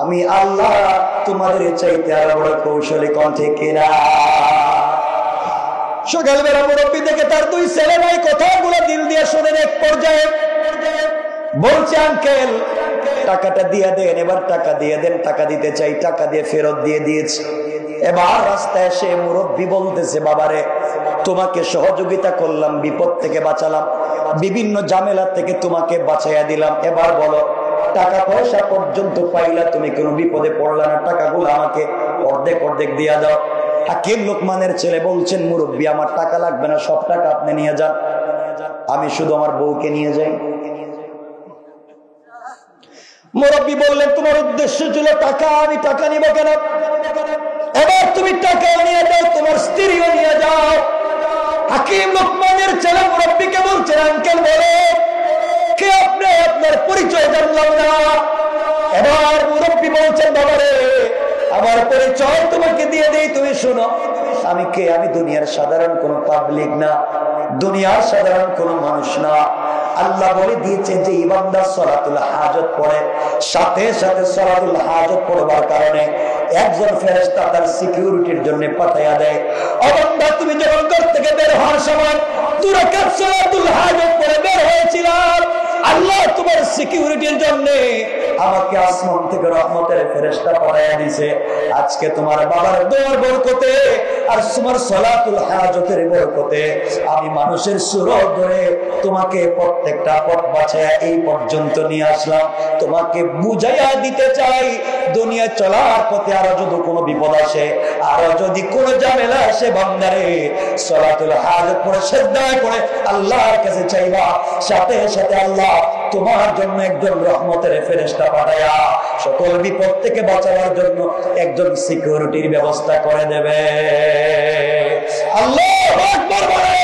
[SPEAKER 1] আমি আল্লাহ তোমাদের চাইতে আরো বড় কৌশলী। কোন ঠিক কিনা? সকালবেলা মুরব্বী থেকে তার দুই ছেলে ভাই কথাগুলো দিল দিয়ে শোনেন। এক পর্যায়ে বলছে, আঙ্কেল টাকাটা দিয়ে দেন। এবার টাকা দিয়ে দেন। টাকা দিতে চাই, টাকা দিয়ে ফেরত দিয়ে দিয়েছি। এবার রাস্তায় এসে মুরব্বী বলতেছে, বাবারে তোমাকে সহযোগিতা করলাম, বিপদ থেকে বাঁচালাম, বিভিন্ন ঝামেলা থেকে তোমাকে বাঁচাইয়া দিলাম। এবার বলো, টাকা পয়সা পর্যন্ত পাইলা, তুমি কোনো বিপদে পড়লা না, টাকাগুলো আমাকে অর্ধেক অর্ধেক দিয়া দাও। হাকিম লোকমানের ছেলে বলছেন, মুরব্বী আমার টাকা লাগবে না, সব টাকা আপনি নিয়ে যান, আমি শুধু আমার বউকে নিয়ে যাই। মুরব্বী বললেন, তোমার উদ্দেশ্য ছিল টাকা, আমি টাকা নিব কেন? এবার তুমি টাকা নিয়ে যাও, তোমার স্ত্রীও নিয়ে যাও। হাকিম লোকমানের ছেলে মুরব্বীকে বলছেন, আঙ্কেল বলে কে আপনি? আপনার পরিচয় জানলাম না। এবার মুরব্বী বলছেন, বাবারে আমার পরিচয় তোমাকে দিয়ে দেই, তুমি শোনো আমি কে। আমি দুনিয়ার সাধারণ কোন পাবলিক না, দুনিয়ার সাধারণ কোন মানুষ না। আল্লাহ বলে দিয়েছেন যে ইমানদার সালাতুল হাজত পড়ে, সাথে সাথে সালাতুল হাজত পড়বার কারণে একজন ফেরেশতা তার সিকিউরিটির জন্য পাঠাইয়া দেয়। অবান্দা তুমি যখন ঘর থেকে বের হওয়ার সময় 2 রাকাত সালাতুল হাজত পড়ে বের হয়েছিলাম, আল্লাহ তোমার সিকিউরিটির জন্য আমাকে আসমান থেকে রহমতের ফেরেশতা পাঠাইয়া দিয়েছে। আজকে তোমার বাবার দোয়ার বরকতে আর তোমার সালাতুল হাজতের বরকতে আমি মানুষের সুরত ধরে তোমাকে প্রত্যেকটা পথ বাছায়া এই পর্যন্ত নিয়ে আসলাম। তোমাকে বুঝাইয়া দিতে চাই, দুনিয়া চলার পথে আরো যদি কোনো বিপদ আসে, আরো যদি কোনো ঝামেলা আসে, বান্দারে সালাতুল হাজত পড়ে সিজদায় পড়ে আল্লাহর কাছে চাইবা, সাথে সাথে আল্লাহ তোমার জন্য একজন রহমতের ফেরেশতা পাঠায়া সকল বিপদ থেকে বাঁচানোর জন্য একজন সিকিউরিটির ব্যবস্থা করে দেবে। আল্লাহু আকবার বলে।